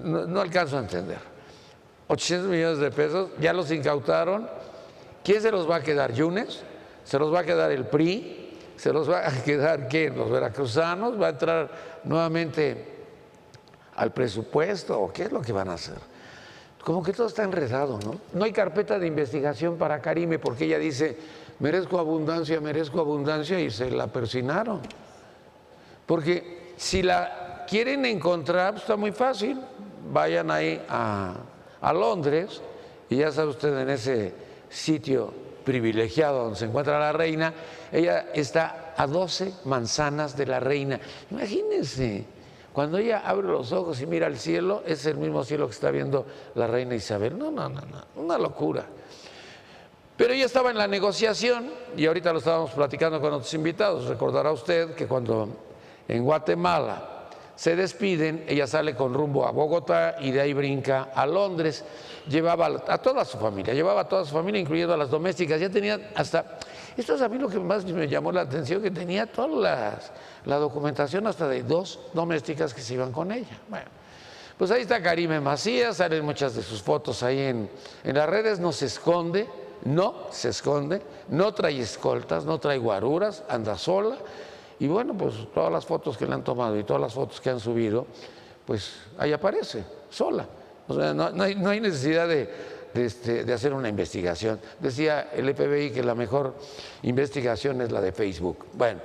no alcanzo a entender. 800 millones de pesos, ya los incautaron. ¿Quién se los va a quedar? ¿Yunes? ¿Se los va a quedar el PRI? ¿Se los va a quedar qué? ¿Los veracruzanos? ¿Va a entrar nuevamente al presupuesto? ¿O qué es lo que van a hacer? Como que todo está enredado, ¿no? No hay carpeta de investigación para Karime porque ella dice, merezco abundancia, y se la persinaron. Porque si la quieren encontrar, pues está muy fácil. Vayan ahí a Londres y ya sabe usted, en ese sitio privilegiado donde se encuentra la reina, ella está a 12 manzanas de la reina. Imagínense, cuando ella abre los ojos y mira al cielo, es el mismo cielo que está viendo la reina Isabel. No, una locura. Pero ella estaba en la negociación y ahorita lo estábamos platicando con otros invitados. Recordará usted que cuando en Guatemala se despiden, ella sale con rumbo a Bogotá y de ahí brinca a Londres. Llevaba a toda su familia, incluyendo a las domésticas. Ya tenía hasta, esto es a mí lo que más me llamó la atención, que tenía toda la documentación hasta de 2 domésticas que se iban con ella. Bueno, pues ahí está Karime Macías, salen muchas de sus fotos ahí en las redes, no se esconde, no trae escoltas, no trae guaruras, anda sola. Y bueno, pues todas las fotos que le han tomado y todas las fotos que han subido, pues ahí aparece, sola. O sea, no hay necesidad de hacer una investigación. Decía el FBI que la mejor investigación es la de Facebook. Bueno,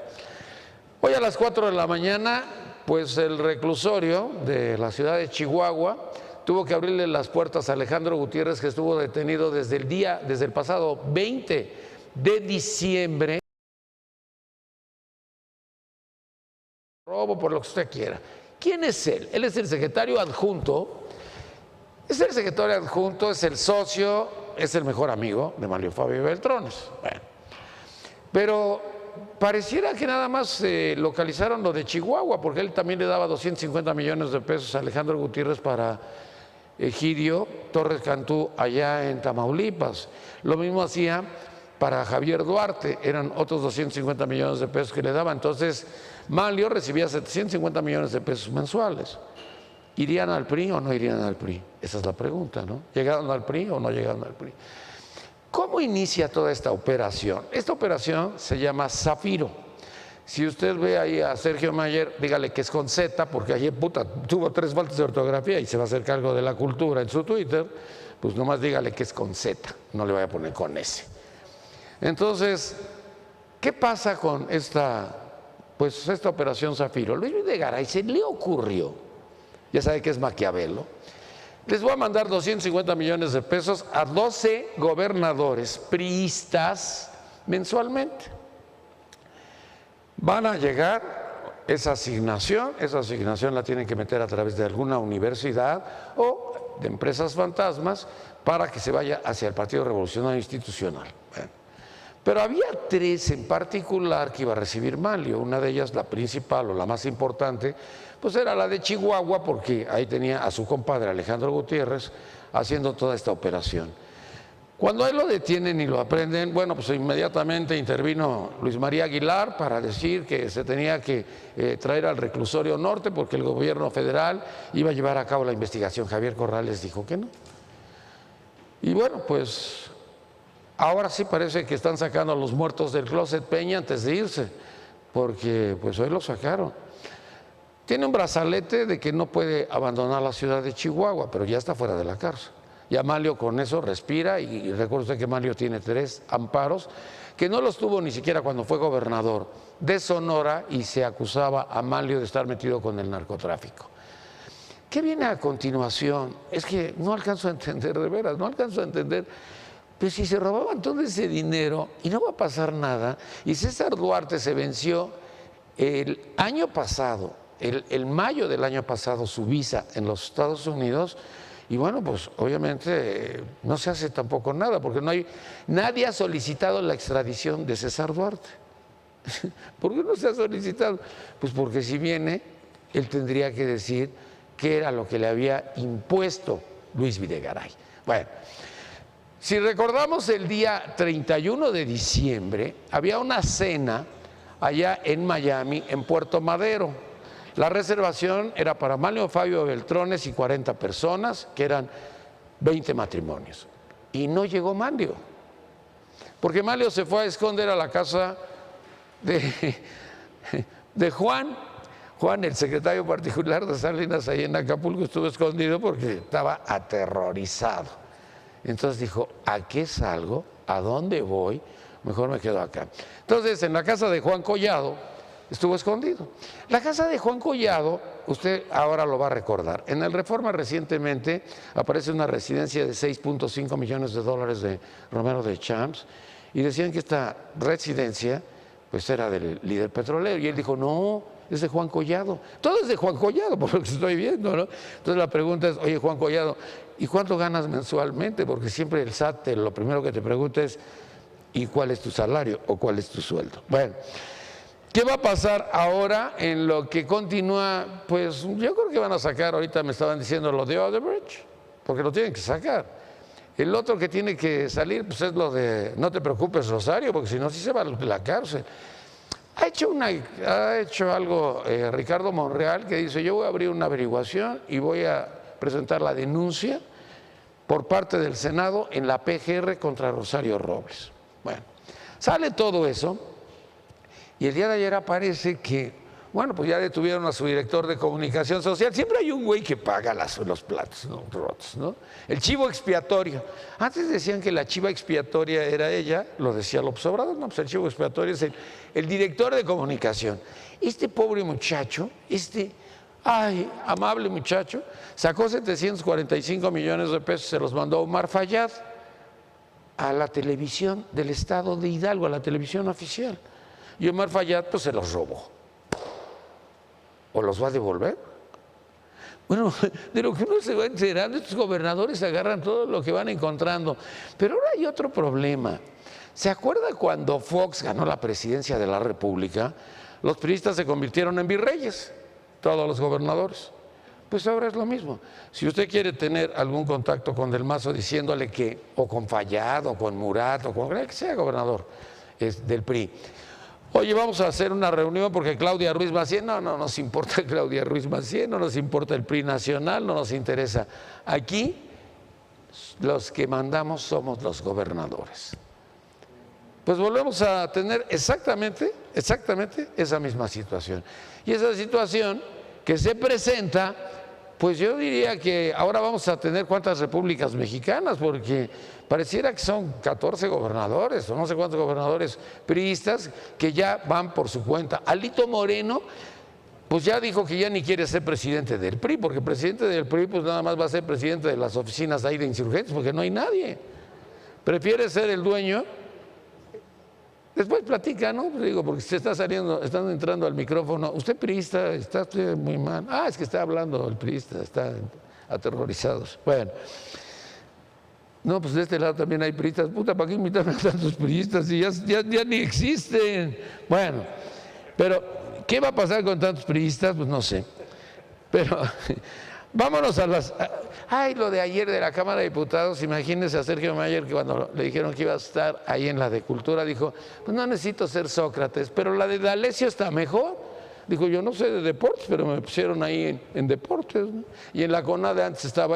hoy a las 4 de la mañana, pues el reclusorio de la ciudad de Chihuahua tuvo que abrirle las puertas a Alejandro Gutiérrez, que estuvo detenido desde el pasado 20 de diciembre. Robo, por lo que usted quiera. ¿Quién es él? Él es el secretario adjunto. Es el socio, es el mejor amigo de Manlio Fabio Beltrones. Bueno, pero pareciera que nada más localizaron lo de Chihuahua, porque él también le daba 250 millones de pesos a Alejandro Gutiérrez para Egidio Torres Cantú allá en Tamaulipas. Lo mismo hacía para Javier Duarte, eran otros 250 millones de pesos que le daba. Entonces, Manlio recibía 750 millones de pesos mensuales. ¿Irían al PRI o no irían al PRI? Esa es la pregunta, ¿no? ¿Llegaron al PRI o no llegaron al PRI? ¿Cómo inicia toda esta operación? Esta operación se llama Zafiro. Si usted ve ahí a Sergio Mayer, dígale que es con Z, porque ayer tuvo 3 faltas de ortografía y se va a hacer cargo de la cultura en su Twitter, pues nomás dígale que es con Z, no le vaya a poner con S. Entonces, ¿qué pasa con esta operación Zafiro? Luis Videgaray se le ocurrió, ya sabe que es Maquiavelo, les voy a mandar 250 millones de pesos a 12 gobernadores priistas mensualmente. Van a llegar esa asignación la tienen que meter a través de alguna universidad o de empresas fantasmas para que se vaya hacia el Partido Revolucionario Institucional. Bueno, pero había 3 en particular que iba a recibir Manlio. Una de ellas, la principal o la más importante, pues era la de Chihuahua, porque ahí tenía a su compadre Alejandro Gutiérrez haciendo toda esta operación. Cuando a él lo detienen y lo aprenden, bueno, pues inmediatamente intervino Luis María Aguilar para decir que se tenía que traer al reclusorio norte porque el gobierno federal iba a llevar a cabo la investigación. Javier Corrales dijo que no. Y bueno, pues ahora sí parece que están sacando a los muertos del closet Peña antes de irse, porque pues hoy lo sacaron. Tiene un brazalete de que no puede abandonar la ciudad de Chihuahua, pero ya está fuera de la cárcel. Ya Manlio con eso respira, y recuerde usted que Manlio tiene 3 amparos, que no los tuvo ni siquiera cuando fue gobernador de Sonora y se acusaba a Manlio de estar metido con el narcotráfico. ¿Qué viene a continuación? Es que no alcanzo a entender, de veras, no alcanzo a entender. Pues si se robaban todo ese dinero y no va a pasar nada, y César Duarte se venció el año pasado, el mayo del año pasado, su visa en los Estados Unidos, y bueno, pues obviamente no se hace tampoco nada, porque nadie ha solicitado la extradición de César Duarte. ¿Por qué no se ha solicitado? Pues porque si viene, él tendría que decir qué era lo que le había impuesto Luis Videgaray. Bueno, si recordamos el día 31 de diciembre, había una cena allá en Miami, en Puerto Madero. La reservación era para Manlio Fabio Beltrones y 40 personas, que eran 20 matrimonios. Y no llegó Manlio, porque Manlio se fue a esconder a la casa de Juan. Juan, el secretario particular de Salinas, ahí en Acapulco, estuvo escondido porque estaba aterrorizado. Entonces dijo, ¿a qué salgo? ¿A dónde voy? Mejor me quedo acá. Entonces, en la casa de Juan Collado estuvo escondido. La casa de Juan Collado, usted ahora lo va a recordar. En el Reforma recientemente aparece una residencia de 6.5 millones de dólares de Romero de Champs y decían que esta residencia pues era del líder petrolero y él dijo, no, es de Juan Collado. Todo es de Juan Collado, por lo que estoy viendo, ¿no? Entonces la pregunta es, oye, Juan Collado, ¿y cuánto ganas mensualmente? Porque siempre el SAT lo primero que te pregunta es, ¿y cuál es tu salario o cuál es tu sueldo? Bueno, ¿qué va a pasar ahora en lo que continúa? Pues yo creo que van a sacar, ahorita me estaban diciendo lo de Odebrecht, porque lo tienen que sacar. El otro que tiene que salir pues es lo de, no te preocupes Rosario, porque si no, sí se va a la cárcel. Ha hecho algo Ricardo Monreal que dice, yo voy a abrir una averiguación y voy a presentar la denuncia por parte del Senado en la PGR contra Rosario Robles. Bueno, sale todo eso y el día de ayer aparece que, bueno, pues ya detuvieron a su director de comunicación social. Siempre hay un güey que paga los platos, ¿no? Rotos, ¿no? El chivo expiatorio. Antes decían que la chiva expiatoria era ella, lo decía López Obrador, no, pues el chivo expiatorio es el director de comunicación. Este pobre muchacho, amable muchacho, sacó 745 millones de pesos, se los mandó a Omar Fayad a la televisión del estado de Hidalgo, a la televisión oficial. Y Omar Fayad pues se los robó. ¿O los va a devolver? Bueno, de lo que uno se va enterando, estos gobernadores agarran todo lo que van encontrando. Pero ahora hay otro problema. ¿Se acuerda cuando Fox ganó la presidencia de la República? Los priistas se convirtieron en virreyes, todos los gobernadores. Pues ahora es lo mismo. Si usted quiere tener algún contacto con Del Mazo diciéndole que, o con Fayad, o con Murat, o con el que sea gobernador del PRI, oye, vamos a hacer una reunión porque Claudia Ruiz Massieu, no nos importa Claudia Ruiz Massieu, no nos importa el PRI nacional, no nos interesa. Aquí los que mandamos somos los gobernadores. Pues volvemos a tener exactamente esa misma situación. Y esa situación que se presenta, pues yo diría que ahora vamos a tener cuántas repúblicas mexicanas, porque pareciera que son 14 gobernadores o no sé cuántos gobernadores priistas que ya van por su cuenta. Alito Moreno, pues ya dijo que ya ni quiere ser presidente del PRI, porque presidente del PRI pues nada más va a ser presidente de las oficinas ahí de insurgentes, porque no hay nadie. Prefiere ser el dueño. Después platica, ¿no? Digo, porque se está saliendo, están entrando al micrófono. Usted priista, está usted muy mal. Es que está hablando el priista, están aterrorizados. Bueno. No, pues de este lado también hay priistas. Puta, ¿para qué invitan a tantos priistas si ya ni existen? Bueno, pero ¿qué va a pasar con tantos priistas? Pues no sé. Pero vámonos a las... lo de ayer de la Cámara de Diputados, imagínense a Sergio Mayer que cuando le dijeron que iba a estar ahí en la de Cultura, dijo, pues no necesito ser Sócrates, pero la de D'Alessio está mejor. Dijo, yo no sé de deportes, pero me pusieron ahí en deportes, ¿no? Y en la CONADE antes estaba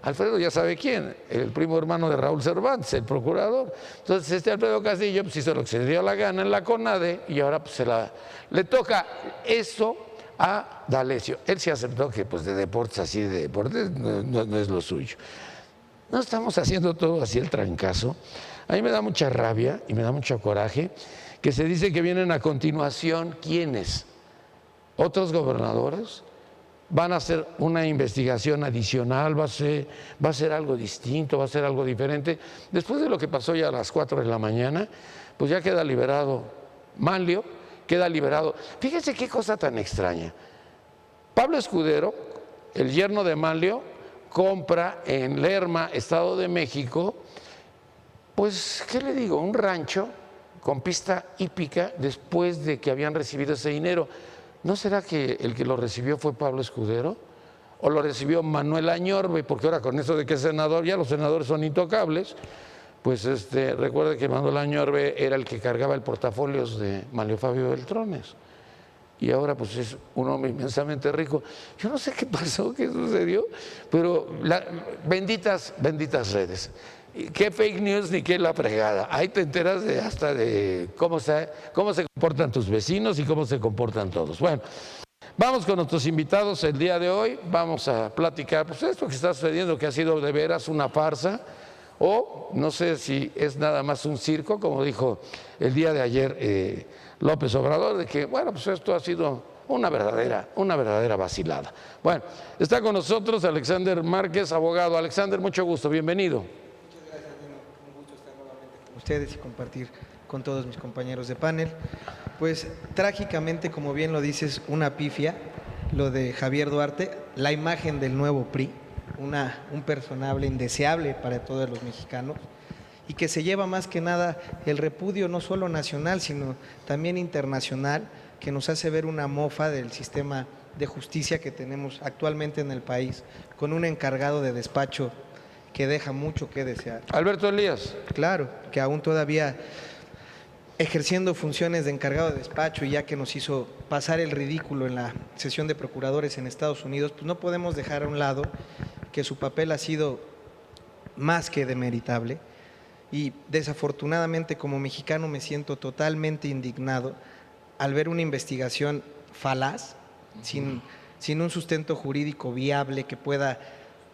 Alfredo ya sabe quién, el primo hermano de Raúl Cervantes, el procurador. Entonces Alfredo Castillo pues hizo lo que se le dio la gana en la CONADE y ahora pues le toca eso a D'Alessio. Él sí aceptó que pues de deportes así, de deportes no es lo suyo. No estamos haciendo todo así el trancazo. A mí me da mucha rabia y me da mucho coraje que se dice que vienen a continuación, ¿quiénes? ¿Otros gobernadores? Van a hacer una investigación adicional, va a ser algo distinto, va a ser algo diferente. Después de lo que pasó ya a las 4 de la mañana, pues ya queda liberado Manlio, queda liberado. Fíjense qué cosa tan extraña. Pablo Escudero, el yerno de Manlio, compra en Lerma, Estado de México, pues, ¿qué le digo? Un rancho con pista hípica después de que habían recibido ese dinero. ¿No será que el que lo recibió fue Pablo Escudero? ¿O lo recibió Manuel Añorbe? Porque ahora con eso de que es senador, ya los senadores son intocables. Pues recuerde que Manuel Añorbe era el que cargaba el portafolios de Manlio Fabio Beltrones. y ahora pues es un hombre inmensamente rico. Yo no sé qué pasó, qué sucedió, pero benditas redes. Qué fake news ni qué la fregada. Ahí te enteras hasta de cómo se comportan tus vecinos y cómo se comportan todos. Bueno, vamos con nuestros invitados el día de hoy. Vamos a platicar, pues esto que está sucediendo, que ha sido de veras una farsa, o no sé si es nada más un circo, como dijo el día de ayer López Obrador, de que, bueno, pues esto ha sido una verdadera vacilada. Bueno, está con nosotros Alexander Márquez, abogado. Alexander, mucho gusto, bienvenido. Muchas gracias, Dino. Un gusto estar nuevamente con ustedes y compartir con todos mis compañeros de panel. Pues trágicamente, como bien lo dices, una pifia, lo de Javier Duarte, la imagen del nuevo PRI, un personaje indeseable para todos los mexicanos, y que se lleva más que nada el repudio no solo nacional, sino también internacional, que nos hace ver una mofa del sistema de justicia que tenemos actualmente en el país, con un encargado de despacho que deja mucho que desear. Alberto Elías. Claro, que aún todavía ejerciendo funciones de encargado de despacho, y ya que nos hizo pasar el ridículo en la sesión de procuradores en Estados Unidos, pues no podemos dejar a un lado que su papel ha sido más que demeritable. Y desafortunadamente, como mexicano, me siento totalmente indignado al ver una investigación falaz, sin un sustento jurídico viable que pueda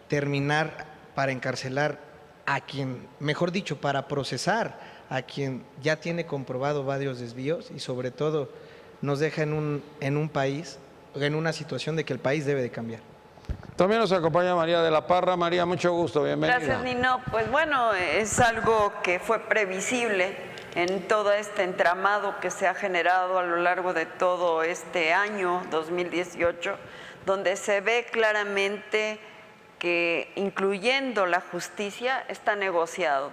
terminar para encarcelar a quien, mejor dicho, para procesar a quien ya tiene comprobado varios desvíos, y sobre todo nos deja en un país, en una situación de que el país debe de cambiar. También nos acompaña María de la Parra. María, mucho gusto, bienvenida. Gracias, Nino. Pues bueno, es algo que fue previsible en todo este entramado que se ha generado a lo largo de todo este año 2018, donde se ve claramente que, incluyendo la justicia, está negociado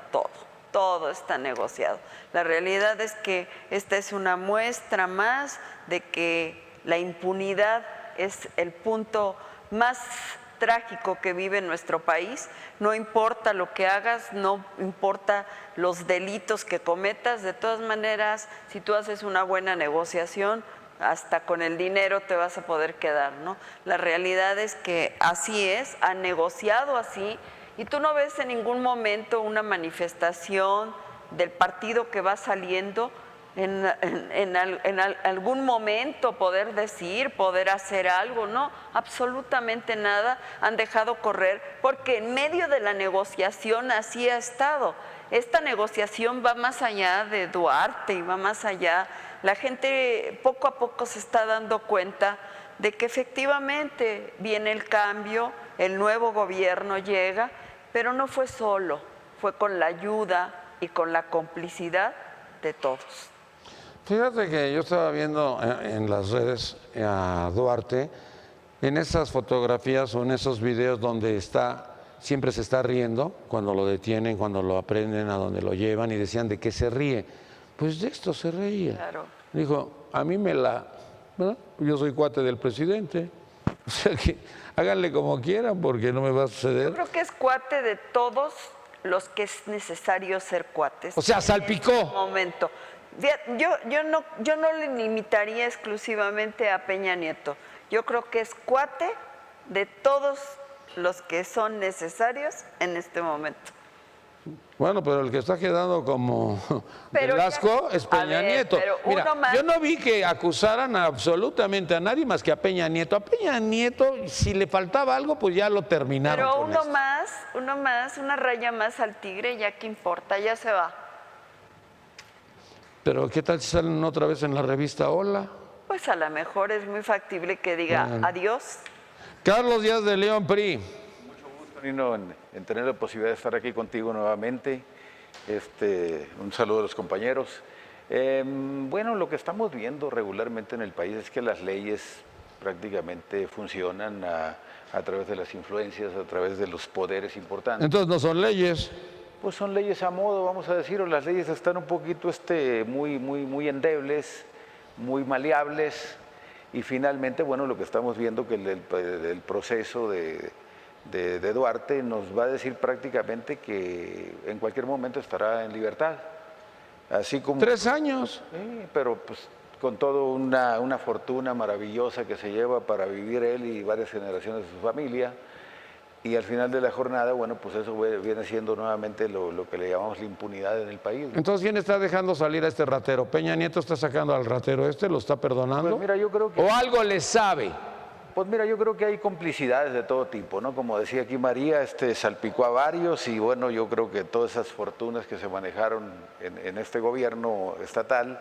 todo está negociado. La realidad es que esta es una muestra más de que la impunidad es el punto más trágico que vive nuestro país. No importa lo que hagas, no importa los delitos que cometas, de todas maneras, si tú haces una buena negociación, hasta con el dinero te vas a poder quedar, ¿no? La realidad es que así es, han negociado así, y tú no ves en ningún momento una manifestación del partido que va saliendo en algún momento poder decir, poder hacer algo, no, absolutamente nada, han dejado correr, porque en medio de la negociación así ha estado. Esta negociación va más allá de Duarte y va más allá. La gente poco a poco se está dando cuenta de que efectivamente viene el cambio, el nuevo gobierno llega, pero no fue solo, fue con la ayuda y con la complicidad de todos. Fíjate que yo estaba viendo en las redes a Duarte, en esas fotografías o en esos videos donde siempre se está riendo, cuando lo detienen, cuando lo aprenden, a donde lo llevan, y decían de qué se ríe. Pues de esto se reía. Claro. Dijo, a mí ¿verdad? Yo soy cuate del presidente. O sea que háganle como quieran porque no me va a suceder. Yo creo que es cuate de todos los que es necesario ser cuates. O sea, salpicó. En este momento. Yo no le limitaría exclusivamente a Peña Nieto. Yo creo que es cuate de todos los que son necesarios en este momento. Bueno, pero el que está quedando como Velasco es Peña Nieto. Mira, yo no vi que acusaran absolutamente a nadie más que a Peña Nieto. A Peña Nieto, si le faltaba algo, pues ya lo terminaron. Pero con esto. una raya más al tigre, ya que importa, ya se va. Pero ¿qué tal si salen otra vez en la revista Hola? Pues a lo mejor es muy factible que diga adiós. Carlos Díaz de León, PRI. Mucho gusto, Nino, en tener la posibilidad de estar aquí contigo nuevamente. Un saludo a los compañeros. Bueno, lo que estamos viendo regularmente en el país es que las leyes prácticamente funcionan a través de las influencias, a través de los poderes importantes. Entonces no son leyes. Pues son leyes a modo, vamos a decir, o las leyes están un poquito muy endebles, muy maleables, y finalmente, bueno, lo que estamos viendo que el proceso de Duarte nos va a decir prácticamente que en cualquier momento estará en libertad. Así como, 3 años. sí, pero pues con toda una fortuna maravillosa que se lleva para vivir él y varias generaciones de su familia. Y al final de la jornada, bueno, pues eso viene siendo nuevamente lo que le llamamos la impunidad en el país, ¿no? Entonces, ¿quién está dejando salir a este ratero? ¿Peña Nieto está sacando al ratero este? ¿Lo está perdonando? Pues mira, yo creo que... ¿O algo le sabe? Pues mira, yo creo que hay complicidades de todo tipo, ¿no? Como decía aquí María, salpicó a varios y bueno, yo creo que todas esas fortunas que se manejaron en este gobierno estatal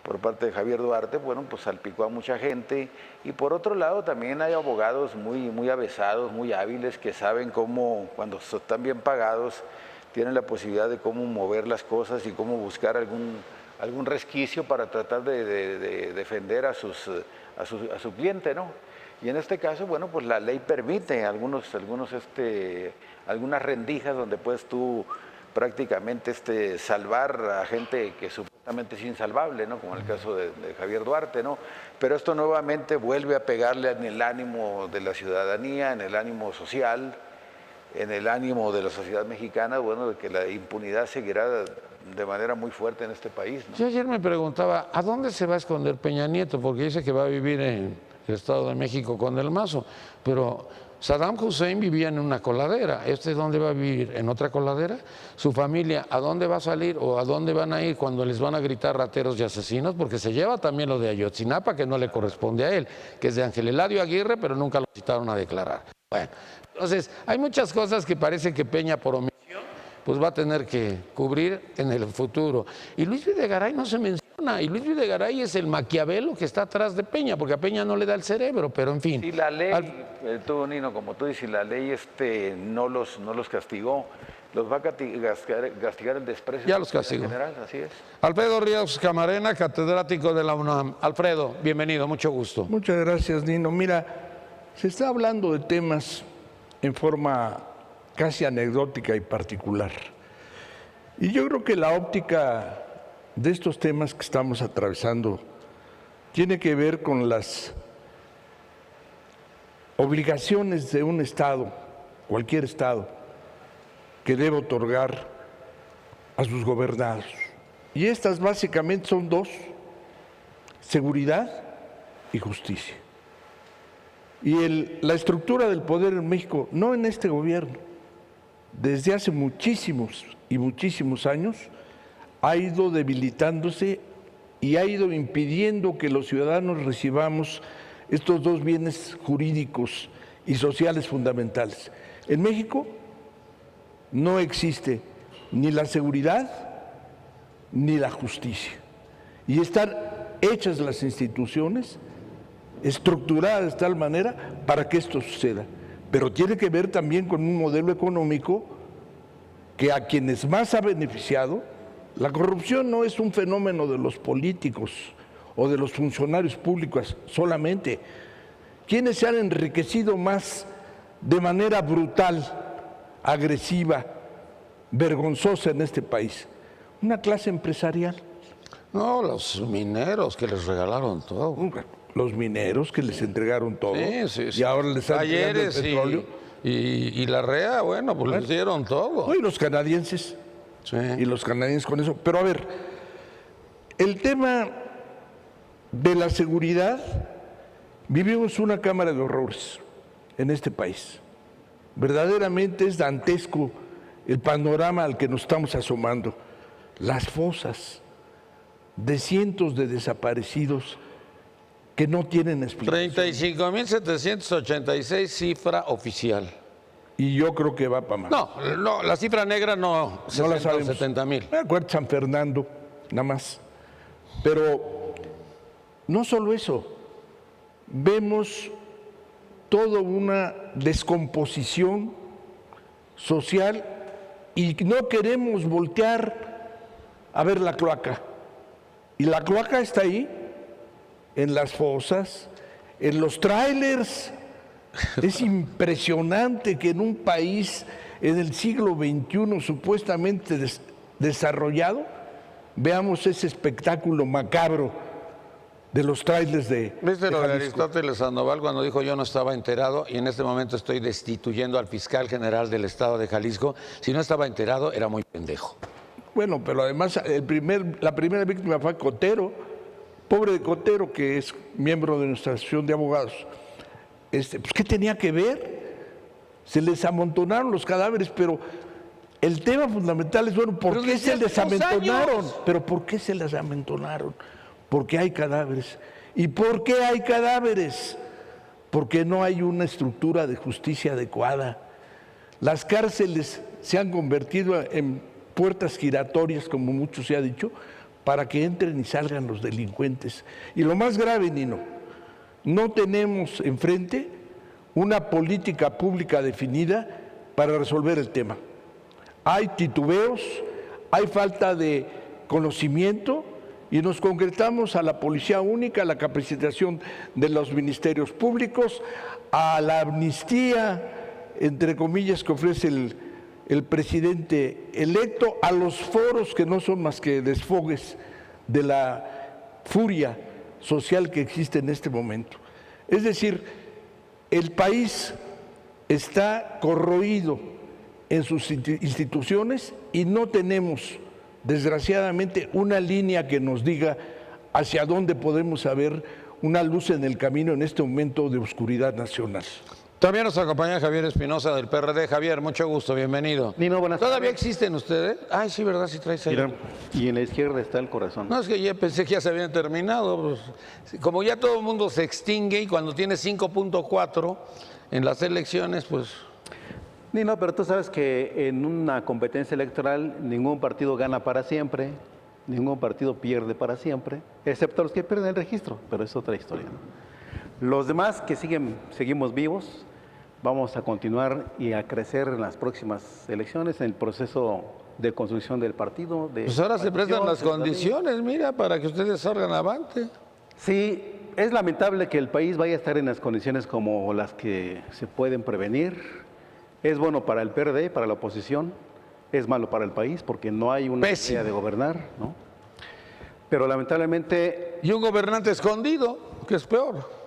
por parte de Javier Duarte, bueno, pues salpicó a mucha gente. Y por otro lado también hay abogados muy avesados, muy hábiles, que saben cómo, cuando están bien pagados, tienen la posibilidad de cómo mover las cosas y cómo buscar algún resquicio para tratar de defender a su cliente, ¿no? Y en este caso, bueno, pues la ley permite algunas rendijas donde puedes tú prácticamente salvar a gente que supuestamente es insalvable, ¿no? Como en el caso de Javier Duarte, ¿no? Pero esto nuevamente vuelve a pegarle en el ánimo de la ciudadanía, en el ánimo social, en el ánimo de la sociedad mexicana, bueno, de que la impunidad seguirá de manera muy fuerte en este país, ¿no? Yo ayer me preguntaba, ¿a dónde se va a esconder Peña Nieto? Porque dice que va a vivir en el Estado de México con el Mazo, pero Saddam Hussein vivía en una coladera. ¿Dónde va a vivir? ¿En otra coladera? ¿Su familia a dónde va a salir o a dónde van a ir cuando les van a gritar rateros y asesinos? Porque se lleva también lo de Ayotzinapa, que no le corresponde a él, que es de Ángel Eladio Aguirre, pero nunca lo citaron a declarar. Bueno, entonces hay muchas cosas que parece que Peña por omisión pues va a tener que cubrir en el futuro. Y Luis Videgaray no se menciona, y Luis Videgaray es el Maquiavelo que está atrás de Peña, porque a Peña no le da el cerebro, pero en fin. Si la ley, tú, Nino, como tú dices, la ley no los castigó, los va a castigar el desprecio. Ya los castigó. General, así es. Alfredo Ríos Camarena, catedrático de la UNAM. Alfredo, bienvenido, mucho gusto. Muchas gracias, Nino. Mira, se está hablando de temas en forma casi anecdótica y particular. Y yo creo que la óptica de estos temas que estamos atravesando tiene que ver con las obligaciones de un Estado, cualquier Estado, que debe otorgar a sus gobernados. Y estas básicamente son dos: seguridad y justicia. Y la estructura del poder en México, no en este gobierno, desde hace muchísimos y muchísimos años, ha ido debilitándose y ha ido impidiendo que los ciudadanos recibamos estos dos bienes jurídicos y sociales fundamentales. En México no existe ni la seguridad ni la justicia. Y están hechas las instituciones, estructuradas de tal manera para que esto suceda. Pero tiene que ver también con un modelo económico que a quienes más ha beneficiado. La corrupción no es un fenómeno de los políticos o de los funcionarios públicos solamente. Quienes se han enriquecido más de manera brutal, agresiva, vergonzosa en este país? Una clase empresarial. No, los mineros que les regalaron todo. Los mineros que les entregaron todo. Sí. Y ahora les están entregando el Talleres petróleo. y la REA, bueno, pues les dieron todo. No, y los canadienses. Sí. Y los canadienses con eso. Pero a ver, el tema de la seguridad, vivimos una cámara de horrores en este país. Verdaderamente es dantesco el panorama al que nos estamos asomando. Las fosas de cientos de desaparecidos que no tienen explicación. 35.786 cifra oficial. Y yo creo que va para más. No, la cifra negra no la sabemos. 70,000. Me acuerdo de San Fernando, nada más. Pero no solo eso, vemos toda una descomposición social y no queremos voltear a ver la cloaca. Y la cloaca está ahí, en las fosas, en los tráilers. Es impresionante que en un país en el siglo XXI supuestamente desarrollado veamos ese espectáculo macabro de los tráilers de ¿Viste lo de Jalisco? Aristóteles Sandoval cuando dijo yo no estaba enterado y en este momento estoy destituyendo al fiscal general del estado de Jalisco? Si no estaba enterado era muy pendejo. Bueno, pero además la primera víctima fue Cotero, Pobre de Cotero, que es miembro de nuestra asociación de abogados, pues ¿qué tenía que ver? Se les amontonaron los cadáveres, pero el tema fundamental es, bueno, ¿por qué se les amontonaron? Pero ¿por qué se les amontonaron? Porque hay cadáveres. ¿Y por qué hay cadáveres? Porque no hay una estructura de justicia adecuada. Las cárceles se han convertido en puertas giratorias, como mucho se ha dicho, para que entren y salgan los delincuentes. Y lo más grave, Nino, no tenemos enfrente una política pública definida para resolver el tema. Hay titubeos, hay falta de conocimiento y nos concretamos a la policía única, a la capacitación de los ministerios públicos, a la amnistía, entre comillas, que ofrece el presidente electo, a los foros que no son más que desfogues de la furia social que existe en este momento. Es decir, el país está corroído en sus instituciones y no tenemos, desgraciadamente, una línea que nos diga hacia dónde podemos haber una luz en el camino en este momento de oscuridad nacional. También nos acompaña Javier Espinosa del PRD. Javier, mucho gusto, bienvenido. Nino, buenas tardes. ¿Todavía existen ustedes? Ay, sí, ¿verdad? Sí traes ahí. Mira, y en la izquierda está el corazón. No, es que ya pensé que ya se habían terminado. Pues, como ya todo el mundo se extingue y cuando tiene 5.4 en las elecciones, pues... Nino, pero tú sabes que en una competencia electoral ningún partido gana para siempre, ningún partido pierde para siempre, excepto los que pierden el registro, pero es otra historia, ¿no? Los demás que seguimos vivos, vamos a continuar y a crecer en las próximas elecciones, en el proceso de construcción del partido. Pues ahora se prestan las condiciones, mira, para que ustedes salgan avante. Sí, es lamentable que el país vaya a estar en las condiciones como las que se pueden prevenir. Es bueno para el PRD, para la oposición, es malo para el país porque no hay una idea de gobernar, ¿no? Pero lamentablemente... Y un gobernante escondido, que es peor.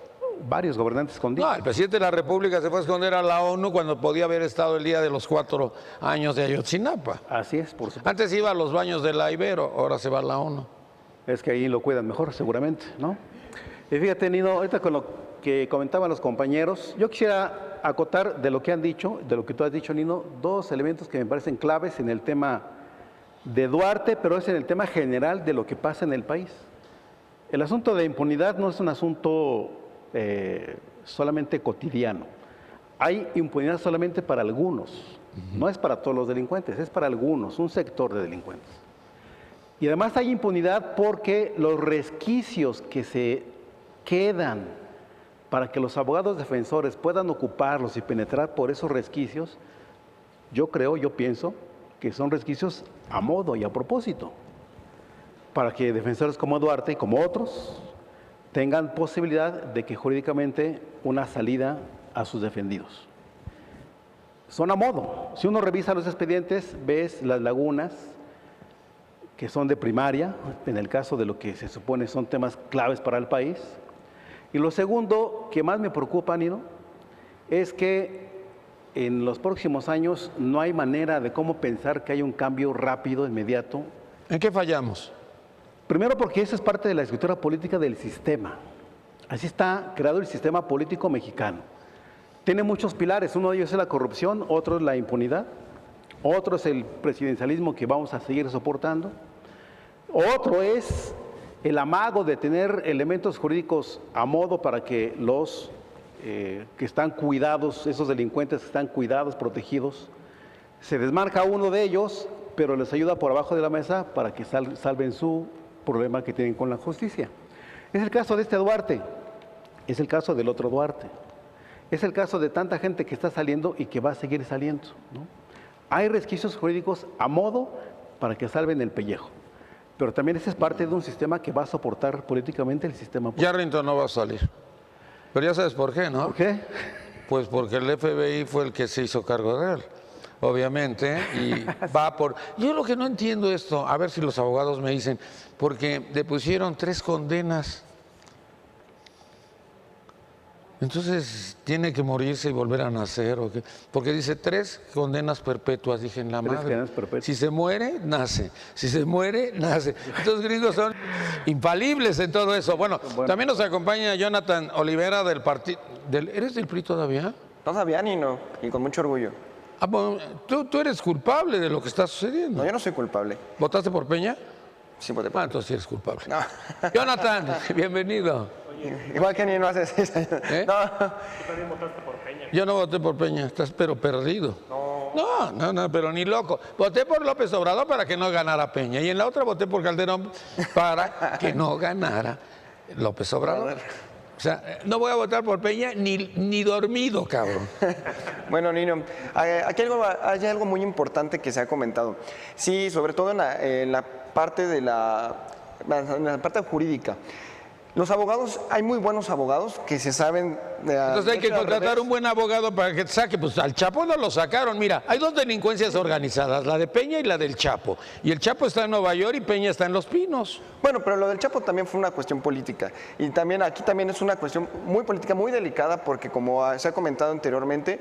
Varios gobernantes escondidos. No, el presidente de la República se fue a esconder a la ONU cuando podía haber estado el día de los 4 años de Ayotzinapa. Así es, por supuesto. Antes iba a los baños de la Ibero, ahora se va a la ONU. Es que ahí lo cuidan mejor, seguramente, ¿no? Y fíjate, Nino, ahorita con lo que comentaban los compañeros, yo quisiera acotar de lo que han dicho, de lo que tú has dicho, Nino, 2 elementos que me parecen claves en el tema de Duarte, pero es en el tema general de lo que pasa en el país. El asunto de impunidad no es un asunto solamente cotidiano. Hay impunidad solamente para algunos, no es para todos los delincuentes, es para algunos, un sector de delincuentes. Y además hay impunidad porque los resquicios que se quedan para que los abogados defensores puedan ocuparlos y penetrar por esos resquicios, yo pienso que son resquicios a modo y a propósito, para que defensores como Duarte y como otros tengan posibilidad de que jurídicamente una salida a sus defendidos. Son a modo. Si uno revisa los expedientes, ves las lagunas que son de primaria, en el caso de lo que se supone son temas claves para el país. Y lo segundo que más me preocupa, Nino, es que en los próximos años no hay manera de cómo pensar que hay un cambio rápido, inmediato. ¿En qué fallamos? Primero porque eso es parte de la escritura política del sistema. Así está creado el sistema político mexicano. Tiene muchos pilares, uno de ellos es la corrupción, otro es la impunidad, otro es el presidencialismo que vamos a seguir soportando, otro es el amago de tener elementos jurídicos a modo para que los que están cuidados, esos delincuentes que están cuidados, protegidos, se desmarca uno de ellos, pero les ayuda por abajo de la mesa para que salven su problema que tienen con la justicia. Es el caso de este Duarte, es el caso del otro Duarte, es el caso de tanta gente que está saliendo y que va a seguir saliendo, ¿no? Hay resquicios jurídicos a modo para que salven el pellejo, pero también ese es parte de un sistema que va a soportar políticamente el sistema político. Yarrington no va a salir. Pero ya sabes por qué, ¿no? ¿Por qué? Pues porque el FBI fue el que se hizo cargo de él, obviamente, y va por... Yo lo que no entiendo esto, a ver si los abogados me dicen, porque le pusieron 3 condenas. Entonces, ¿tiene que morirse y volver a nacer o qué? Porque dice 3 condenas perpetuas, dije en la 3 madre. condenas perpetuas. Si se muere, nace. Si se muere, nace. Estos gringos son infalibles en todo eso. Bueno, también nos acompaña Jonathan Olivera del partido... ¿Eres del PRI todavía? No sabía ni no, y con mucho orgullo. Ah, bueno, tú eres culpable de lo que está sucediendo. No, yo no soy culpable. ¿Votaste por Peña? Sí, voté por- Ah, entonces sí eres culpable. No. Jonathan, bienvenido. Igual que ni no hace 6 años. ¿Eh? No. Yo no voté por Peña, estás pero perdido. No, pero ni loco. Voté por López Obrador para que no ganara Peña. Y en la otra voté por Calderón para que no ganara López Obrador. O sea, no voy a votar por Peña ni dormido, cabrón. Bueno, Nino, aquí hay algo muy importante que se ha comentado. Sí, sobre todo en la parte en la parte jurídica. Los abogados, hay muy buenos abogados que se saben... Entonces hay que contratar un buen abogado para que te saque. Pues al Chapo no lo sacaron. Mira, hay 2 delincuencias organizadas, la de Peña y la del Chapo. Y el Chapo está en Nueva York y Peña está en Los Pinos. Bueno, pero lo del Chapo también fue una cuestión política. Y también aquí también es una cuestión muy política, muy delicada, porque como se ha comentado anteriormente,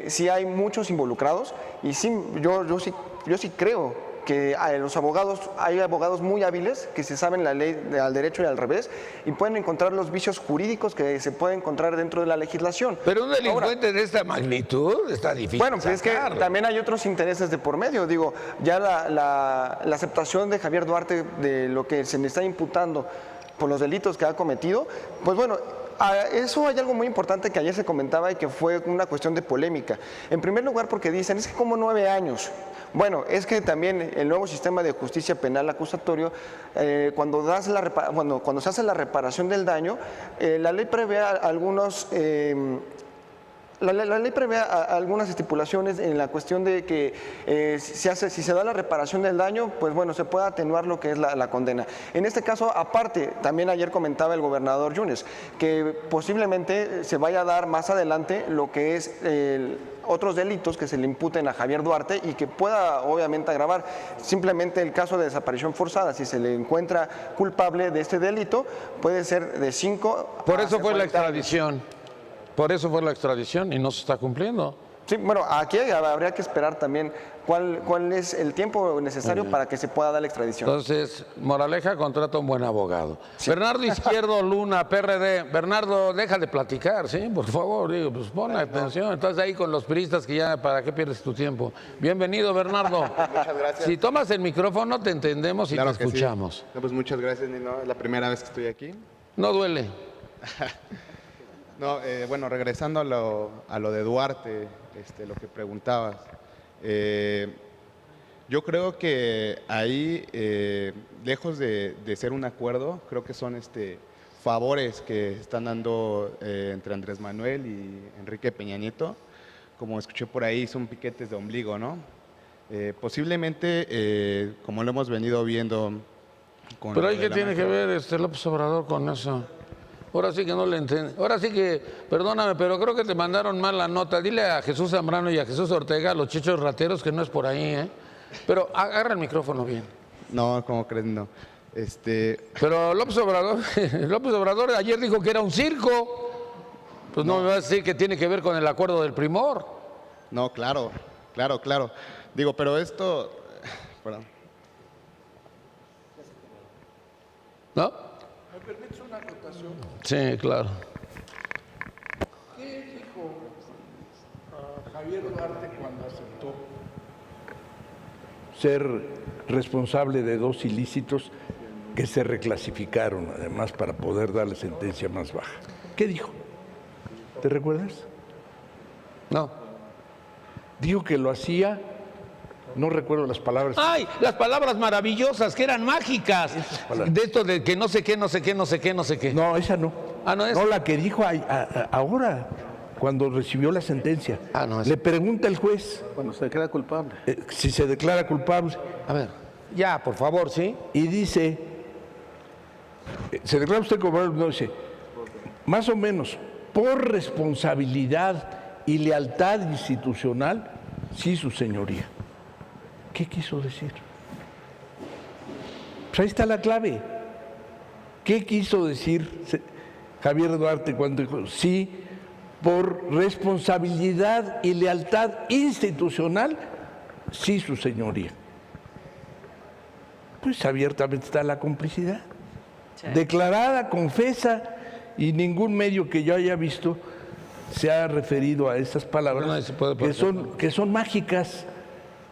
sí hay muchos involucrados. Y sí, yo sí creo que hay abogados muy hábiles que se saben la ley al derecho y al revés y pueden encontrar los vicios jurídicos que se pueden encontrar dentro de la legislación. Pero un delincuente de esta magnitud está difícil. Bueno, pues es que sacarlo. también hay otros intereses de por medio. Digo, ya la aceptación de Javier Duarte de lo que se le está imputando por los delitos que ha cometido, pues bueno, eso hay algo muy importante que ayer se comentaba y que fue una cuestión de polémica. En primer lugar, porque dicen, es que como 9 años. Bueno, es que también el nuevo sistema de justicia penal acusatorio, cuando se hace la reparación del daño, la ley prevé algunos... La ley prevé algunas estipulaciones en la cuestión de que si se da la reparación del daño, pues bueno, se puede atenuar lo que es la condena. En este caso, aparte, también ayer comentaba el gobernador Yunes, que posiblemente se vaya a dar más adelante lo que es otros delitos que se le imputen a Javier Duarte y que pueda obviamente agravar. Simplemente el caso de desaparición forzada, si se le encuentra culpable de este delito, puede ser de 5 Por a eso fue la 40 años. extradición. Por eso fue la extradición y no se está cumpliendo. Sí, bueno, aquí habría que esperar también cuál es el tiempo necesario para que se pueda dar la extradición. Entonces, moraleja, contrata un buen abogado. Bernardo Izquierdo Luna, PRD. Bernardo, deja de platicar, ¿sí? Por favor, digo, pues pon atención. Estás ahí con los priistas que ya, ¿para qué pierdes tu tiempo? Bienvenido, Bernardo. Muchas gracias. Si tomas el micrófono, te entendemos y Claro te que sí. escuchamos. No, pues muchas gracias, Nino. Es la primera vez que estoy aquí. No duele. No, bueno, regresando a lo de Duarte, lo que preguntabas. Yo creo que ahí, lejos de ser un acuerdo, creo que son favores que están dando entre Andrés Manuel y Enrique Peña Nieto. Como escuché por ahí, son piquetes de ombligo, ¿no? Posiblemente, como lo hemos venido viendo con... Pero lo ahí de qué la tiene que maestra- ver López Obrador con eso. Ahora sí que no le entiendo. Ahora sí que, perdóname, pero creo que te mandaron mal la nota. Dile a Jesús Zambrano y a Jesús Ortega, a los chichos rateros, que no es por ahí, ¿eh? Pero agarra el micrófono bien. No, ¿cómo crees? No. Pero López Obrador ayer dijo que era un circo. Pues no me vas a decir que tiene que ver con el acuerdo del Primor. No, claro. Digo, pero esto... Perdón. ¿No? ¿Me permites una acotación? Sí, claro. ¿Qué dijo Javier Duarte cuando aceptó ser responsable de 2 ilícitos que se reclasificaron, además, para poder darle sentencia más baja? ¿Qué dijo? ¿Te recuerdas? No. Dijo que lo hacía, no recuerdo las palabras. ¡Ay! Las palabras maravillosas, que eran mágicas. palabras. De esto de que no sé qué. No, esa no. Ah, ¿no es? No, la que dijo ahora, cuando recibió la sentencia. Ah, no, es- Le pregunta el juez Cuando se queda culpable. si se declara culpable A ver, ya, por favor, ¿sí? y dice, ¿se declara usted culpable? No, dice, más o menos, por responsabilidad y lealtad institucional, sí, su señoría. ¿Qué quiso decir? Pues ahí está la clave. ¿Qué quiso decir? Javier Duarte cuando dijo, sí, por responsabilidad y lealtad institucional, sí, su señoría. Pues abiertamente está la complicidad. Sí. Declarada, confesa, y ningún medio que yo haya visto se ha referido a esas palabras No, se puede que son mágicas,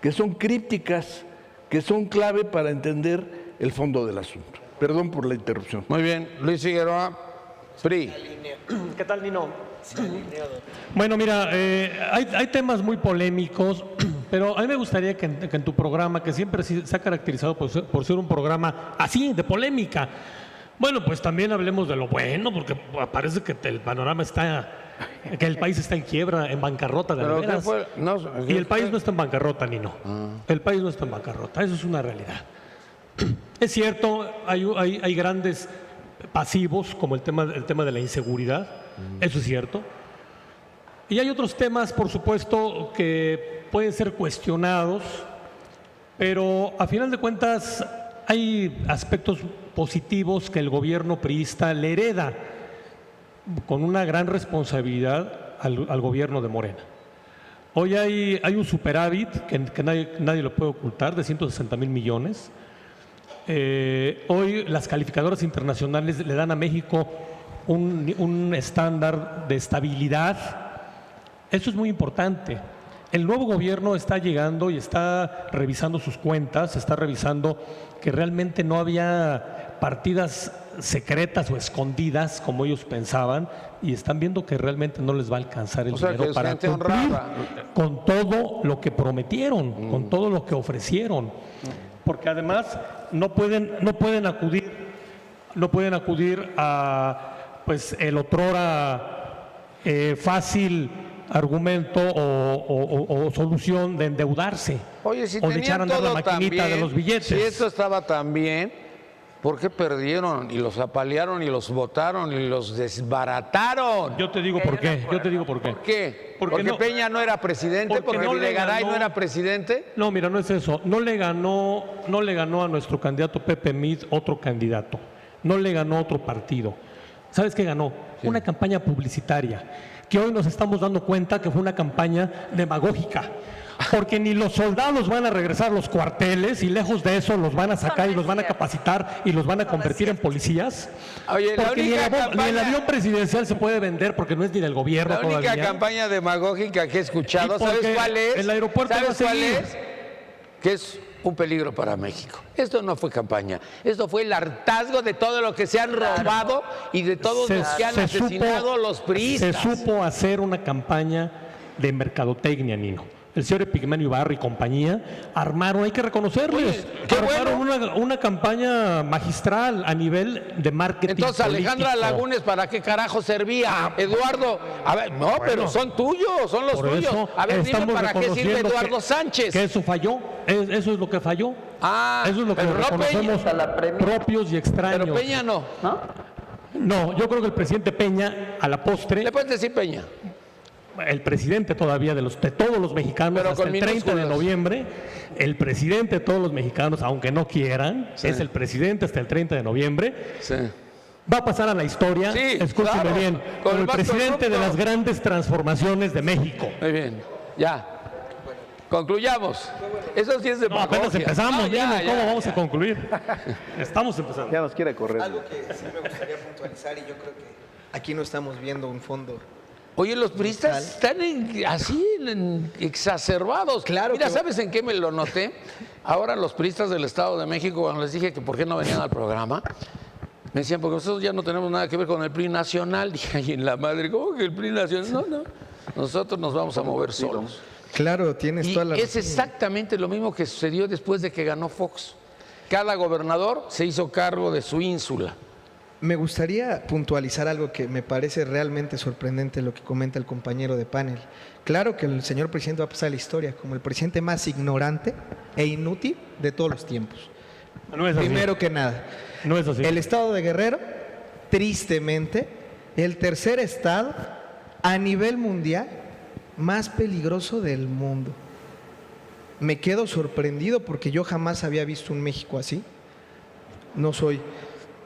que son crípticas, que son clave para entender el fondo del asunto. Perdón por la interrupción. Muy bien, Luis Figueroa, PRI. ¿Qué tal, Nino? Bueno, mira, hay temas muy polémicos, pero a mí me gustaría que en tu programa, que siempre se ha caracterizado por ser un programa así, de polémica, bueno, pues también hablemos de lo bueno, porque parece que el panorama está, que el país está en quiebra, en bancarrota, de ¿Pero qué veras. fue? No, Y el país no está en bancarrota, Nino. El país no está en bancarrota, eso es una realidad. Es cierto, hay grandes pasivos, como el tema de la inseguridad, eso es cierto. Y hay otros temas, por supuesto, que pueden ser cuestionados, pero a final de cuentas hay aspectos positivos que el gobierno priista le hereda con una gran responsabilidad al gobierno de Morena. Hoy hay un superávit que nadie lo puede ocultar, de 160,000 millones. Hoy las calificadoras internacionales le dan a México un estándar de estabilidad. Eso es muy importante. El nuevo gobierno está llegando y está revisando sus cuentas, está revisando que realmente no había partidas secretas o escondidas como ellos pensaban, y están viendo que realmente no les va a alcanzar el dinero para cumplir con todo lo que prometieron, con todo lo que ofrecieron. Porque además no pueden acudir a pues el otrora fácil argumento o solución de endeudarse. Oye, si o de echar a andar la maquinita de los billetes. Si esto estaba tan bien, ¿por qué perdieron y los apalearon y los votaron y los desbarataron? Yo te digo por qué. ¿Por qué? ¿Porque no, Peña no era presidente? ¿Porque no Videgaray no era presidente? No, mira, no es eso. No le ganó a nuestro candidato Pepe Mid otro candidato. No le ganó otro partido. ¿Sabes qué ganó? Sí. Una campaña publicitaria, que hoy nos estamos dando cuenta que fue una campaña demagógica. Porque ni los soldados van a regresar a los cuarteles y lejos de eso los van a sacar y los van a capacitar y los van a convertir en policías. Oye, porque ni el avión presidencial se puede vender porque no es ni del gobierno todavía. La única campaña demagógica que he escuchado, ¿sabes cuál es? El aeropuerto ¿sabes cuál es? Que es un peligro para México. Esto no fue campaña, esto fue el hartazgo de todo lo que se han robado y de todos los que han asesinado los priistas. Se supo hacer una campaña de mercadotecnia, Nino. El señor Epigmenio Ibarra y compañía armaron, hay que reconocerles, una campaña magistral a nivel de marketing. Entonces, Alejandra Lagunes, ¿para qué carajo servía? Eduardo, a ver, no, pero son tuyos, son los tuyos. A ver, dime para qué sirve Eduardo Sánchez. Que eso falló, eso es lo que falló. Eso es lo que reconocemos propios y extraños. Pero Peña no. No, yo creo que el presidente Peña, a la postre. ¿Le puedes decir Peña? El presidente todavía de todos los mexicanos, pero hasta el 30 de noviembre, el presidente de todos los mexicanos, aunque no quieran, es el presidente hasta el 30 de noviembre. Sí. Va a pasar a la historia, escúcheme bien, como el presidente de las grandes transformaciones de México. Muy bien, ya. Concluyamos. Eso sí es de No, apenas empezamos, ¿cómo vamos a concluir? Estamos empezando. Ya nos quiere correr. Algo que sí me gustaría puntualizar, y yo creo que aquí no estamos viendo un fondo. Oye, los priistas están así exacerbados. Claro. Mira, ¿sabes en qué me lo noté? Ahora los priistas del Estado de México, cuando les dije que por qué no venían al programa, me decían, porque nosotros ya no tenemos nada que ver con el PRI nacional. Dije, ay, en la madre, ¿cómo que el PRI nacional? No, nosotros nos vamos a mover solos. Claro, tienes toda la razón. Es exactamente lo mismo que sucedió después de que ganó Fox. Cada gobernador se hizo cargo de su ínsula. Me gustaría puntualizar algo que me parece realmente sorprendente, lo que comenta el compañero de panel. Claro que el señor presidente va a pasar a la historia como el presidente más ignorante e inútil de todos los tiempos. No es así. Primero que nada, no es así. El estado de Guerrero, tristemente, el tercer estado a nivel mundial más peligroso del mundo. Me quedo sorprendido porque yo jamás había visto un México así. No soy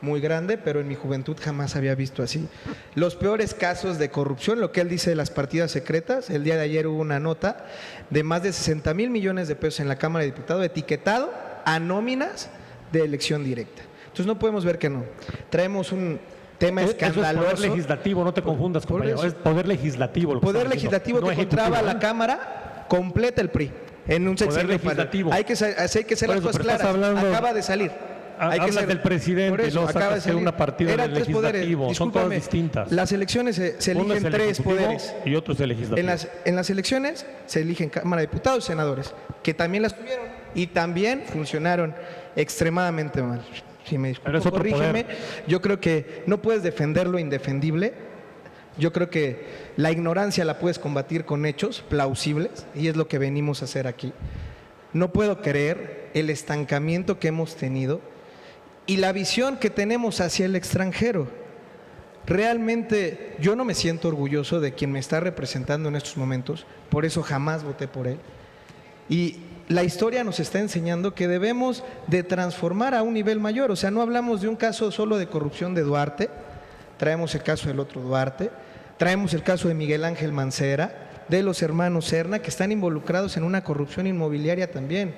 muy grande, pero en mi juventud jamás había visto así. Los peores casos de corrupción, lo que él dice de las partidas secretas, el día de ayer hubo una nota de más de 60,000 millones de pesos en la Cámara de Diputados etiquetado a nóminas de elección directa. Entonces no podemos ver que no. Traemos un tema escandaloso. Eso es poder legislativo, no te confundas, compañero. Es poder legislativo. Poder legislativo que encontraba la Cámara completa el PRI en un sexenio. Poder legislativo. Hay que ser las cosas claras. Acaba de salir. Hablas del presidente, no sacas de una partida del legislativo. Son cosas distintas. Las elecciones se eligen tres poderes. Y otro es el legislativo. En las elecciones se eligen Cámara de Diputados y senadores, que también las tuvieron y también funcionaron extremadamente mal. Si me disculpo, corrígeme. Yo creo que no puedes defender lo indefendible. Yo creo que la ignorancia la puedes combatir con hechos plausibles y es lo que venimos a hacer aquí. No puedo creer el estancamiento que hemos tenido y la visión que tenemos hacia el extranjero. Realmente yo no me siento orgulloso de quien me está representando en estos momentos, por eso jamás voté por él. Y la historia nos está enseñando que debemos de transformar a un nivel mayor. O sea, no hablamos de un caso solo de corrupción de Duarte, traemos el caso del otro Duarte, traemos el caso de Miguel Ángel Mancera, de los hermanos Serna, que están involucrados en una corrupción inmobiliaria también.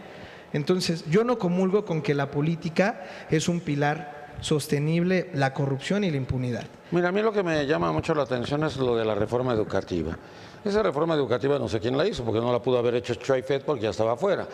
Entonces, yo no comulgo con que la política es un pilar sostenible, la corrupción y la impunidad. Mira, a mí lo que me llama mucho la atención es lo de la reforma educativa. Esa reforma educativa no sé quién la hizo, porque no la pudo haber hecho Choifet porque ya estaba afuera.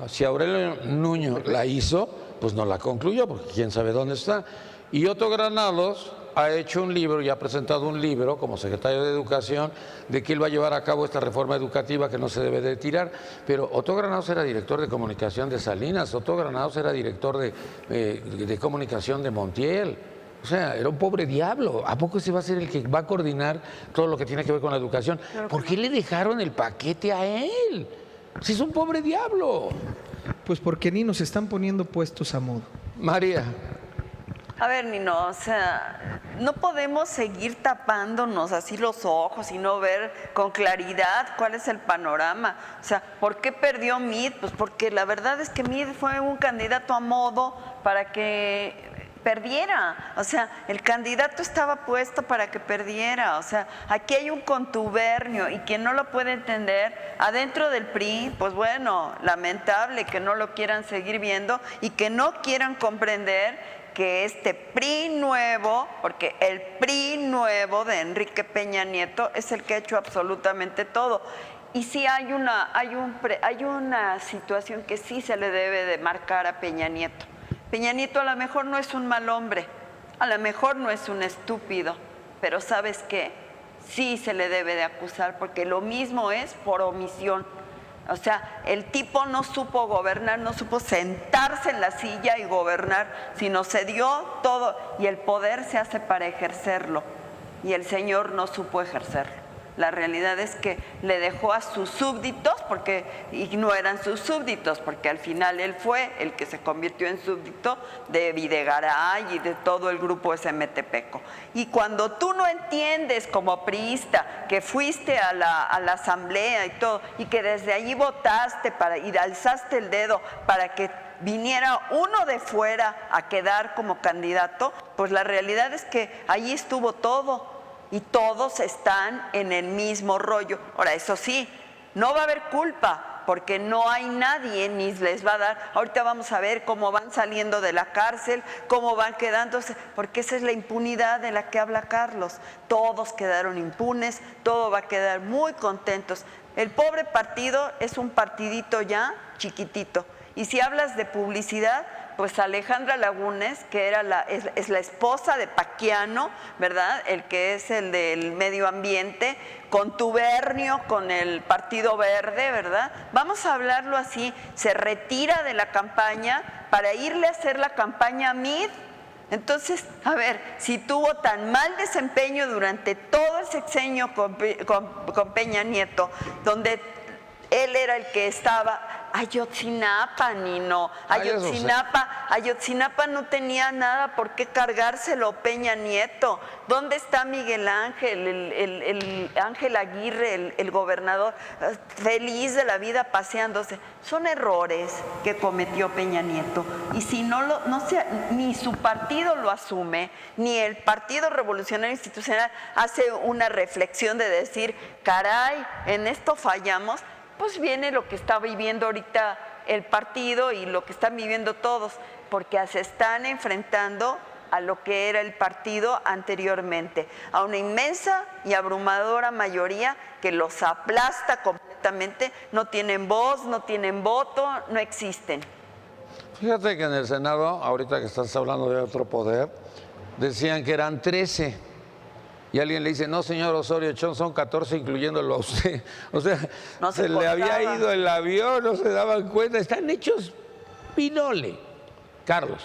Si Aurelio Nuño la hizo, pues no la concluyó, porque quién sabe dónde está. Y Otto Granados ha hecho un libro y ha presentado un libro como secretario de Educación de que él va a llevar a cabo esta reforma educativa que no se debe de tirar. Pero Otto Granados era director de comunicación de Salinas, Otto Granados era director de comunicación de Montiel. O sea, era un pobre diablo. ¿A poco ese va a ser el que va a coordinar todo lo que tiene que ver con la educación? ¿Por qué le dejaron el paquete a él? Si es un pobre diablo. Pues porque ni nos están poniendo puestos a modo. María. A ver, Nino, o sea, no podemos seguir tapándonos así los ojos y no ver con claridad cuál es el panorama. O sea, ¿por qué perdió Meade? Pues porque la verdad es que Meade fue un candidato a modo para que perdiera. O sea, el candidato estaba puesto para que perdiera. O sea, aquí hay un contubernio y quien no lo puede entender, adentro del PRI, pues bueno, lamentable que no lo quieran seguir viendo y que no quieran comprender que este PRI nuevo, porque el PRI nuevo de Enrique Peña Nieto es el que ha hecho absolutamente todo. Y sí hay una situación que sí se le debe de marcar a Peña Nieto. Peña Nieto a lo mejor no es un mal hombre, a lo mejor no es un estúpido, pero ¿sabes qué? Sí se le debe de acusar porque lo mismo es por omisión. O sea, el tipo no supo gobernar, no supo sentarse en la silla y gobernar, sino se dio todo y el poder se hace para ejercerlo y el señor no supo ejercerlo. La realidad es que le dejó a sus súbditos, y no eran sus súbditos, porque al final él fue el que se convirtió en súbdito de Videgaray y de todo el grupo SMTPeco. Y cuando tú no entiendes como priista que fuiste a la asamblea y todo, y que desde allí votaste y alzaste el dedo para que viniera uno de fuera a quedar como candidato, pues la realidad es que allí estuvo todo. Y todos están en el mismo rollo. Ahora, eso sí, no va a haber culpa, porque no hay nadie ni les va a dar. Ahorita vamos a ver cómo van saliendo de la cárcel, cómo van quedándose, porque esa es la impunidad de la que habla Carlos. Todos quedaron impunes, todo va a quedar muy contentos. El pobre partido es un partidito ya chiquitito. Y si hablas de publicidad, pues Alejandra Lagunes, que es la esposa de Paquiano, ¿verdad? El que es el del medio ambiente, contubernio con el Partido Verde, ¿verdad? Vamos a hablarlo así, se retira de la campaña para irle a hacer la campaña a Meade. Entonces, a ver, si tuvo tan mal desempeño durante todo el sexenio con Peña Nieto, donde él era el que estaba Ayotzinapa, Nino. eso sé. Ayotzinapa no tenía nada por qué cargárselo Peña Nieto. ¿Dónde está Miguel Ángel, el Ángel Aguirre, el gobernador, feliz de la vida paseándose? Son errores que cometió Peña Nieto. Y si ni su partido lo asume, ni el Partido Revolucionario Institucional hace una reflexión de decir, caray, en esto fallamos, pues viene lo que está viviendo ahorita el partido y lo que están viviendo todos, porque se están enfrentando a lo que era el partido anteriormente, a una inmensa y abrumadora mayoría que los aplasta completamente, no tienen voz, no tienen voto, no existen. Fíjate que en el Senado, ahorita que estás hablando de otro poder, decían que eran 13. Y alguien le dice, no, señor Osorio Chong, son 14 incluyéndolo a usted. O sea, No se le había cortaba. ido el avión, no se daban cuenta. Están hechos pinole. Carlos.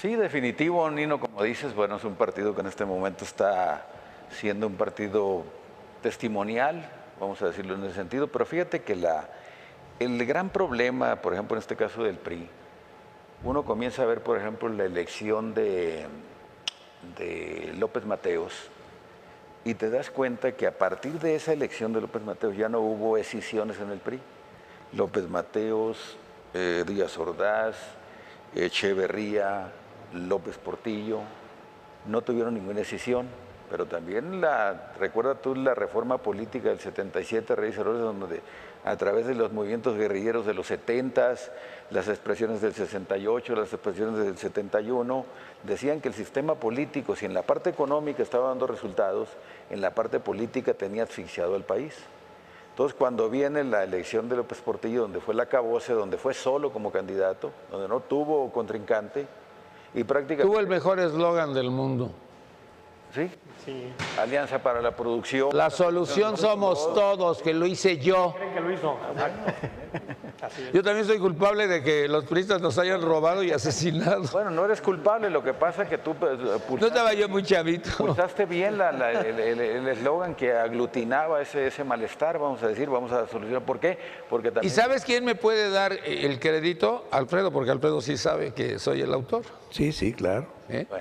Sí, definitivo, Nino, como dices, bueno, es un partido que en este momento está siendo un partido testimonial, vamos a decirlo en ese sentido, pero fíjate que el gran problema, por ejemplo, en este caso del PRI, uno comienza a ver, por ejemplo, la elección de López Mateos y te das cuenta que a partir de esa elección de López Mateos ya no hubo escisiones en el PRI. López Mateos, Díaz Ordaz, Echeverría, López Portillo, no tuvieron ninguna escisión, pero también recuerda tú la reforma política del 77, Reyes Herodes, donde a través de los movimientos guerrilleros de los 70s, las expresiones del 68, las expresiones del 71, decían que el sistema político, si en la parte económica estaba dando resultados, en la parte política tenía asfixiado al país. Entonces, cuando viene la elección de López Portillo, donde fue el acabose, donde fue solo como candidato, donde no tuvo contrincante, y prácticamente... Tuvo el mejor eslogan del mundo. ¿Sí? Alianza para la Producción. La solución somos todos, que lo hice yo. ¿Creen que lo hizo? Yo también soy culpable de que los turistas nos hayan robado y asesinado. Bueno, no eres culpable, lo que pasa es que tú No estaba yo muy chavito. pulsaste bien el eslogan que aglutinaba ese malestar, vamos a decir, vamos a solucionar. ¿Por qué? Porque ¿Y también... sabes quién me puede dar el crédito? Alfredo, porque Alfredo sí sabe que soy el autor. Sí, sí, claro.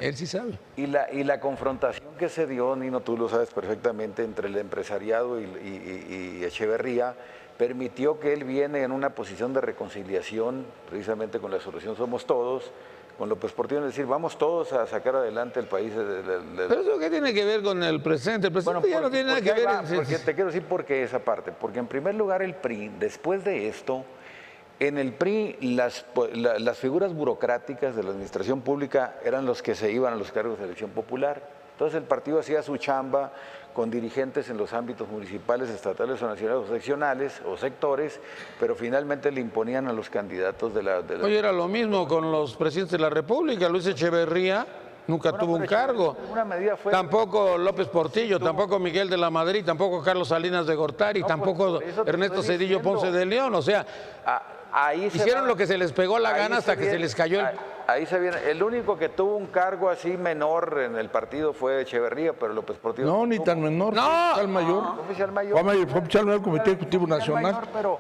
Él sí sabe. Y la confrontación que se dio, Nino, tú lo sabes perfectamente, entre el empresariado y Echeverría, permitió que él viene en una posición de reconciliación, precisamente con la solución Somos Todos, con López Portillo, es decir, vamos todos a sacar adelante el país. ¿Pero eso qué tiene que ver con el presente? El presente ya no tiene nada que ver. Porque te quiero decir por qué esa parte. Porque en primer lugar el PRI, después de esto, en el PRI las figuras burocráticas de la administración pública eran los que se iban a los cargos de elección popular. Entonces el partido hacía su chamba con dirigentes en los ámbitos municipales, estatales o nacionales o seccionales o sectores, pero finalmente le imponían a los candidatos de la... Oye, era lo mismo con los presidentes de la República. Luis Echeverría nunca tuvo un cargo. Una medida fue... Tampoco López Portillo, tampoco Miguel de la Madrid, tampoco Carlos Salinas de Gortari, tampoco Ernesto Zedillo Ponce de León. O sea, ahí hicieron lo que se les pegó la gana hasta que se les cayó el... Ahí se viene. El único que tuvo un cargo así menor en el partido fue Echeverría, pero López Portillo... No, ni tan menor. No. Fue oficial mayor. Oficial mayor. Fue oficial mayor del Comité Ejecutivo Nacional. Mayor, pero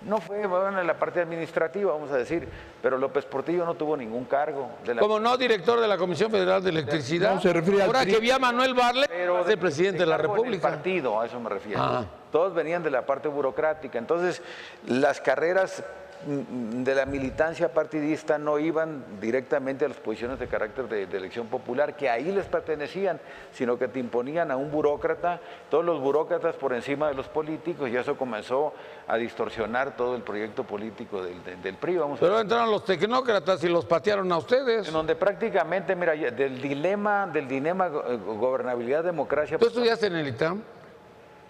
no fue bueno, en la parte administrativa, vamos a decir. Pero López Portillo no tuvo ningún cargo. Como no director de la Comisión Federal de Electricidad. No, se refiere al Ahora PRI. que vi a Manuel Barlet, Pero es el presidente de la cargo en el República. partido, a eso me refiero. Ah. Todos venían de la parte burocrática. Entonces, las carreras de la militancia partidista no iban directamente a las posiciones de carácter de elección popular, que ahí les pertenecían, sino que te imponían a un burócrata, todos los burócratas por encima de los políticos, y eso comenzó a distorsionar todo el proyecto político del PRI. Pero entraron los tecnócratas y los patearon a ustedes. En donde prácticamente, mira, del dilema gobernabilidad, democracia... ¿Tú estudiaste en el ITAM?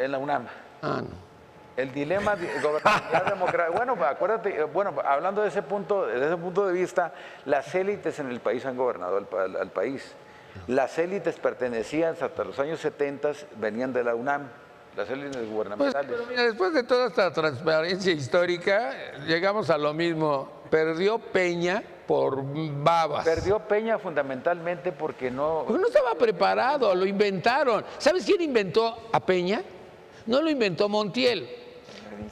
En la UNAM. Ah, no. El dilema de gobernabilidad democrática. Bueno, acuérdate, hablando desde ese punto de vista, las élites en el país han gobernado al país. Las élites pertenecían hasta los años 70, venían de la UNAM, las élites gubernamentales. Pero mira, después de toda esta transparencia histórica, llegamos a lo mismo. Perdió Peña por babas. Perdió Peña fundamentalmente porque no estaba preparado, lo inventaron. ¿Sabes quién inventó a Peña? No lo inventó Montiel.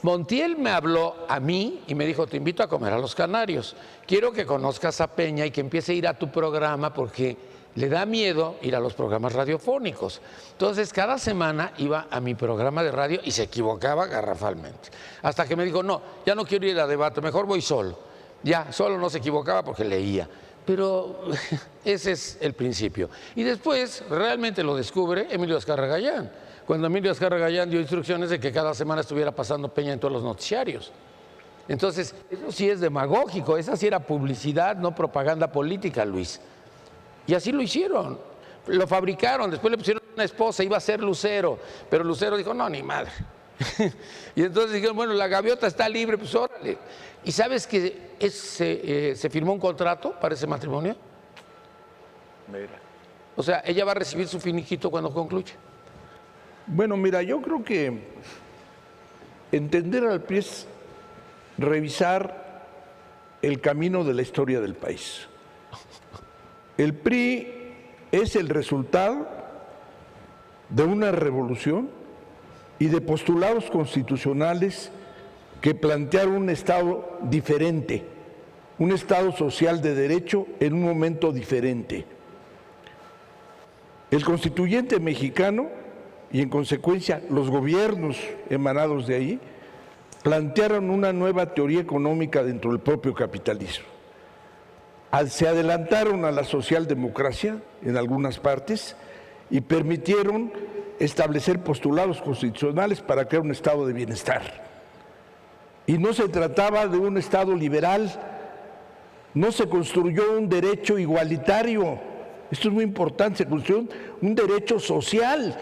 Montiel me habló a mí y me dijo, te invito a comer a Los Canarios. Quiero que conozcas a Peña y que empiece a ir a tu programa porque le da miedo ir a los programas radiofónicos. Entonces, cada semana iba a mi programa de radio y se equivocaba garrafalmente. Hasta que me dijo, no, ya no quiero ir a debate, mejor voy solo. Ya, solo no se equivocaba porque leía. Pero ese es el principio. Y después, realmente lo descubre Emilio Azcárraga Gallán. Cuando Emilio Azcárraga Gallán dio instrucciones de que cada semana estuviera pasando Peña en todos los noticiarios. Entonces, eso sí es demagógico, esa sí era publicidad, no propaganda política, Luis. Y así lo hicieron, lo fabricaron, después le pusieron una esposa, iba a ser Lucero, pero Lucero dijo, no, ni madre. Y entonces dijeron, bueno, la gaviota está libre, pues órale. ¿Y sabes que se firmó un contrato para ese matrimonio? Mira. O sea, ella va a recibir su finiquito cuando concluya. Bueno, mira, yo creo que entender al PRI es revisar el camino de la historia del país. El PRI es el resultado de una revolución y de postulados constitucionales que plantearon un Estado diferente, un Estado social de derecho en un momento diferente. El constituyente mexicano y en consecuencia los gobiernos emanados de ahí plantearon una nueva teoría económica dentro del propio capitalismo. Se adelantaron a la socialdemocracia en algunas partes y permitieron establecer postulados constitucionales para crear un estado de bienestar. Y no se trataba de un estado liberal, no se construyó un derecho igualitario, esto es muy importante, se construyó un derecho social.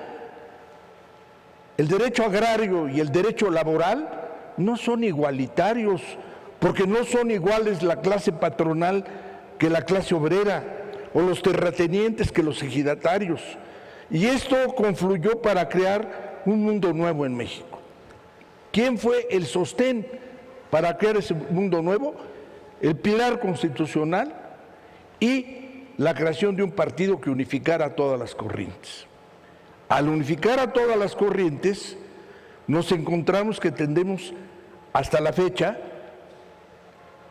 El derecho agrario y el derecho laboral no son igualitarios, porque no son iguales la clase patronal que la clase obrera, o los terratenientes que los ejidatarios. Y esto confluyó para crear un mundo nuevo en México. ¿Quién fue el sostén para crear ese mundo nuevo? El pilar constitucional y la creación de un partido que unificara todas las corrientes. Al unificar a todas las corrientes, nos encontramos que tendemos hasta la fecha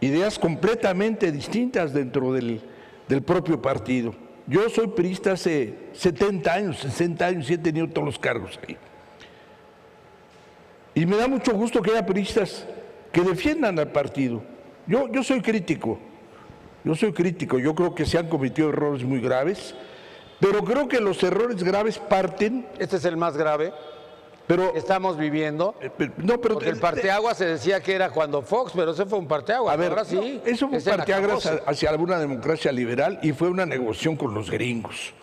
ideas completamente distintas dentro del propio partido. Yo soy priista hace 70 años, 60 años y he tenido todos los cargos ahí. Y me da mucho gusto que haya priistas que defiendan al partido. Yo soy crítico, yo creo que se han cometido errores muy graves, pero creo que los errores graves parten... Este es el más grave. Pero, estamos viviendo. No, pero porque el parteaguas se decía que era cuando Fox, pero ese fue un parteaguas. A ver, ahora sí. Eso fue un parteaguas hacia alguna democracia liberal y fue una negociación con los gringos.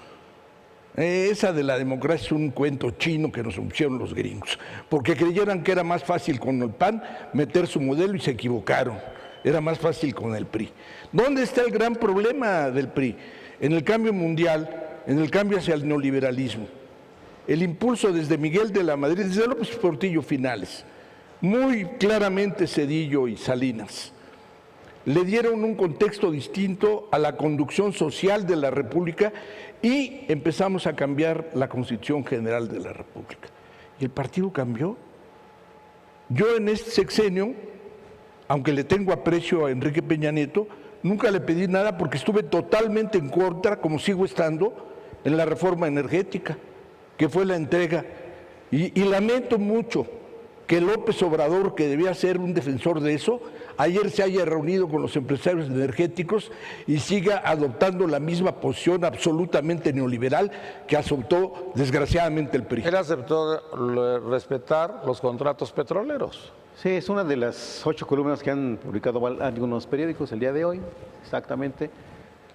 Esa de la democracia es un cuento chino que nos pusieron los gringos, porque creyeron que era más fácil con el PAN meter su modelo y se equivocaron. Era más fácil con el PRI. ¿Dónde está el gran problema del PRI? En el cambio mundial, en el cambio hacia el neoliberalismo. El impulso desde Miguel de la Madrid, desde López Portillo finales, muy claramente Zedillo y Salinas, le dieron un contexto distinto a la conducción social de la República y empezamos a cambiar la Constitución General de la República. Y el partido cambió. Yo en este sexenio, aunque le tengo aprecio a Enrique Peña Nieto, nunca le pedí nada porque estuve totalmente en contra, como sigo estando, en la reforma energética, que fue la entrega. Y lamento mucho que López Obrador, que debía ser un defensor de eso, ayer se haya reunido con los empresarios energéticos y siga adoptando la misma posición absolutamente neoliberal que adoptó desgraciadamente el PRI. Él aceptó respetar los contratos petroleros. Sí, es una de las 8 columnas que han publicado algunos periódicos el día de hoy, exactamente.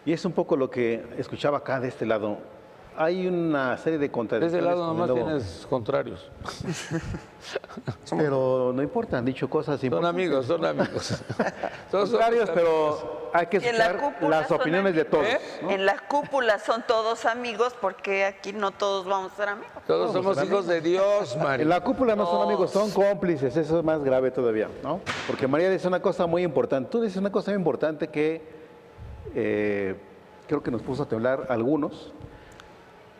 Y es un poco lo que escuchaba acá de este lado. Hay una serie de contradicciones. De ese lado nomás tienes contrarios. Pero no importa, han dicho cosas importantes. Son amigos. Son contrarios, pero hay que escuchar las opiniones de todos. ¿No? En la cúpula son todos amigos, porque aquí no todos vamos a ser amigos. Todos somos hijos de Dios, María. En la cúpula no son amigos, son cómplices, eso es más grave todavía, ¿no? Porque María dice una cosa muy importante, tú dices una cosa muy importante que creo que nos puso a temblar algunos.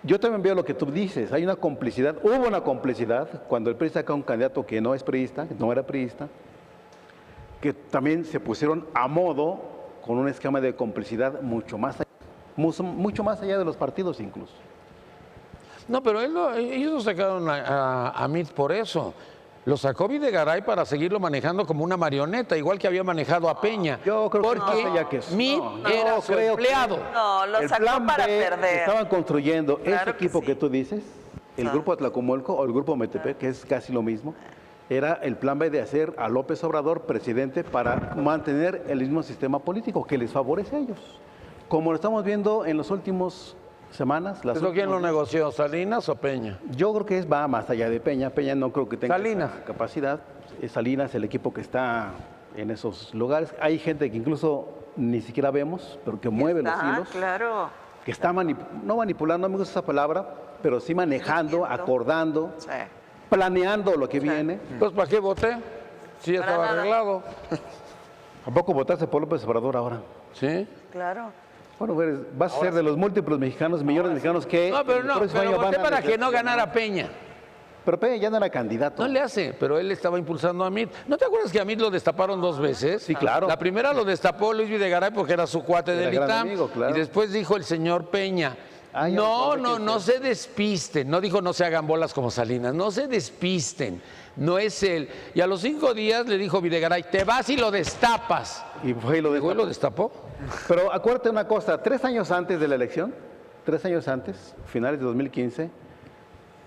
Yo también veo lo que tú dices, hay una complicidad, hubo una complicidad cuando el PRI saca un candidato que no es priista, que no era priista, que también se pusieron a modo con un esquema de complicidad mucho más allá de los partidos incluso. No, pero ellos lo sacaron a Meade por eso. Lo sacó Videgaray para seguirlo manejando como una marioneta, igual que había manejado a Peña. Yo creo que porque más allá que eso. Meade era su creo que empleado. No, lo el sacó plan para B perder. Estaban construyendo Claro ese que equipo sí. que tú dices, el grupo Atlacomulco o el grupo Metepec, que es casi lo mismo, era el plan B de hacer a López Obrador presidente para mantener el mismo sistema político que les favorece a ellos. Como lo estamos viendo en las últimas semanas. ¿Eso quién lo negoció, Salinas o Peña? Yo creo que va más allá de Peña. Peña no creo que tenga Salinas. esa capacidad. Salinas, el equipo que está en esos lugares. Hay gente que incluso ni siquiera vemos, pero que mueve los hilos. Claro. Que está no manipulando, no me gusta esa palabra, pero sí manejando, Dirigiendo. acordando, Sí. planeando lo que viene. Pues ¿para qué voté? Si ya Para estaba nada. arreglado. ¿A poco votaste por López Obrador ahora? ¿Sí? Claro. Bueno, vas a ser de los múltiples mexicanos, millones de mexicanos que No, pero el no, próximo pero año van voté a para que no decepcionar. ganara Peña. Pero Peña ya no era candidato. No le hace, pero él estaba impulsando a Meade. ¿No te acuerdas que a Meade lo destaparon 2 veces? Sí, claro. La primera lo destapó Luis Videgaray porque era su cuate Era del gran ITAM. amigo, claro. Y después dijo el señor Peña. Ah, ya No, me acordé que no se despisten. No dijo no se hagan bolas como Salinas. No se despisten. No es él. Y a los 5 días le dijo Videgaray, te vas y lo destapas. Y fue y lo Dijo, dejó. ¿y lo destapó? Pero acuérdate una cosa, 3 años antes de la elección, 3 años antes, finales de 2015,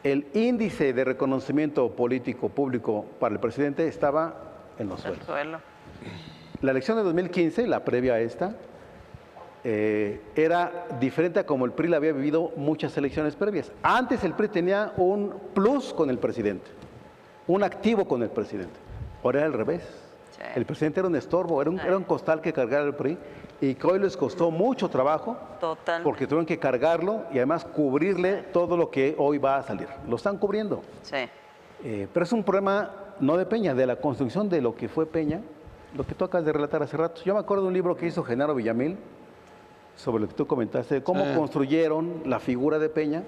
el índice de reconocimiento político público para el presidente estaba en los suelos. Suelo. La elección de 2015, la previa a esta, era diferente a como el PRI la había vivido muchas elecciones previas. Antes el PRI tenía un plus con el presidente, un activo con el presidente. Ahora era al revés. Sí. El presidente era un estorbo, era un costal que cargar el PRI y que hoy les costó mucho trabajo Total. porque tuvieron que cargarlo y además cubrirle todo lo que hoy va a salir. Lo están cubriendo. Sí. Pero es un problema no de Peña, de la construcción de lo que fue Peña, lo que tú acabas de relatar hace rato. Yo me acuerdo de un libro que hizo Genaro Villamil sobre lo que tú comentaste, de cómo construyeron la figura de Peña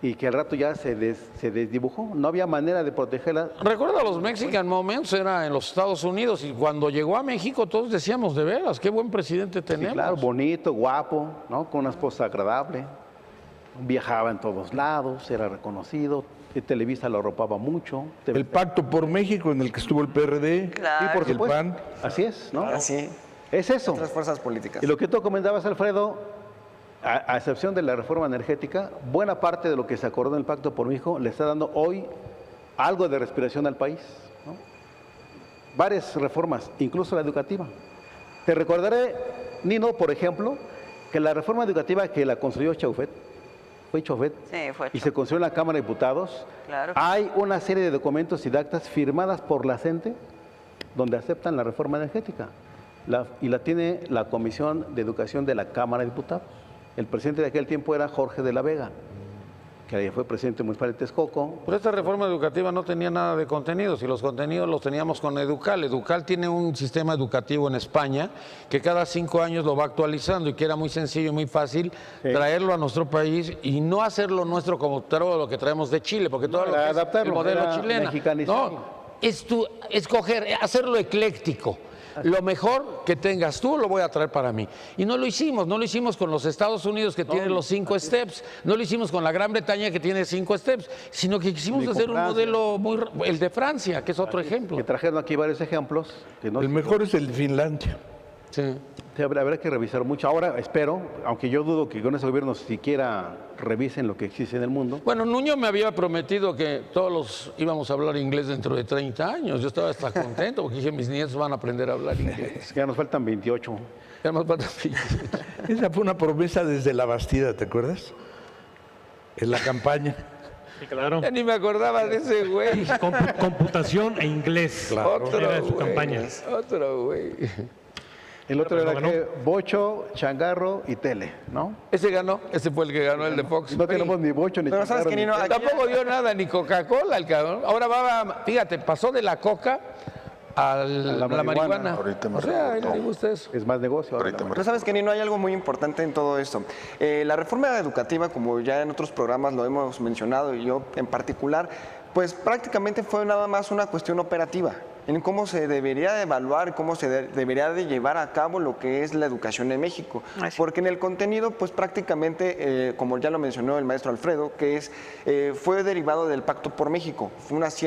y que al rato ya se desdibujó. No había manera de protegerla. Recuerda los Mexican Moments, era en los Estados Unidos y cuando llegó a México todos decíamos, de veras, qué buen presidente Sí, tenemos. claro, bonito, guapo, ¿no? Con una esposa agradable. Viajaba en todos lados, era reconocido. Televisa lo arropaba mucho. El Pacto por México, en el que estuvo el PRD, Claro. Sí, por el supuesto. PAN. Así es, ¿no? Así, Es eso. otras fuerzas políticas. Y lo que tú comentabas, Alfredo, a excepción de la reforma energética, buena parte de lo que se acordó en el Pacto por México le está dando hoy algo de respiración al país, ¿no? Varias reformas, incluso la educativa. Te recordaré, Nino, por ejemplo, que la reforma educativa que la construyó Chaufet, fue Chaufet, Sí, fue y se construyó en la Cámara de Diputados, Claro. hay una serie de documentos y de actas firmadas por la CENTE donde aceptan la reforma energética. Y la tiene la Comisión de Educación de la Cámara de Diputados. El presidente de aquel tiempo era Jorge de la Vega, que fue presidente municipal de Texcoco. Pero esta reforma educativa no tenía nada de contenidos y los contenidos los teníamos con Educal. Educal tiene un sistema educativo en España que cada 5 años lo va actualizando y que era muy sencillo y muy fácil traerlo a nuestro país y no hacerlo nuestro como todo lo que traemos de Chile, porque todo No, lo que es adaptarlo, el modelo era chileno. mexicanizarlo. No, es escoger, hacerlo ecléctico. Lo mejor que tengas tú lo voy a traer para mí. Y no lo hicimos con los Estados Unidos que tienen los 5 steps, no lo hicimos con la Gran Bretaña que tiene 5 steps, sino que quisimos Ni con hacer un Francia. modelo el de Francia, que es otro ejemplo. Que trajeron aquí varios ejemplos. Que no El mejor es el de Finlandia. Sí. Sí, habrá que revisar mucho. Ahora espero, aunque yo dudo que con ese gobierno siquiera revisen lo que existe en el mundo. Bueno, Nuño me había prometido que todos íbamos a hablar inglés dentro de 30 años. Yo estaba hasta contento porque dije, mis nietos van a aprender a hablar inglés. Es que ya nos faltan 28. Ya más falta- Esa fue una promesa desde la Bastida, ¿te acuerdas? En la campaña. Sí, claro. Ya ni me acordaba de ese güey. Computación e inglés. Era de su güey, campaña. Otro güey. El otro Pero era no que bocho, changarro y tele, ¿no? Ese ganó, ese fue el que ganó el de Fox. No tenemos ni bocho ni Pero sabes changarro. que, ni Nino, tele. aquí- Tampoco dio nada, ni Coca-Cola el cabrón. Ahora fíjate, pasó de la Coca la marihuana. Ahorita me O sea, a él reportó. le gusta eso. Es más negocio. ahora. Pero sabes que, Nino, hay algo muy importante en todo esto. La reforma educativa, como ya en otros programas lo hemos mencionado, y yo en particular, pues prácticamente fue nada más una cuestión operativa, en cómo se debería de evaluar, cómo se debería de llevar a cabo lo que es la educación en México. Porque en el contenido, pues prácticamente, como ya lo mencionó el maestro Alfredo, que fue derivado del Pacto por México. Fue una Sí,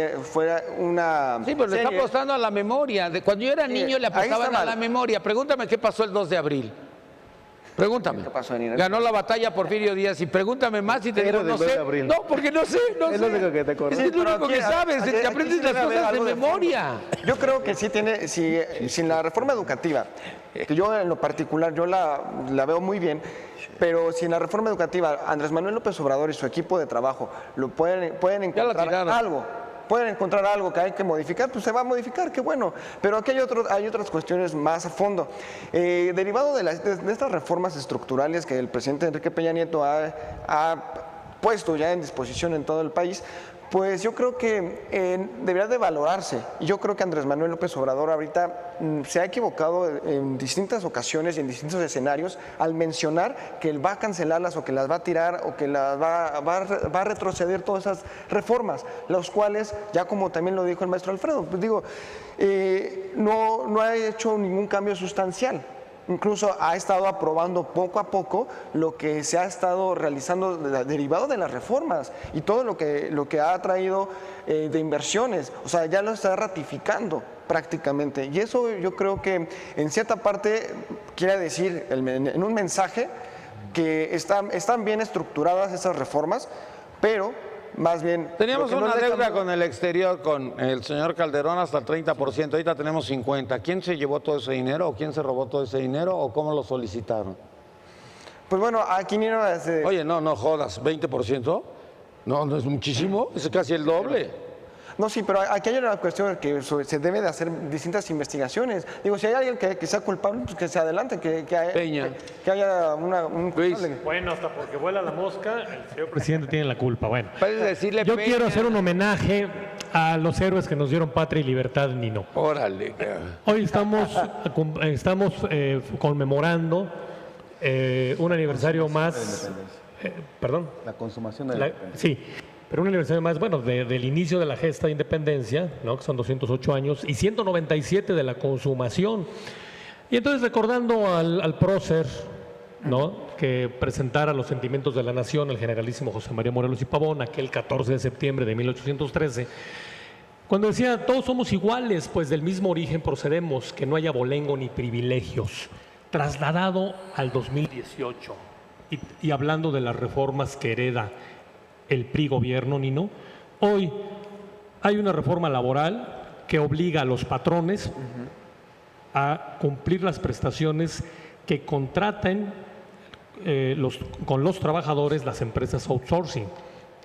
pero le está apostando a la memoria. Cuando yo era niño le ahí está apostaban a mal. la memoria. Pregúntame qué pasó el 2 de abril. Pregúntame. ¿Qué pasó, Nino? Ganó la batalla Porfirio Díaz y pregúntame más y te digo, Era del no 2 de sé. abril. No, porque no sé, no Es sé. lo único que te acuerdas. Es lo pero único que aquí- sabes, aquí- te aquí aprendes sí debe las haber cosas de algo de fondo. memoria. Yo creo que sí tiene, si en la reforma educativa, que yo en lo particular, yo la veo muy bien, pero si en la reforma educativa Andrés Manuel López Obrador y su equipo de trabajo pueden encontrar tiraron. algo, pueden encontrar algo que hay que modificar, pues se va a modificar, qué bueno. Pero aquí hay otras cuestiones más a fondo. Derivado de estas reformas estructurales que el presidente Enrique Peña Nieto ha puesto ya en disposición en todo el país, pues yo creo que debería de valorarse. Y yo creo que Andrés Manuel López Obrador ahorita se ha equivocado en distintas ocasiones y en distintos escenarios al mencionar que él va a cancelarlas o que las va a tirar o que las va a retroceder todas esas reformas, los cuales, ya como también lo dijo el maestro Alfredo, pues digo, no ha hecho ningún cambio sustancial. Incluso ha estado aprobando poco a poco lo que se ha estado realizando derivado de las reformas y todo lo que ha traído de inversiones. O sea, ya lo está ratificando prácticamente. Y eso yo creo que en cierta parte quiere decir en un mensaje que están bien estructuradas esas reformas, pero más bien... Teníamos lo que no una le deuda cambió- con el exterior, con el señor Calderón, hasta el 30%. Ahorita tenemos 50%. ¿Quién se llevó todo ese dinero o quién se robó todo ese dinero o cómo lo solicitaron? Pues bueno, aquí Nino... Oye, no jodas, ¿20%? No es muchísimo, es casi el doble. No, sí, pero aquí hay una cuestión que se debe de hacer distintas investigaciones. Digo, si hay alguien que sea culpable, pues que se adelante, Peña. que haya un Luis. culpable. Bueno, hasta porque vuela la mosca, el señor presidente tiene la culpa. Bueno, Puedes decirle yo Peña. quiero hacer un homenaje a los héroes que nos dieron patria y libertad, Nino. Órale. Hoy estamos conmemorando un aniversario más. Perdón. La consumación de la Sí, pero un aniversario más, bueno, del inicio de la gesta de independencia, ¿no? Que son 208 años, y 197 de la consumación. Y entonces recordando al prócer, ¿no? Que presentara los sentimientos de la nación, el generalísimo José María Morelos y Pavón, aquel 14 de septiembre de 1813, cuando decía, todos somos iguales, pues del mismo origen procedemos, que no haya abolengo ni privilegios, trasladado al 2018, y hablando de las reformas que hereda el PRI gobierno, Nino, hoy hay una reforma laboral que obliga a los patrones a cumplir las prestaciones que contraten con los trabajadores las empresas outsourcing.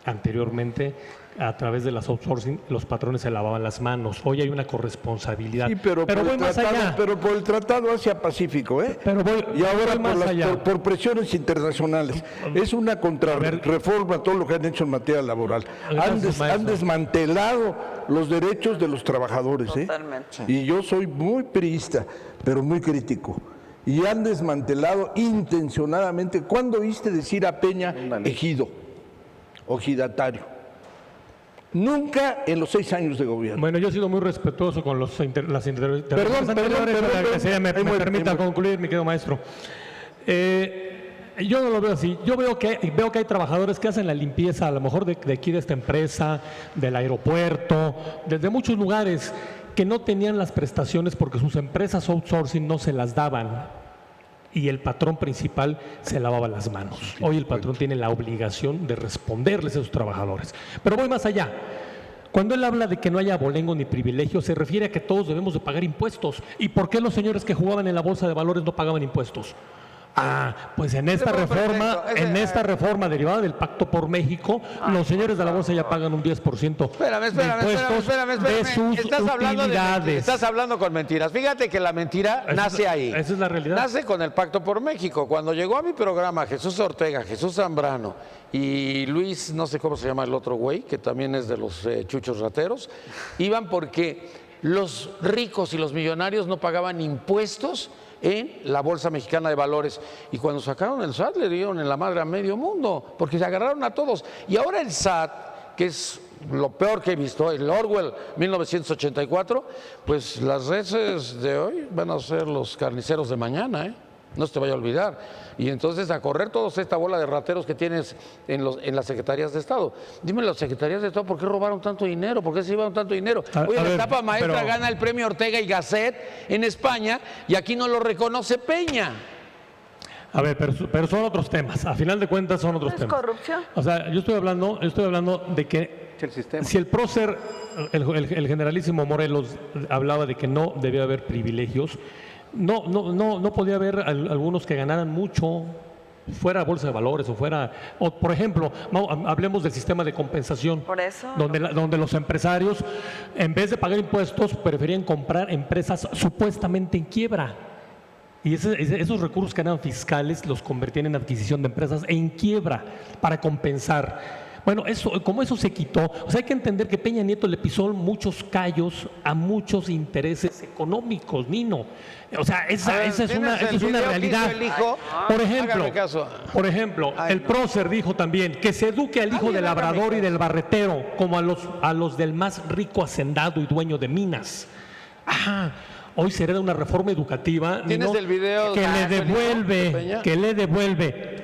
Anteriormente, a través de las outsourcing, los patrones se lavaban las manos. Hoy hay una corresponsabilidad. Sí, pero voy más allá. pero por el Tratado Asia-Pacífico, ¿eh? Pero y ahora voy más allá. por presiones internacionales. Es una contrarreforma todo lo que han hecho en materia laboral. Gracias, maestro. Han desmantelado los derechos de los trabajadores, ¿eh? Totalmente. Y yo soy muy priista, pero muy crítico. Y han desmantelado intencionadamente. ¿Cuándo oíste decir a Peña ejido o ejidatario? Nunca en los 6 años de gobierno. Bueno, yo he sido muy respetuoso con las intervenciones Perdón, anteriores, perdón, para que se me ahí muere, permita ahí muere. concluir, mi querido maestro. Yo no lo veo así. Yo veo que hay trabajadores que hacen la limpieza, a lo mejor de aquí de esta empresa, del aeropuerto, desde muchos lugares, que no tenían las prestaciones porque sus empresas outsourcing no se las daban. Y el patrón principal se lavaba las manos. Hoy el patrón tiene la obligación de responderles a sus trabajadores. Pero voy más allá. Cuando él habla de que no haya abolengo ni privilegio, se refiere a que todos debemos de pagar impuestos. ¿Y por qué los señores que jugaban en la bolsa de valores no pagaban impuestos? Pues en esta reforma derivada del Pacto por México, los señores de la bolsa ya pagan un 10% Espérame. de sus utilidades. Estás hablando con mentiras. Fíjate que la mentira nace ahí. Esa es la realidad. Nace con el Pacto por México. Cuando llegó a mi programa Jesús Ortega, Jesús Zambrano y Luis, no sé cómo se llama el otro güey, que también es de los chuchos rateros, iban porque los ricos y los millonarios no pagaban impuestos en la Bolsa Mexicana de Valores. Y cuando sacaron el SAT le dieron en la madre a medio mundo, porque se agarraron a todos. Y ahora el SAT, que es lo peor que he visto, el Orwell 1984, pues las reses de hoy van a ser los carniceros de mañana, ¿eh? No se te vaya a olvidar. Y entonces a correr todos esta bola de rateros que tienes en las secretarías de Estado. Dime, las secretarías de Estado, ¿por qué robaron tanto dinero? ¿Por qué se llevaron tanto dinero? Oye, la etapa maestra gana el premio Ortega y Gasset en España y aquí no lo reconoce Peña. A ver, pero son otros temas. A final de cuentas son otros temas. ¿Es corrupción? O sea, yo estoy hablando de que El sistema. si el prócer, el generalísimo Morelos hablaba de que no debía haber privilegios, no podía haber algunos que ganaran mucho fuera bolsa de valores o fuera, o por ejemplo, hablemos del sistema de compensación. Por eso. Donde los empresarios, en vez de pagar impuestos, preferían comprar empresas supuestamente en quiebra. Y esos recursos que eran fiscales los convertían en adquisición de empresas en quiebra para compensar. Bueno, como eso se quitó, o sea, hay que entender que Peña Nieto le pisó muchos callos a muchos intereses económicos, Nino. O sea, esa es una realidad. Por ejemplo, el prócer dijo también que se eduque al hijo del labrador y del barretero como a los del más rico hacendado y dueño de minas. Ajá. Hoy se hereda una reforma educativa, ¿Tienes el video que le devuelve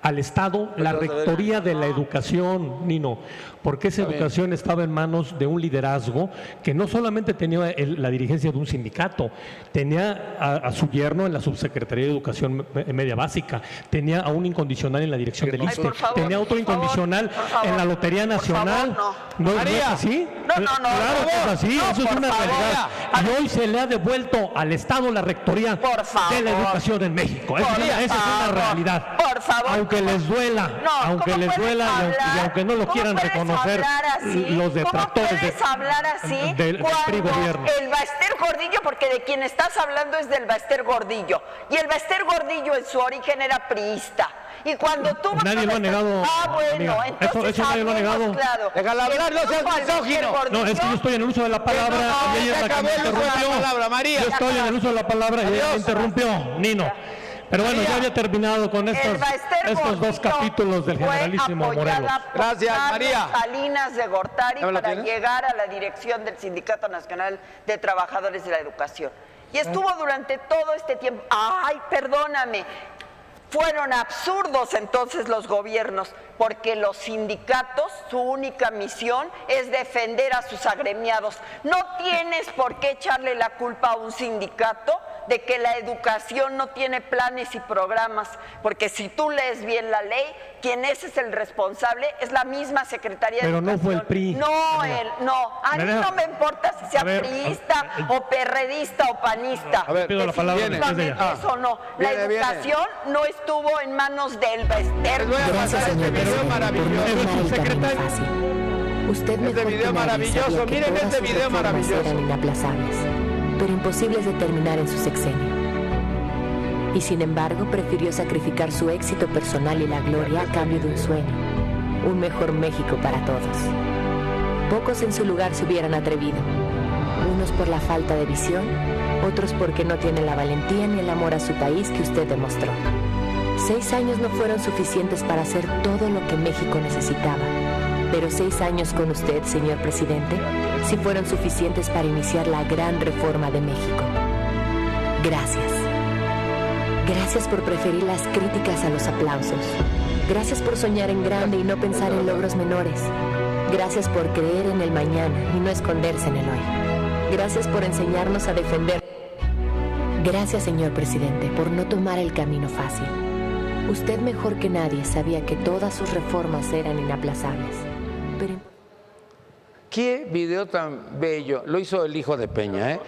al Estado la rectoría de la educación, Nino, porque esa educación estaba en manos de un liderazgo que no solamente tenía la dirigencia de un sindicato, tenía a su yerno en la subsecretaría de Educación Media Básica, tenía a un incondicional en la dirección del ISSSTE, tenía otro incondicional en la Lotería Nacional. ¿No es así? No. Claro que es así, eso es una realidad. Y hoy se le ha devuelto al Estado la rectoría de la educación en México. Esa es una realidad. Por favor. Aunque les duela, y aunque no lo quieran reconocer los detractores del PRI gobierno. El Baester Gordillo, porque de quien estás hablando es del Baester Gordillo. Y el Baester Gordillo en su origen era priista. Y cuando tú nadie lo ha negado. Bueno, entonces eso nadie lo ha negado. Claro. Déjala hablar, no seas misógino. No, es que yo estoy en el uso de la palabra y ella es la que me interrumpió. Yo estoy en el uso de la palabra y ella me interrumpió, Nino. Pero bueno, ya había terminado con estos dos capítulos del generalísimo Morelos. Gracias, María. Salinas de Gortari para llegar a la dirección del Sindicato Nacional de Trabajadores de la Educación. Y estuvo durante todo este tiempo. Ay, perdóname. Fueron absurdos entonces los gobiernos, porque los sindicatos, su única misión es defender a sus agremiados. No tienes por qué echarle la culpa a un sindicato de que la educación no tiene planes y programas, porque si tú lees bien la ley, quien es el responsable es la misma Secretaría de Educación. Pero no fue el PRI. No. A mí no me importa si sea priista o perredista o panista. A ver, pido la palabra. Eso no. La educación no estuvo en manos del Baester. Gracias, señor presidente, Usted mejor que nadie sabía que todas sus reformas eran inaplazables, pero imposibles de terminar en su sexenio. Y sin embargo, prefirió sacrificar su éxito personal y la gloria a cambio de un sueño, un mejor México para todos. Pocos en su lugar se hubieran atrevido, unos por la falta de visión, otros porque no tienen la valentía ni el amor a su país que usted demostró. 6 años no fueron suficientes para hacer todo lo que México necesitaba, pero 6 años con usted, señor presidente, sí fueron suficientes para iniciar la gran reforma de México. Gracias. Gracias por preferir las críticas a los aplausos. Gracias por soñar en grande y no pensar en logros menores. Gracias por creer en el mañana y no esconderse en el hoy. Gracias por enseñarnos a defender. Gracias, señor presidente, por no tomar el camino fácil. Usted mejor que nadie sabía que todas sus reformas eran inaplazables. Pero... ¿Qué video tan bello? Lo hizo el hijo de Peña, ¿eh?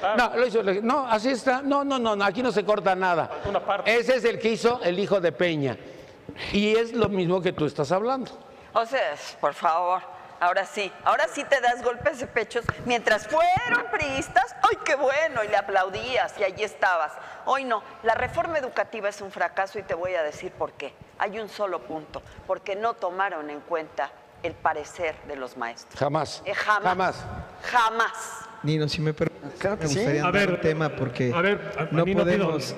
No, así está. No, aquí no se corta nada. Ese es el que hizo el hijo de Peña. Y es lo mismo que tú estás hablando. O sea, por favor, ahora sí te das golpes de pechos. Mientras fueron priistas, ¡ay, qué bueno! Y le aplaudías y allí estabas. Hoy no, la reforma educativa es un fracaso y te voy a decir por qué. Hay un solo punto, porque no tomaron en cuenta el parecer de los maestros. Jamás. Jamás. Nino, si me permite, Claro que me sí. gustaría A andar ver, un tema porque no Nino, podemos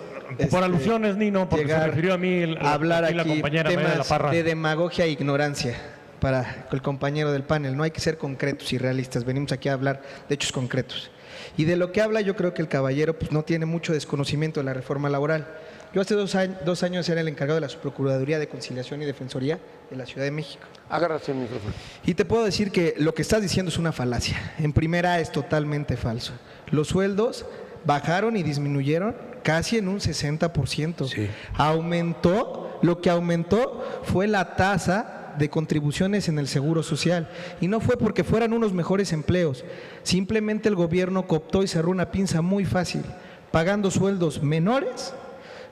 por alusiones, Nino, porque se llegar refirió a mí a hablar la aquí compañera María de la temas Parra. de demagogia e ignorancia para el compañero del panel. No hay que ser concretos y realistas. Venimos aquí a hablar de hechos concretos. Y de lo que habla, yo creo que el caballero pues, no tiene mucho desconocimiento de la reforma laboral. Yo hace 2 años era el encargado de la Subprocuraduría de Conciliación y Defensoría de la Ciudad de México. Agárrate el micrófono. Y te puedo decir que lo que estás diciendo es una falacia. En primera es totalmente falso. Los sueldos bajaron y disminuyeron casi en un 60%. Sí. Aumentó, lo que aumentó fue la tasa de contribuciones en el Seguro Social. Y no fue porque fueran unos mejores empleos. Simplemente el gobierno cooptó y cerró una pinza muy fácil, pagando sueldos menores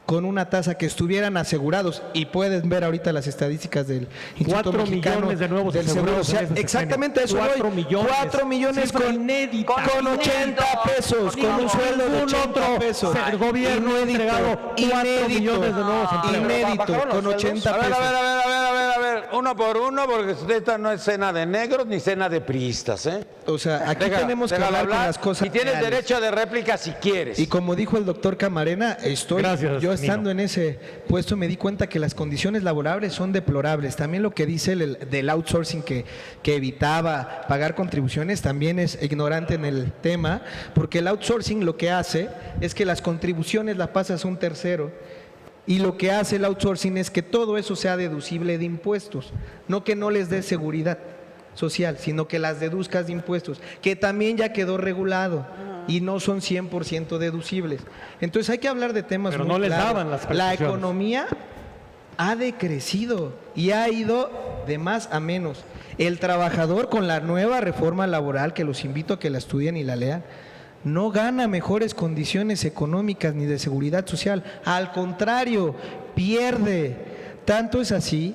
con una tasa que estuvieran asegurados, y pueden ver ahorita las estadísticas del Instituto 4 Mexicano millones de nuevos del Seguro asegurados en Social. ese Exactamente a eso 4 voy. millones. 4 millones Cifra con, inédita. con 80 pesos, con un sueldo de Ningún 80 otro pesos. gobierno ha entregado 4 millones de nuevos empleos. Inédito, con 80 A ver, pesos. a ver, uno por uno, porque esta no es cena de negros ni cena de priistas, ¿eh? O sea, aquí tenemos que Déjala hablar con las cosas Y tienes reales. derecho de réplica si quieres. Y como dijo el doctor Camarena, Gracias, yo estando Nino. en ese puesto me di cuenta que las condiciones laborables son deplorables. También lo que dice del outsourcing que evitaba pagar contribuciones también es ignorante en el tema, porque el outsourcing lo que hace es que las contribuciones las pasas a un tercero. Y lo que hace el outsourcing es que todo eso sea deducible de impuestos, no que no les dé seguridad social, sino que las deduzcas de impuestos, que también ya quedó regulado y no son 100% deducibles. Entonces hay que hablar de temas Pero muy no les claros. daban las La prestaciones. economía ha decrecido y ha ido de más a menos. El trabajador con la nueva reforma laboral, que los invito a que la estudien y la lean, no gana mejores condiciones económicas ni de seguridad social. Al contrario, pierde. Tanto es así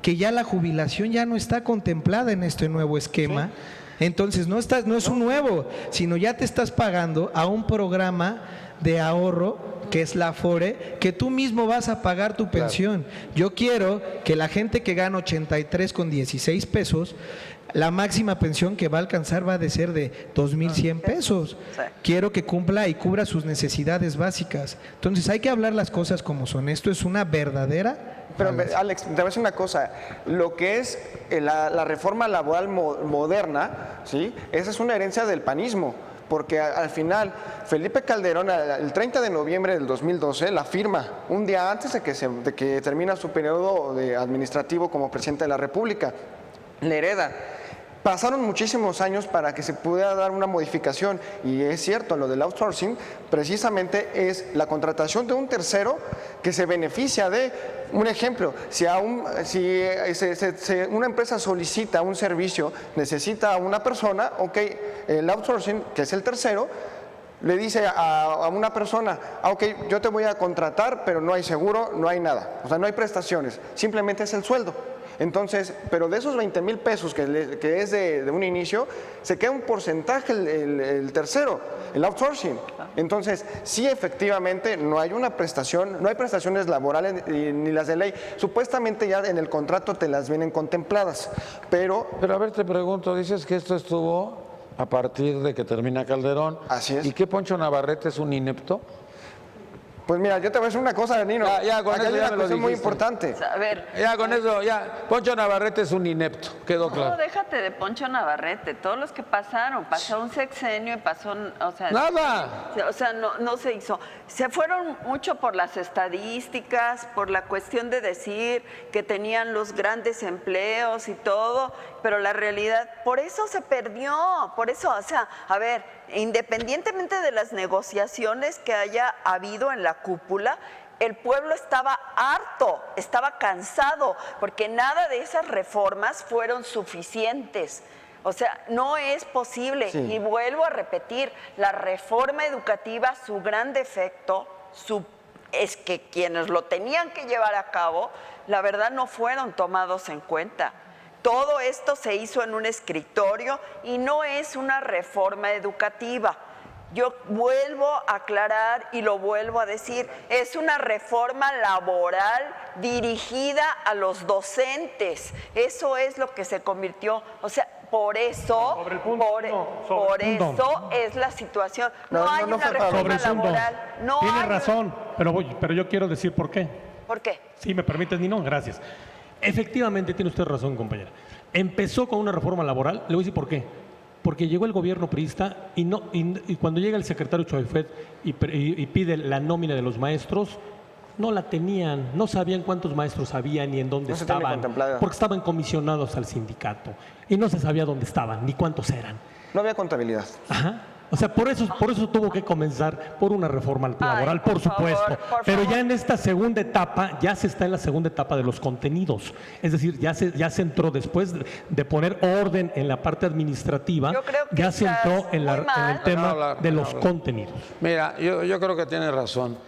que ya la jubilación ya no está contemplada en este nuevo esquema. Entonces no es un nuevo, sino ya te estás pagando a un programa de ahorro que es la Afore, que tú mismo vas a pagar tu pensión. Yo quiero que la gente que gana 83,16 pesos, la máxima pensión que va a alcanzar va a ser de 2,100 pesos. Sí. Quiero que cumpla y cubra sus necesidades básicas. Entonces hay que hablar las cosas como son. Esto es una verdadera... Pero Alex, te voy a decir una cosa, lo que es la reforma laboral moderna, ¿sí? Esa es una herencia del panismo, porque al final Felipe Calderón el 30 de noviembre del 2012 la firma, un día antes de que termina su periodo administrativo como presidente de la República, le hereda. Pasaron muchísimos años para que se pudiera dar una modificación, y es cierto, lo del outsourcing precisamente es la contratación de un tercero que se beneficia de, un ejemplo, si una empresa solicita un servicio, necesita a una persona, ok, el outsourcing, que es el tercero, le dice a una persona, ok, yo te voy a contratar, pero no hay seguro, no hay nada, o sea, no hay prestaciones, simplemente es el sueldo. Entonces, pero de esos 20,000 pesos que es de un inicio, se queda un porcentaje el tercero, el outsourcing. Entonces, sí, efectivamente, no hay una prestación, no hay prestaciones laborales ni las de ley. Supuestamente ya en el contrato te las vienen contempladas, pero... Pero a ver, te pregunto, dices que esto estuvo a partir de que termina Calderón. Así es. ¿Y qué Poncho Navarrete es un inepto? Pues mira, yo te voy a decir una cosa, Nino. Ya, con Acá eso hay ya una me lo cuestión muy dijiste. importante. A ver, Ya, con eso, ya. Poncho Navarrete es un inepto, quedó no, claro. déjate de Poncho Navarrete, todos los que pasaron, pasó un sexenio y pasó, o sea... Nada. O sea, no se hizo. Se fueron mucho por las estadísticas, por la cuestión de decir que tenían los grandes empleos y todo, pero la realidad, por eso se perdió, por eso, o sea, a ver, independientemente de las negociaciones que haya habido en la cúpula, el pueblo estaba harto, estaba cansado, porque nada de esas reformas fueron suficientes. O sea, no es posible. Sí. Y vuelvo a repetir, la reforma educativa, su gran defecto es que quienes lo tenían que llevar a cabo, la verdad no fueron tomados en cuenta. Todo esto se hizo en un escritorio y no es una reforma educativa. Yo vuelvo a aclarar y lo vuelvo a decir, es una reforma laboral dirigida a los docentes. Eso es lo que se convirtió. O sea, Por eso, Sobre el punto, por el punto. eso es la situación. No, No, hay no una fue Pablo. reforma Sobre el punto. laboral. No Tienes hay razón, pero yo quiero decir por qué. ¿Por qué? Si me permites, Nino, gracias. Efectivamente, tiene usted razón, compañera. Empezó con una reforma laboral, le voy a decir por qué. Porque llegó el gobierno priista y cuando llega el secretario Choifet y pide la nómina de los maestros, no la tenían, no sabían cuántos maestros había ni en dónde No se tiene Ah. estaban, contemplada. porque estaban comisionados al sindicato y no se sabía dónde estaban ni cuántos eran. No había contabilidad. Ajá. O sea, por eso tuvo que comenzar por una reforma laboral, por por supuesto. favor, por Pero favor. ya en esta segunda etapa, ya se está en la segunda etapa de los contenidos. Es decir, ya se entró después de poner orden en la parte administrativa, Yo creo que ya se entró estás en muy el mal. tema No hablar, de no los hablar. contenidos. Mira, yo creo que tiene razón.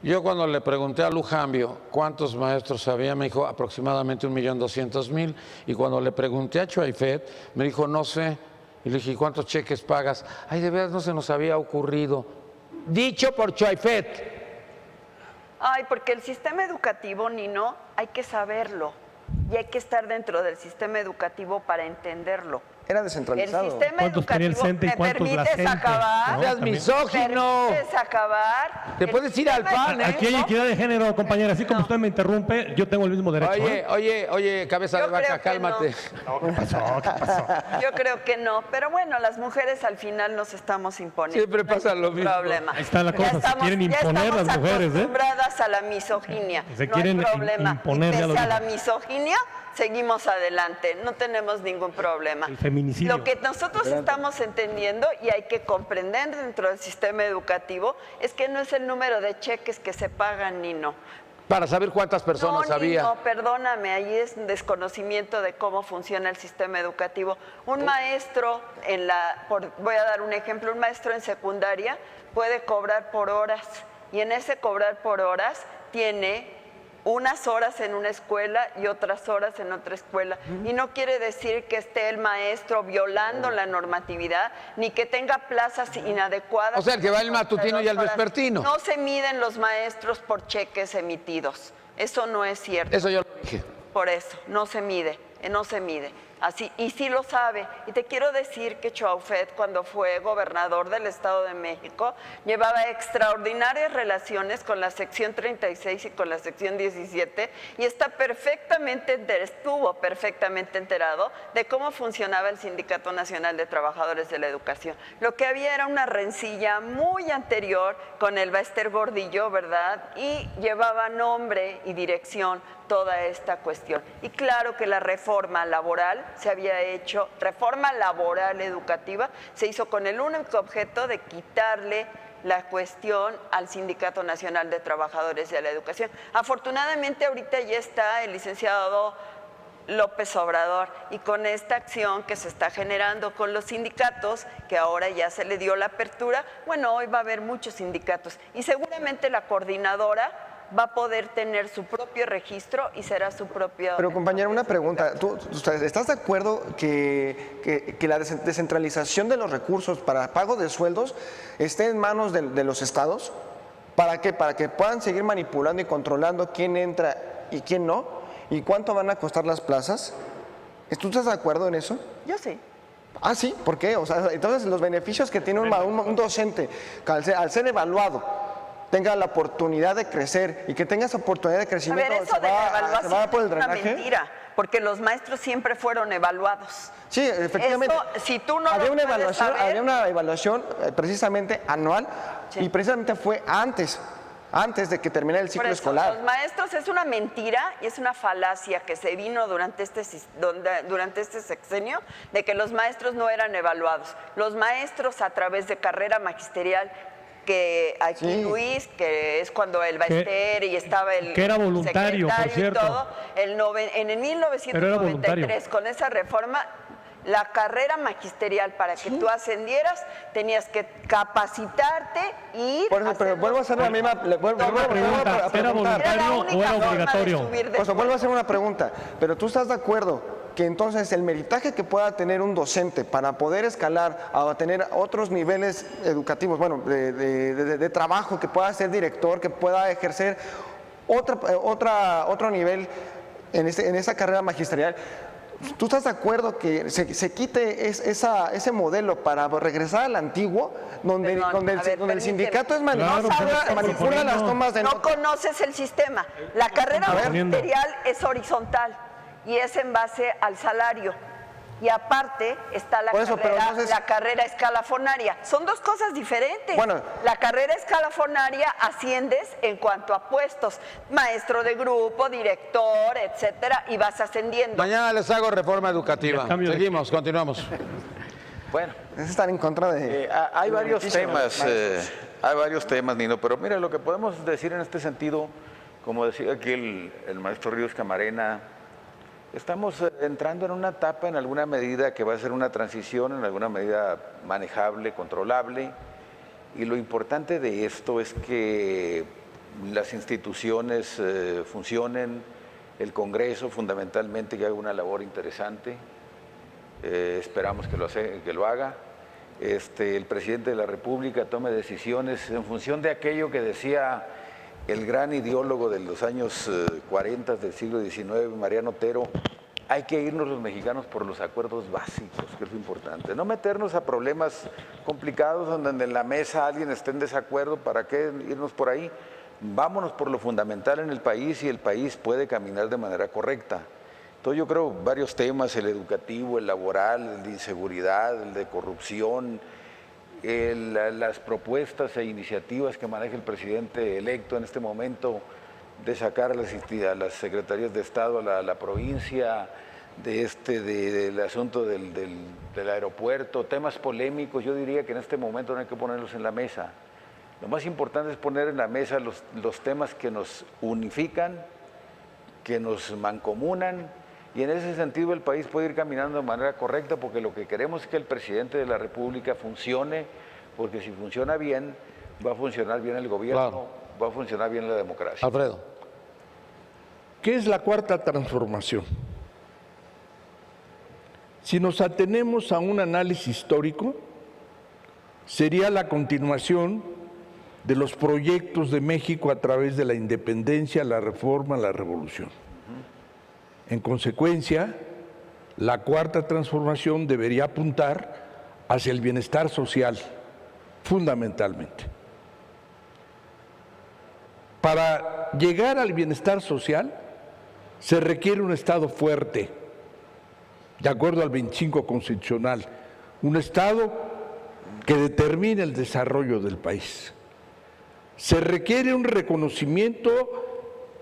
Yo cuando le pregunté a Lujambio cuántos maestros había, me dijo aproximadamente 1.200.000. Y cuando le pregunté a Choifet, me dijo, no sé. Y le dije, ¿cuántos cheques pagas? Ay, de veras no se nos había ocurrido. Dicho por Choifet. Ay, porque el sistema educativo, Nino, hay que saberlo. Y hay que estar dentro del sistema educativo para entenderlo. Era El descentralizado. sistema ¿Cuántos tenía el educativo, CENTE y ¿me cuántos la permites CENTE? acabar? No, Seas también. misógino. ¿Permites acabar? Te El puedes ir al sistema pan, ¿eh? Aquí hay equidad de género, compañera. Así como usted me interrumpe, yo tengo el mismo derecho. Oye, cabeza Yo de vaca, creo que cálmate. No, ¿qué pasó? ¿Qué pasó? Yo creo que no, pero bueno, las mujeres al final nos estamos imponiendo. Siempre pasa lo No hay mismo. problema. Ahí está la Ya cosa, se estamos- quieren ya imponer estamos las mujeres, ¿eh? acostumbradas a la misoginia. Se no quieren hay problema. imponer, Y ya lo pese a dijo. la misoginia, seguimos adelante. No tenemos ningún problema. El feminicidio. Lo que nosotros estamos entendiendo y hay que comprender dentro del sistema educativo es que no es el número de cheques que se pagan, Nino. Para saber cuántas personas No, había. Nino, perdóname, ahí es un desconocimiento de cómo funciona el sistema educativo. Un maestro voy a dar un ejemplo, un maestro en secundaria puede cobrar por horas y en ese cobrar por horas tiene unas horas en una escuela y otras horas en otra escuela. Y no quiere decir que esté el maestro violando la normatividad, ni que tenga plazas inadecuadas. O sea, el que va el matutino y el Horas. vespertino. No se miden los maestros por cheques emitidos. Eso no es cierto. Eso yo lo dije. Por eso, no se mide. Así, y sí lo sabe. Y te quiero decir que Choifet, cuando fue gobernador del Estado de México, llevaba extraordinarias relaciones con la sección 36 y con la sección 17 y estuvo perfectamente enterado de cómo funcionaba el Sindicato Nacional de Trabajadores de la Educación. Lo que había era una rencilla muy anterior con el Baester Gordillo, ¿verdad? Y llevaba nombre y dirección toda esta cuestión. Y claro que la reforma laboral se había hecho, reforma laboral educativa, se hizo con el único objeto de quitarle la cuestión al Sindicato Nacional de Trabajadores de la Educación. Afortunadamente ahorita ya está el licenciado López Obrador y con esta acción que se está generando con los sindicatos, que ahora ya se le dio la apertura, bueno, hoy va a haber muchos sindicatos y seguramente la coordinadora va a poder tener su propio registro y será su propio... Pero compañera, una pregunta. ¿Tú estás de acuerdo que la descentralización de los recursos para pago de sueldos esté en manos de los estados? ¿Para qué? Para que puedan seguir manipulando y controlando quién entra y quién no. ¿Y cuánto van a costar las plazas? ¿Tú estás de acuerdo en eso? Yo sí. Ah, sí, ¿por qué? O sea, entonces los beneficios que tiene un docente al ser evaluado tenga la oportunidad de crecer y que tenga esa oportunidad de A crecimiento, ver, eso de la evaluación se va por el es una drenaje. mentira, porque los maestros siempre fueron evaluados. Sí, efectivamente. Eso, si tú no había lo una puedes evaluación, saber- había una evaluación precisamente anual y precisamente fue antes de que terminara el Por ciclo eso, escolar. los maestros es una mentira y es una falacia que se vino durante este sexenio de que los maestros no eran evaluados. Los maestros a través de carrera magisterial, que aquí Luis, que es cuando el Baester y estaba el que era voluntario, por secretario y cierto. todo, en el Pero era voluntario. 1993 con esa reforma, la carrera magisterial para que tú ascendieras tenías que capacitarte y ir Por eso, pero vuelvo a hacer la misma. pregunta, ¿era voluntario o era obligatorio? O sea, vuelvo a hacer una pregunta, pero tú estás de acuerdo que entonces el meritaje que pueda tener un docente para poder escalar a tener otros niveles educativos, bueno, de trabajo, que pueda ser director, que pueda ejercer otro nivel en esa carrera magisterial, ¿Tú estás de acuerdo que se quite ese modelo para regresar al antiguo, donde, Perdón, donde el sindicato es Claro, manipula las tomas de No nota? conoces el sistema. La carrera magisterial es horizontal y es en base al salario. Y aparte está la, Por eso, pero entonces- la carrera escalafonaria. Son dos cosas diferentes. Bueno. La carrera escalafonaria asciendes en cuanto a puestos, maestro de grupo, director, etcétera, y vas ascendiendo. Mañana les hago reforma educativa. Cambio de- Seguimos, continuamos. Bueno, Es estar en contra de... hay del varios beneficio de los temas, maestros. hay varios temas, Nino, pero mira, lo que podemos decir en este sentido, como decía aquí el maestro Ríos Camarena, estamos entrando en una etapa en alguna medida que va a ser una transición, en alguna medida manejable, controlable, y lo importante de esto es que las instituciones funcionen, el Congreso fundamentalmente que haga una labor interesante, esperamos que lo haga, el presidente de la República tome decisiones en función de aquello que decía el gran ideólogo de los años 40 del siglo XIX, Mariano Otero: hay que irnos los mexicanos por los acuerdos básicos, que es lo importante. No meternos a problemas complicados donde en la mesa alguien esté en desacuerdo. ¿Para qué irnos por ahí? Vámonos por lo fundamental en el país y el país puede caminar de manera correcta. Entonces yo creo varios temas, el educativo, el laboral, el de inseguridad, el de corrupción, las propuestas e iniciativas que maneja el presidente electo en este momento de sacar a las secretarías de Estado a la provincia, del asunto del aeropuerto, temas polémicos, yo diría que en este momento no hay que ponerlos en la mesa. Lo más importante es poner en la mesa los temas que nos unifican, que nos mancomunan, y en ese sentido el país puede ir caminando de manera correcta, porque lo que queremos es que el presidente de la República funcione, porque si funciona bien, va a funcionar bien el gobierno, Claro. va a funcionar bien la democracia. Alfredo. ¿Qué es la cuarta transformación? Si nos atenemos a un análisis histórico, sería la continuación de los proyectos de México a través de la independencia, la reforma, la revolución. En consecuencia, la cuarta transformación debería apuntar hacia el bienestar social, fundamentalmente. Para llegar al bienestar social, se requiere un Estado fuerte, de acuerdo al 25 constitucional, un Estado que determine el desarrollo del país. Se requiere un reconocimiento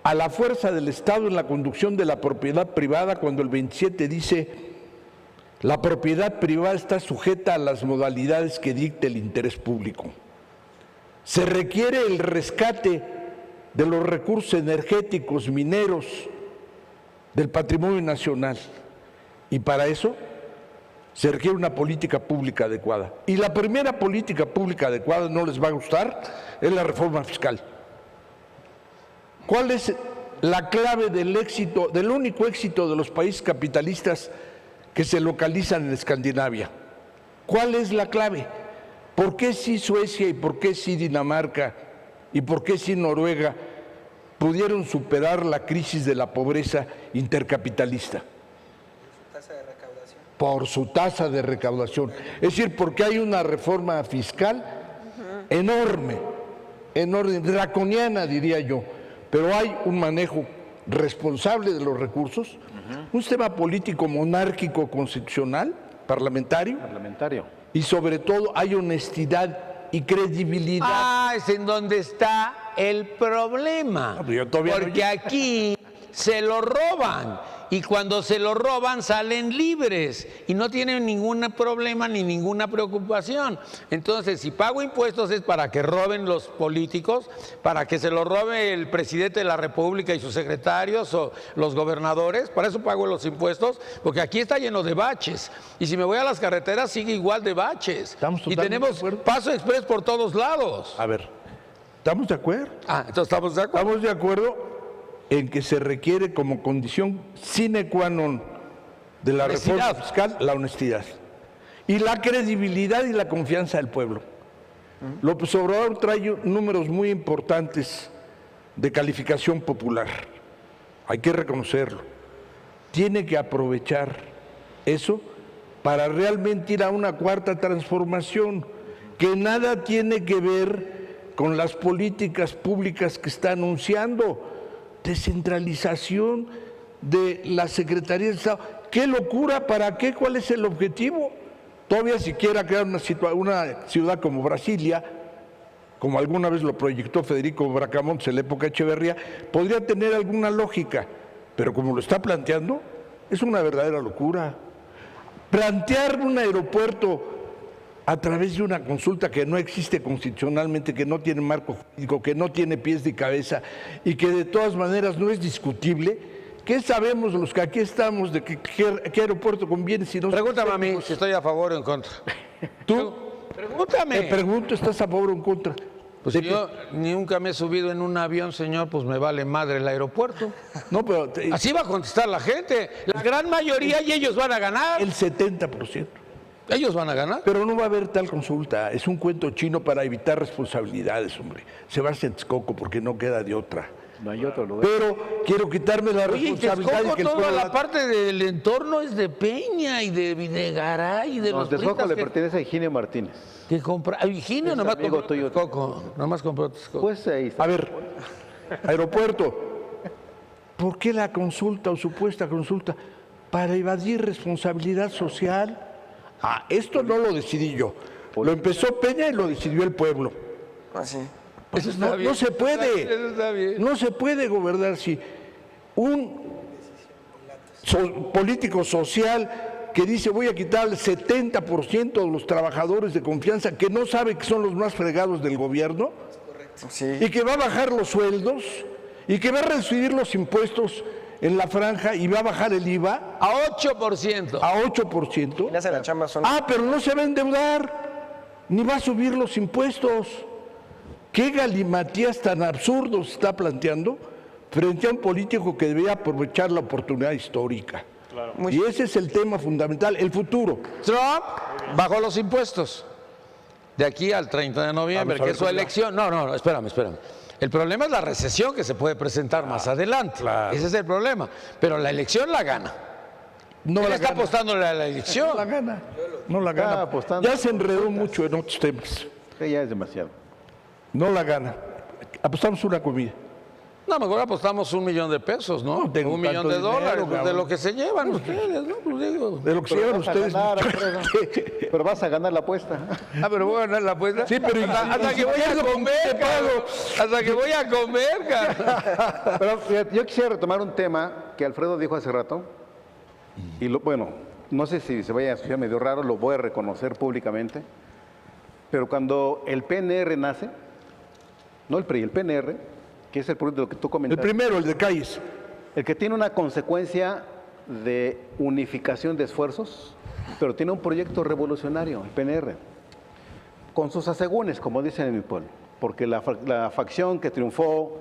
a la fuerza del Estado en la conducción de la propiedad privada, cuando el 27 dice: la propiedad privada está sujeta a las modalidades que dicte el interés público. Se requiere el rescate de los recursos energéticos, mineros, del patrimonio nacional, y para eso se requiere una política pública adecuada. Y la primera política pública adecuada, no les va a gustar, es la reforma fiscal. ¿Cuál es la clave del éxito, del único éxito de los países capitalistas que se localizan en Escandinavia? ¿Cuál es la clave? ¿Por qué sí Suecia y por qué sí Dinamarca y por qué sí Noruega pudieron superar la crisis de la pobreza intercapitalista? Por su tasa de recaudación. Es decir, porque hay una reforma fiscal enorme, draconiana diría yo, pero hay un manejo responsable de los recursos, un sistema político monárquico constitucional, parlamentario, y sobre todo hay honestidad y credibilidad. Ah, es en donde está el problema. No, pero yo todavía no Porque aquí se lo roban y cuando se lo roban salen libres y no tienen ningún problema ni ninguna preocupación. Entonces, si pago impuestos es para que roben los políticos, para que se lo robe el presidente de la República y sus secretarios o los gobernadores, para eso pago los impuestos, porque aquí está lleno de baches. Y si me voy a las carreteras sigue igual de baches. Estamos Y totalmente tenemos de acuerdo. paso express por todos lados. A ver, ¿estamos de acuerdo? Ah, entonces estamos de acuerdo. Estamos de acuerdo en que se requiere como condición sine qua non de la reforma Honestidad. fiscal la honestidad y la credibilidad y la confianza del pueblo. López Obrador trae números muy importantes de calificación popular, hay que reconocerlo. tiene que aprovechar eso para realmente ir a una cuarta transformación, que nada tiene que ver con las políticas públicas que está anunciando. Descentralización de la Secretaría de Estado. ¡Qué locura! ¿Para qué? ¿Cuál es el objetivo? Todavía siquiera crear una ciudad como Brasilia, como alguna vez lo proyectó Federico Bracamontes en la época de Echeverría, podría tener alguna lógica, pero como lo está planteando, es una verdadera locura. Plantear un aeropuerto a través de una consulta que no existe constitucionalmente, que no tiene marco jurídico, que no tiene pies ni cabeza y que de todas maneras no es discutible, ¿qué sabemos los que aquí estamos de qué aeropuerto conviene? Si no Pregúntame a mí si estoy a favor o en contra. ¿Tú? Pregúntame. Te pregunto, ¿estás a favor o en contra? Pues yo nunca me he subido en un avión, señor, pues me vale madre el aeropuerto. No, pero así va a contestar la gente. La gran mayoría y ellos van a ganar. El 70%. Ellos van a ganar. Pero no va a haber tal consulta. Es un cuento chino para evitar responsabilidades, hombre. Se va a Texcoco porque no queda de otra. No hay otro lugar. Pero quiero quitarme la responsabilidad de que toda la parte del entorno es de Peña y de Videgaray y de los Texcoco le que pertenece a Higinio Martínez. Que compra. Higinio nomás compró Texcoco. Nomás compró Texcoco. Pues ahí está. A ver, aeropuerto. ¿Por qué la consulta o supuesta consulta? Para evadir responsabilidad social. Ah, esto no lo decidí yo. Lo empezó Peña y lo decidió el pueblo. Así. Eso está bien. No se puede. Eso está bien. No se puede gobernar si un político social que dice voy a quitar el 70% de los trabajadores de confianza que no sabe que son los más fregados del gobierno y que va a bajar los sueldos y que va a reducir los impuestos en la franja y va a bajar el IVA a 8%. A 8%. Le hace la chamba solo. Ah, pero no se va a endeudar, ni va a subir los impuestos. ¿Qué galimatías tan absurdos está planteando frente a un político que debía aprovechar la oportunidad histórica? Claro. Y ese es el tema fundamental, el futuro. Trump bajó los impuestos de aquí al 30 de noviembre, que es su elección. No, espérame. El problema es la recesión que se puede presentar más adelante. Claro. Ese es el problema. Pero la elección la gana. No Él está apostándole a la elección. No la gana. No la gana. Ya se enredó mucho en otros temas. Ya es demasiado. No la gana. Apostamos una comida. No, mejor apostamos $1 millón, ¿no? No tengo $1 millón de dólares, pues, de lo que se llevan ustedes, ¿no? Pues digo. De lo que se llevan ustedes. Pero vas a ganar la apuesta. Ah, pero voy a ganar la apuesta. Sí, pero hasta que voy a comer, Carlos. Hasta que voy a comer, Carlos. Pero fíjate, yo quisiera retomar un tema que Alfredo dijo hace rato. Y bueno, no sé si se vaya a escuchar medio raro, lo voy a reconocer públicamente. Pero cuando el PNR nace, no el PRI, el PNR, que es el proyecto de lo que tú comentaste. El primero, el de Calles. El que tiene una consecuencia de unificación de esfuerzos, pero tiene un proyecto revolucionario, el PNR, con sus asegúnes, como dicen en mi pueblo, porque la facción que triunfó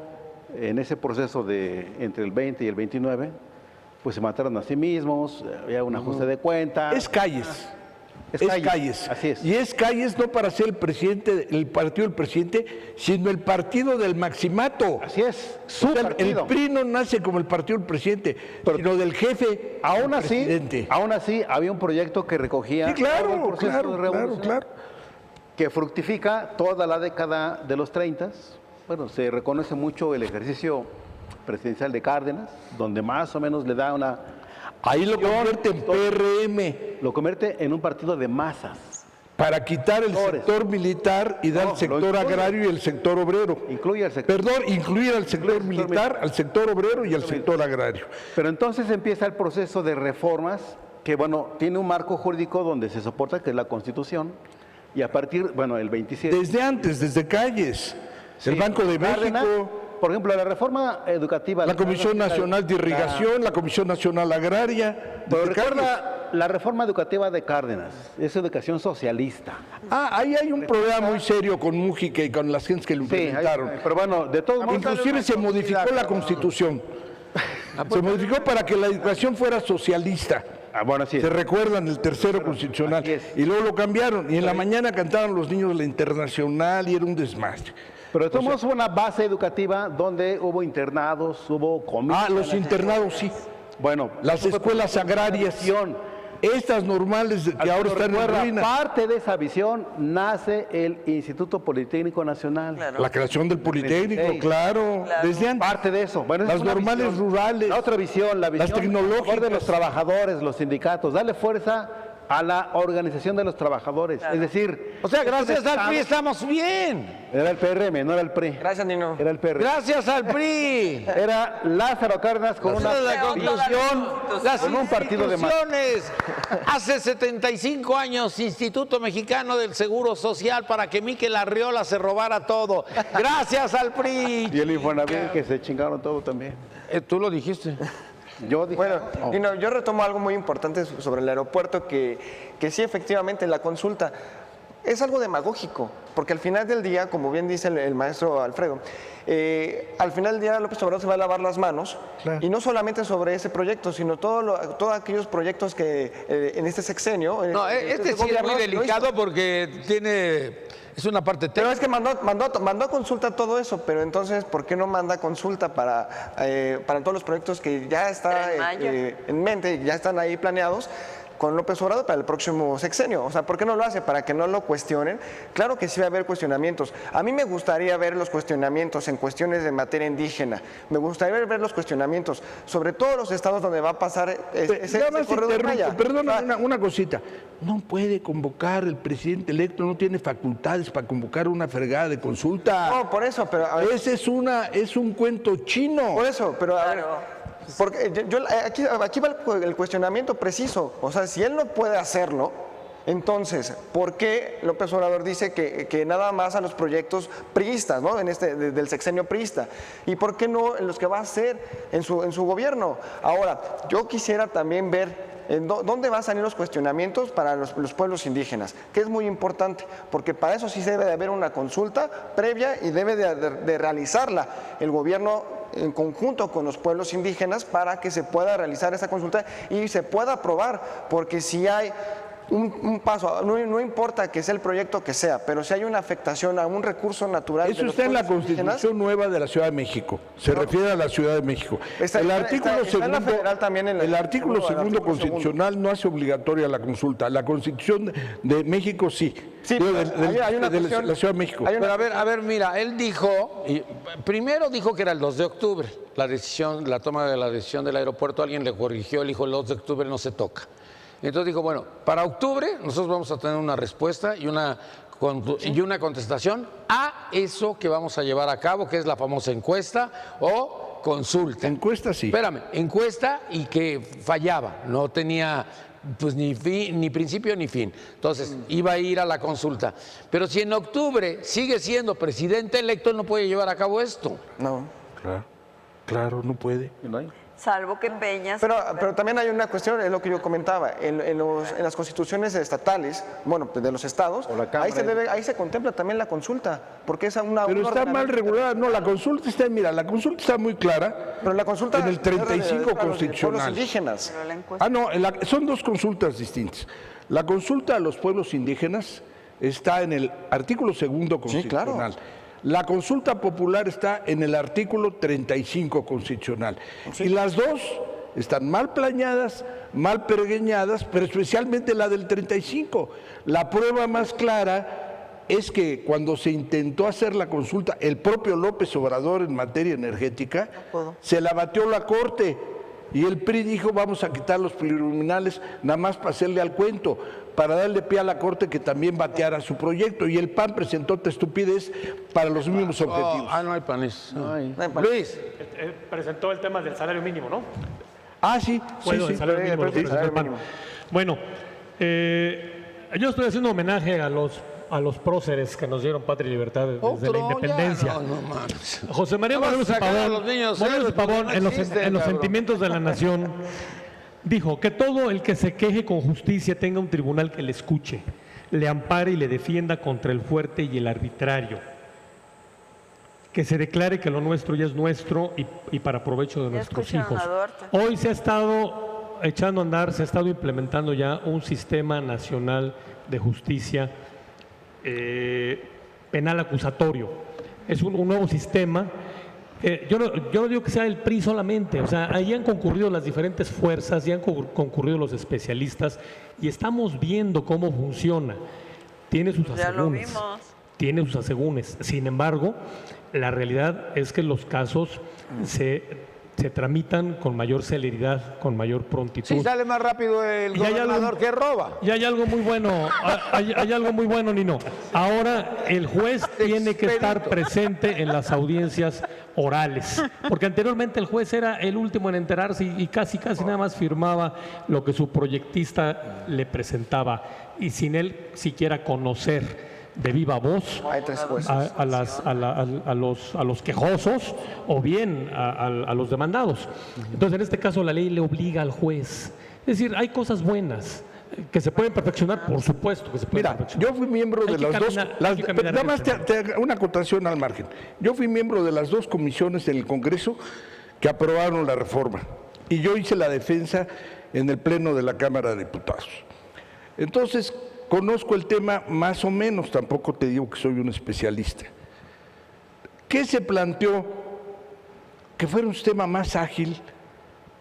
en ese proceso de entre el 20 y el 29, pues se mataron a sí mismos, había un ajuste de cuentas. Es Calles. Es Calles. Así es. Y es Calles no para ser el presidente, el partido del presidente, sino el partido del maximato. Así es. El PRI no nace como el partido del presidente, sino del jefe. Aún así, había un proyecto que recogía todo el proceso de revolución, que fructifica toda la década de los 30. Bueno, se reconoce mucho el ejercicio presidencial de Cárdenas, donde más o menos le da una... Ahí lo convierte en PRM. Lo convierte en un partido de masas. Para quitar el sector militar y dar el sector agrario y el sector obrero. Incluye al sector. Perdón, incluir al sector militar, al sector obrero y al sector agrario. Pero entonces empieza el proceso de reformas que, bueno, tiene un marco jurídico donde se soporta, que es la Constitución, y a partir, bueno, el 27... Desde antes, desde Calles, el Banco de México... Por ejemplo, la reforma educativa... La Comisión Nacional de Irrigación, la Comisión Nacional Agraria... Pero recuerda la reforma educativa de Cárdenas, es educación socialista. Ahí hay un problema muy serio con Mújica y con las gentes que lo implementaron. Pero bueno, de todos modos... Inclusive se modificó la Constitución. Se modificó para que la educación fuera socialista. Bueno, sí. Se recuerdan el tercero constitucional. Y luego lo cambiaron. Y en la mañana cantaban los niños la Internacional y era un desmadre. Pero tomamos una base educativa donde hubo internados, hubo comidas. Los internados sí. Bueno, las escuelas agrarias, estas normales que ahora están en ruina. Parte de esa visión nace el Instituto Politécnico Nacional. Claro. La creación del Politécnico, claro. Desde antes. Parte de eso. Bueno, esa Las es una normales visión. rurales. La otra visión, la visión Las tecnológicas. a favor de los trabajadores, los sindicatos, darle fuerza a la organización de los trabajadores. Es decir, O sea, gracias al PRI estamos bien. era el PRM, no era el PRI. Gracias, Nino. Era el PRM. Gracias al PRI. Era Lázaro Cárdenas con Esa es la conclusión. Las con un partido de más. instituciones. Hace 75 años, Instituto Mexicano del Seguro Social para que Miquel Arriola se robara todo. Gracias al PRI. Y el Infonavit que se chingaron todo también. Tú lo dijiste. Yo dije, Bueno, Nino, yo retomo algo muy importante sobre el aeropuerto, que sí, efectivamente, la consulta es algo demagógico, porque al final del día, como bien dice el maestro Alfredo, al final del día López Obrador se va a lavar las manos, y no solamente sobre ese proyecto, sino todos aquellos proyectos que en este sexenio... No, este sí es muy delicado porque es una parte técnica. Pero es que mandó a consulta todo eso, pero entonces, ¿por qué no manda consulta para todos los proyectos que ya está en mente, ya están ahí planeados con López Obrador para el próximo sexenio? O sea, ¿por qué no lo hace? Para que no lo cuestionen. Claro que sí va a haber cuestionamientos. A mí me gustaría ver los cuestionamientos en cuestiones de materia indígena. Me gustaría ver los cuestionamientos sobre todos los estados donde va a pasar ese corredor Maya. Perdona, una cosita. No puede convocar el presidente electo, no tiene facultades para convocar una fregada de consulta. No, por eso, pero... a ver, Ese es un cuento chino. por eso, pero a ver, porque aquí va el cuestionamiento preciso. O sea, si él no puede hacerlo, entonces, ¿por qué López Obrador dice que nada más a los proyectos priistas, ¿no? Del sexenio priista? ¿Y por qué no en los que va a hacer en su gobierno? Ahora, yo quisiera también ver ¿dónde van a salir los cuestionamientos para los pueblos indígenas? Que es muy importante, porque para eso sí debe de haber una consulta previa y debe de realizarla el gobierno en conjunto con los pueblos indígenas para que se pueda realizar esa consulta y se pueda aprobar, porque si hay un paso, no importa que sea el proyecto que sea, pero si hay una afectación a un recurso natural. Eso está en la Constitución nueva de la Ciudad de México. Se refiere a la Ciudad de México. El artículo segundo constitucional no hace obligatoria la consulta. La Constitución de México sí. Sí, hay una de la Ciudad de México. Pero a ver, mira, él dijo, primero dijo que era el 2 de octubre, la toma de la decisión del aeropuerto, alguien le corrigió, él dijo el 2 de octubre no se toca. Entonces dijo, bueno, para octubre nosotros vamos a tener una respuesta y una contestación a eso que vamos a llevar a cabo, que es la famosa encuesta o consulta. Encuesta sí. Espérame, encuesta y que fallaba, no tenía pues ni principio ni fin. Entonces iba a ir a la consulta. Pero si en octubre sigue siendo presidente electo, él no puede llevar a cabo esto. No. Claro, no puede. Salvo que Peña... Pero también hay una cuestión, es lo que yo comentaba, en las constituciones estatales, bueno, de los estados, ahí se contempla también la consulta, porque es una... Pero está mal regulada, no, la consulta está muy clara. Pero la consulta en el 35 constitucional. Los indígenas. No, son dos consultas distintas. La consulta a los pueblos indígenas está en el artículo 2 constitucional. Sí, claro. La consulta popular está en el artículo 35 constitucional. Sí. Y las dos están mal planeadas, mal pergeñadas, pero especialmente la del 35. La prueba más clara es que cuando se intentó hacer la consulta, el propio López Obrador en materia energética, se la batió la Corte. Y el PRI dijo, vamos a quitar los plurinominales nada más para hacerle al cuento, para darle pie a la Corte que también bateara su proyecto. Y el PAN presentó esta estupidez para los mismos objetivos. No hay panes. Luis. Presentó el tema del salario mínimo, ¿no? Sí. Bueno, sí, el salario mínimo, lo presentó el PAN. Bueno, yo estoy haciendo homenaje a los próceres que nos dieron patria y libertad desde la independencia. José María Morelos y Pavón, en los sentimientos de la nación, dijo que todo el que se queje con justicia tenga un tribunal que le escuche, le ampare y le defienda contra el fuerte y el arbitrario. Que se declare que lo nuestro ya es nuestro y para provecho de nuestros hijos. Hoy se ha estado echando a andar, se ha estado implementando ya un sistema nacional de justicia penal acusatorio. Es un nuevo sistema Yo no digo que sea el PRI solamente, o sea, ahí han concurrido las diferentes fuerzas, ya han concurrido los especialistas y estamos viendo cómo funciona. Tiene sus Ya lo asegúnes. vimos. Tiene sus asegúnes. Sin embargo, la realidad es que los casos se tramitan con mayor celeridad, con mayor prontitud. Sí, sale más rápido el Y hay gobernador algo- que roba. Y hay algo muy bueno, hay algo muy bueno, Nino. Ahora el juez tiene que estar presente en las audiencias orales, porque anteriormente el juez era el último en enterarse y casi nada más firmaba lo que su proyectista le presentaba y sin él siquiera conocer de viva voz Hay 3 jueces. a los quejosos o bien a los demandados. Entonces, en este caso, la ley le obliga al juez. Es decir, hay cosas buenas que se pueden perfeccionar, por supuesto que se pueden Mira, perfeccionar. yo fui miembro Hay de que las dos. caminar- hay que caminar Nada en más ese te hago una acotación al margen. Yo fui miembro de las 2 comisiones en el Congreso que aprobaron la reforma. Y yo hice la defensa en el Pleno de la Cámara de Diputados. Entonces, conozco el tema más o menos, tampoco te digo que soy un especialista. ¿Qué se planteó? Que fuera un sistema más ágil,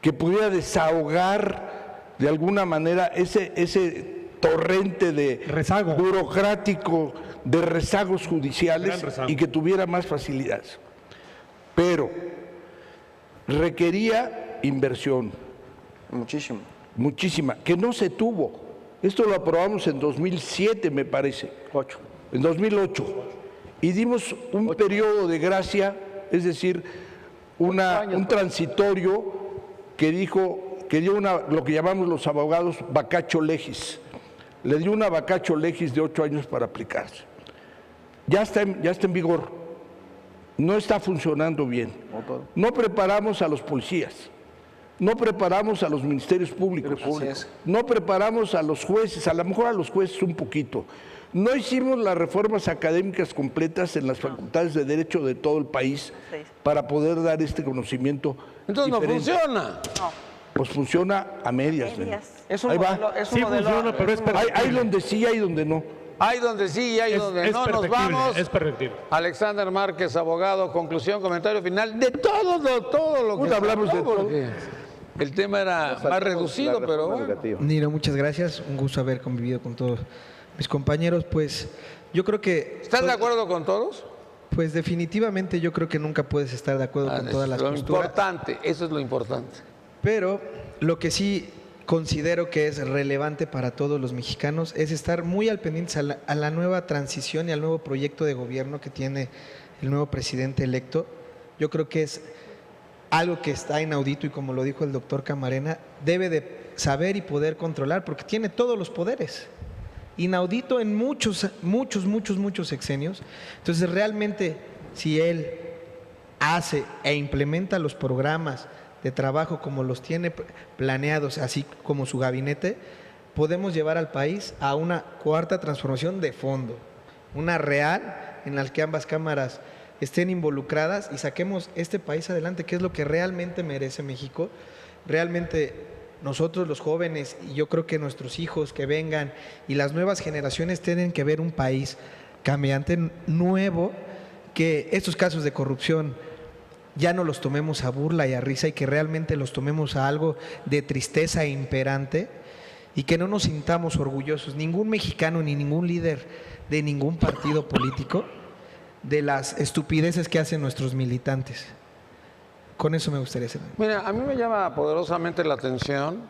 que pudiera desahogar de alguna manera ese torrente de Rezago. burocrático, de rezagos judiciales Gran rezago. y que tuviera más facilidades. Pero requería inversión, Muchísimo. muchísima, que no se tuvo. Esto lo aprobamos en 2007, me parece. En 2008. Y dimos un periodo de gracia, es decir, un transitorio que dio lo que llamamos los abogados vacatio legis. Le dio una vacatio legis de 8 años para aplicarse. Ya está en vigor. No está funcionando bien. No preparamos a los policías. No preparamos a los ministerios públicos, no preparamos a los jueces, a lo mejor a los jueces un poquito. No hicimos las reformas académicas completas en las facultades de Derecho de todo el país para poder dar este conocimiento. Entonces diferente. no funciona. Pues funciona a medias. Es un Ahí va. modelo, es un Sí modelo- funciona, pero es Hay perfectible. donde sí, hay donde no. Hay donde sí y hay donde Es no. Nos perfectible, vamos. es perfectible. Alexander Márquez, abogado, conclusión, comentario final de todo lo que Pues hablamos se de habló, todo. porque el tema era más reducido, pero bueno. Nino, muchas gracias. Un gusto haber convivido con todos mis compañeros. Pues yo creo que... ¿Estás de acuerdo con todos? Pues definitivamente yo creo que nunca puedes estar de acuerdo con todas las Lo posturas. importante, eso es lo importante. Pero lo que sí considero que es relevante para todos los mexicanos es estar muy al pendiente a la nueva transición y al nuevo proyecto de gobierno que tiene el nuevo presidente electo. Yo creo que es algo que está inaudito y como lo dijo el doctor Camarena, debe de saber y poder controlar porque tiene todos los poderes. Inaudito en muchos sexenios. Entonces realmente si él hace e implementa los programas de trabajo como los tiene planeados, así como su gabinete, podemos llevar al país a una cuarta transformación de fondo, una real en la que ambas cámaras estén involucradas y saquemos este país adelante, que es lo que realmente merece México. Realmente nosotros los jóvenes, y yo creo que nuestros hijos que vengan y las nuevas generaciones tienen que ver un país cambiante, nuevo, que estos casos de corrupción ya no los tomemos a burla y a risa y que realmente los tomemos a algo de tristeza imperante y que no nos sintamos orgullosos, ningún mexicano ni ningún líder de ningún partido político, de las estupideces que hacen nuestros militantes. Con eso me gustaría hacer. Mira, a mí me llama poderosamente la atención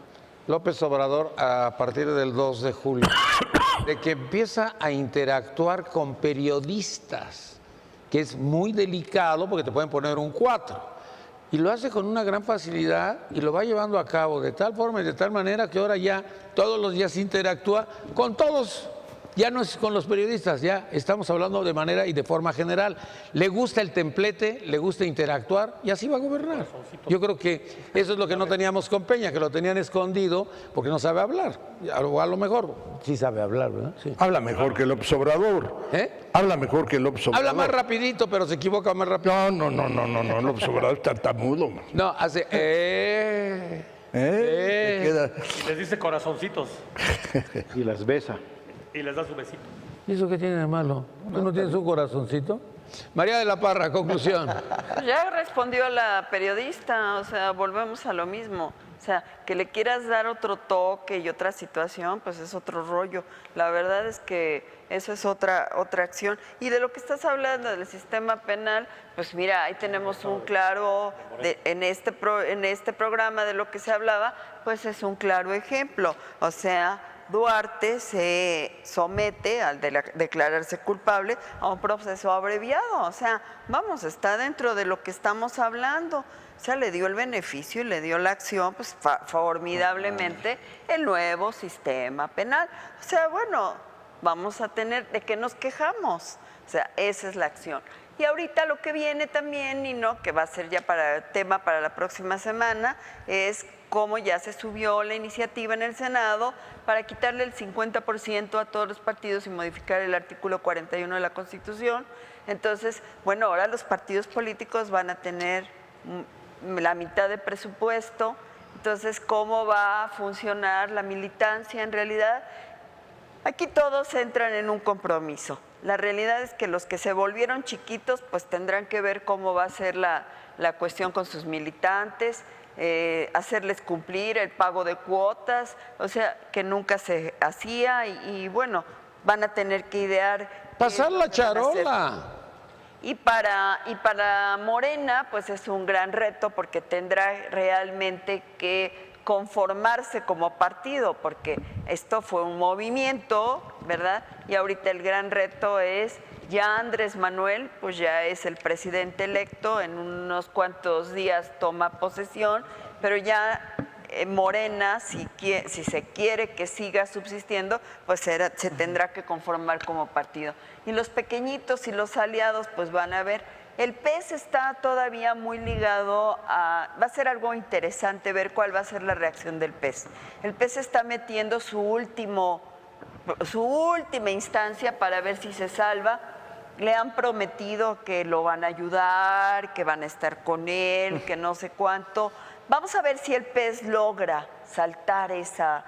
López Obrador a partir del 2 de julio, de que empieza a interactuar con periodistas, que es muy delicado porque te pueden poner un 4. Y lo hace con una gran facilidad y lo va llevando a cabo de tal forma y de tal manera que ahora ya todos los días interactúa con todos. Ya no es con los periodistas, ya estamos hablando de manera y de forma general. Le gusta el templete, le gusta interactuar y así va a gobernar. Yo creo que eso es lo que no teníamos con Peña, que lo tenían escondido porque no sabe hablar. O a lo mejor sí sabe hablar, ¿verdad? Sí. Habla mejor que López Obrador. Habla mejor que López Obrador. Habla más rapidito, pero se equivoca más rápido. No, López Obrador es tartamudo. Man. No, hace... Se queda- Les dice corazoncitos Y las besa. y les da su besito. ¿Y eso qué tiene de malo? ¿Tú no tienes un corazoncito? María de la Parra, conclusión. Ya respondió la periodista, o sea, volvemos a lo mismo. O sea, que le quieras dar otro toque y otra situación, pues es otro rollo. La verdad es que eso es otra acción. Y de lo que estás hablando del sistema penal, pues mira, ahí tenemos un claro, en este programa de lo que se hablaba, pues es un claro ejemplo. O sea, Duarte se somete al declararse culpable a un proceso abreviado. O sea, vamos, está dentro de lo que estamos hablando. O sea, le dio el beneficio y le dio la acción, pues formidablemente, el nuevo sistema penal. O sea, bueno, vamos a tener, ¿de qué nos quejamos? O sea, esa es la acción. Y ahorita lo que viene también, y no, que va a ser ya tema para la próxima semana, es cómo ya se subió la iniciativa en el Senado para quitarle el 50% a todos los partidos y modificar el artículo 41 de la Constitución. Entonces, bueno, ahora los partidos políticos van a tener la mitad de presupuesto. Entonces, ¿cómo va a funcionar la militancia en realidad? Aquí todos entran en un compromiso. La realidad es que los que se volvieron chiquitos, pues tendrán que ver cómo va a ser la cuestión con sus militantes, hacerles cumplir el pago de cuotas, o sea, que nunca se hacía y bueno, van a tener que idear. Pasar la charola. Y para Morena, pues es un gran reto porque tendrá realmente que conformarse como partido, porque esto fue un movimiento, ¿verdad? Y ahorita el gran reto es, ya Andrés Manuel, pues ya es el presidente electo, en unos cuantos días toma posesión, pero ya Morena, si se quiere que siga subsistiendo, pues se tendrá que conformar como partido. Y los pequeñitos y los aliados, pues van a ver. El PES está todavía muy ligado a... Va a ser algo interesante ver cuál va a ser la reacción del PES. El PES está metiendo su última instancia para ver si se salva. Le han prometido que lo van a ayudar, que van a estar con él, que no sé cuánto. Vamos a ver si el PES logra saltar esa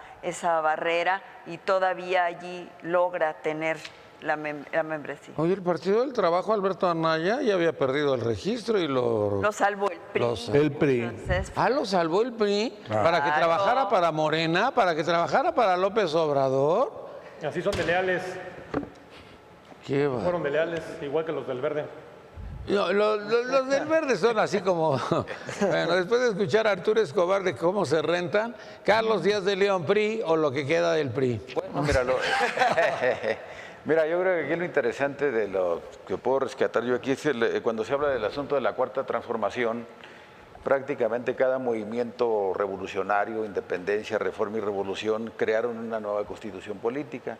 barrera y todavía allí logra tener la membresía. Oye, el Partido del Trabajo, Alberto Anaya, ya había perdido el registro y lo salvó el PRI. El PRI. Entonces, lo salvó el PRI para que trabajara para Morena, para que trabajara para López Obrador. Así son de leales. Qué va. Fueron de leales, igual que los del Verde. No, los del Verde son así como... Bueno, después de escuchar a Arturo Escobar de cómo se rentan, Carlos Díaz de León, PRI o lo que queda del PRI. Bueno, mira, yo creo que aquí lo interesante de lo que puedo rescatar yo aquí es cuando se habla del asunto de la Cuarta Transformación, prácticamente cada movimiento revolucionario, independencia, reforma y revolución, crearon una nueva constitución política.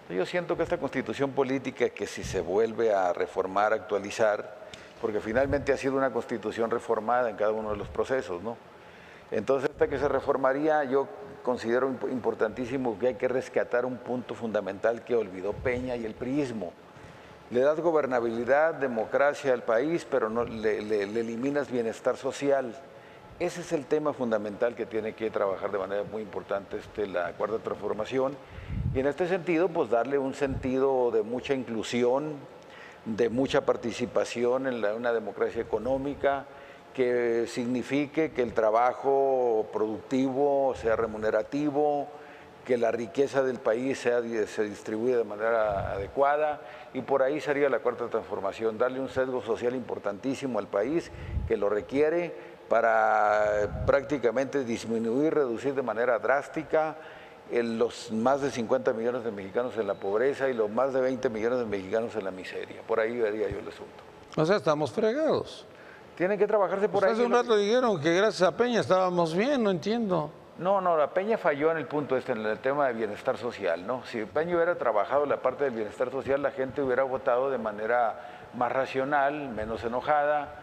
Yo siento que esta constitución política, que si se vuelve a reformar, actualizar, porque finalmente ha sido una constitución reformada en cada uno de los procesos, ¿no? Entonces, esta que se reformaría, yo considero importantísimo que hay que rescatar un punto fundamental que olvidó Peña y el priismo. Le das gobernabilidad, democracia al país, pero no, le eliminas bienestar social. Ese es el tema fundamental que tiene que trabajar de manera muy importante la Cuarta Transformación. Y en este sentido, pues darle un sentido de mucha inclusión, de mucha participación en una democracia económica, que signifique que el trabajo productivo sea remunerativo, que la riqueza del país se distribuya de manera adecuada, y por ahí sería la Cuarta Transformación, darle un sesgo social importantísimo al país que lo requiere para prácticamente disminuir, reducir de manera drástica los más de 50 millones de mexicanos en la pobreza y los más de 20 millones de mexicanos en la miseria. Por ahí vería yo el asunto. O sea, estamos fregados. Tienen que trabajarse por ahí. Hace un rato dijeron que gracias a Peña estábamos bien, no entiendo. No, la Peña falló en el punto en el tema de bienestar social, ¿no? Si Peña hubiera trabajado la parte del bienestar social, la gente hubiera votado de manera más racional, menos enojada,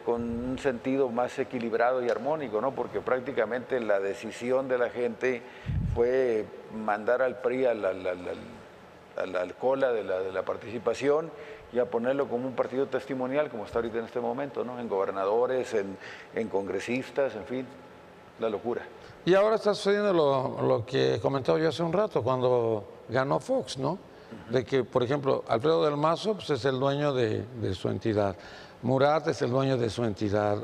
con un sentido más equilibrado y armónico, ¿no? Porque prácticamente la decisión de la gente fue mandar al PRI a la cola de la participación y a ponerlo como un partido testimonial, como está ahorita en este momento, ¿no? En gobernadores, en congresistas, en fin, la locura. Y ahora está sucediendo lo que comentaba yo hace un rato, cuando ganó Fox, ¿no? de que, por ejemplo, Alfredo del Mazo pues, es el dueño de su entidad, Murat es el dueño de su entidad,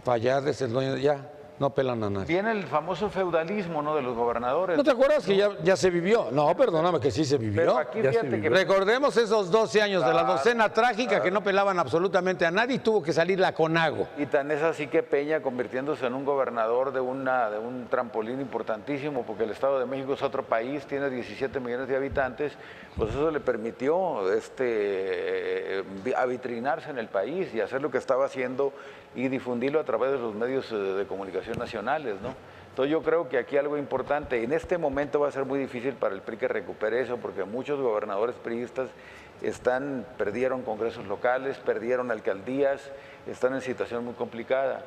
Fayad es el dueño de... Ya, no pelan a nadie. Viene el famoso feudalismo, ¿no?, de los gobernadores. ¿No te acuerdas que ya se vivió? No, perdóname, que sí se vivió. Pero aquí fíjate que... Recordemos esos 12 años de la docena trágica que no pelaban absolutamente a nadie y tuvo que salir la CONAGO. Y tan es así que Peña, convirtiéndose en un gobernador de un trampolín importantísimo, porque el Estado de México es otro país, tiene 17 millones de habitantes, pues eso le permitió avitrinarse en el país y hacer lo que estaba haciendo y difundirlo a través de los medios de comunicación nacionales, ¿no? Entonces yo creo que aquí algo importante, en este momento va a ser muy difícil para el PRI que recupere eso, porque muchos gobernadores priistas perdieron congresos locales, perdieron alcaldías, están en situación muy complicada.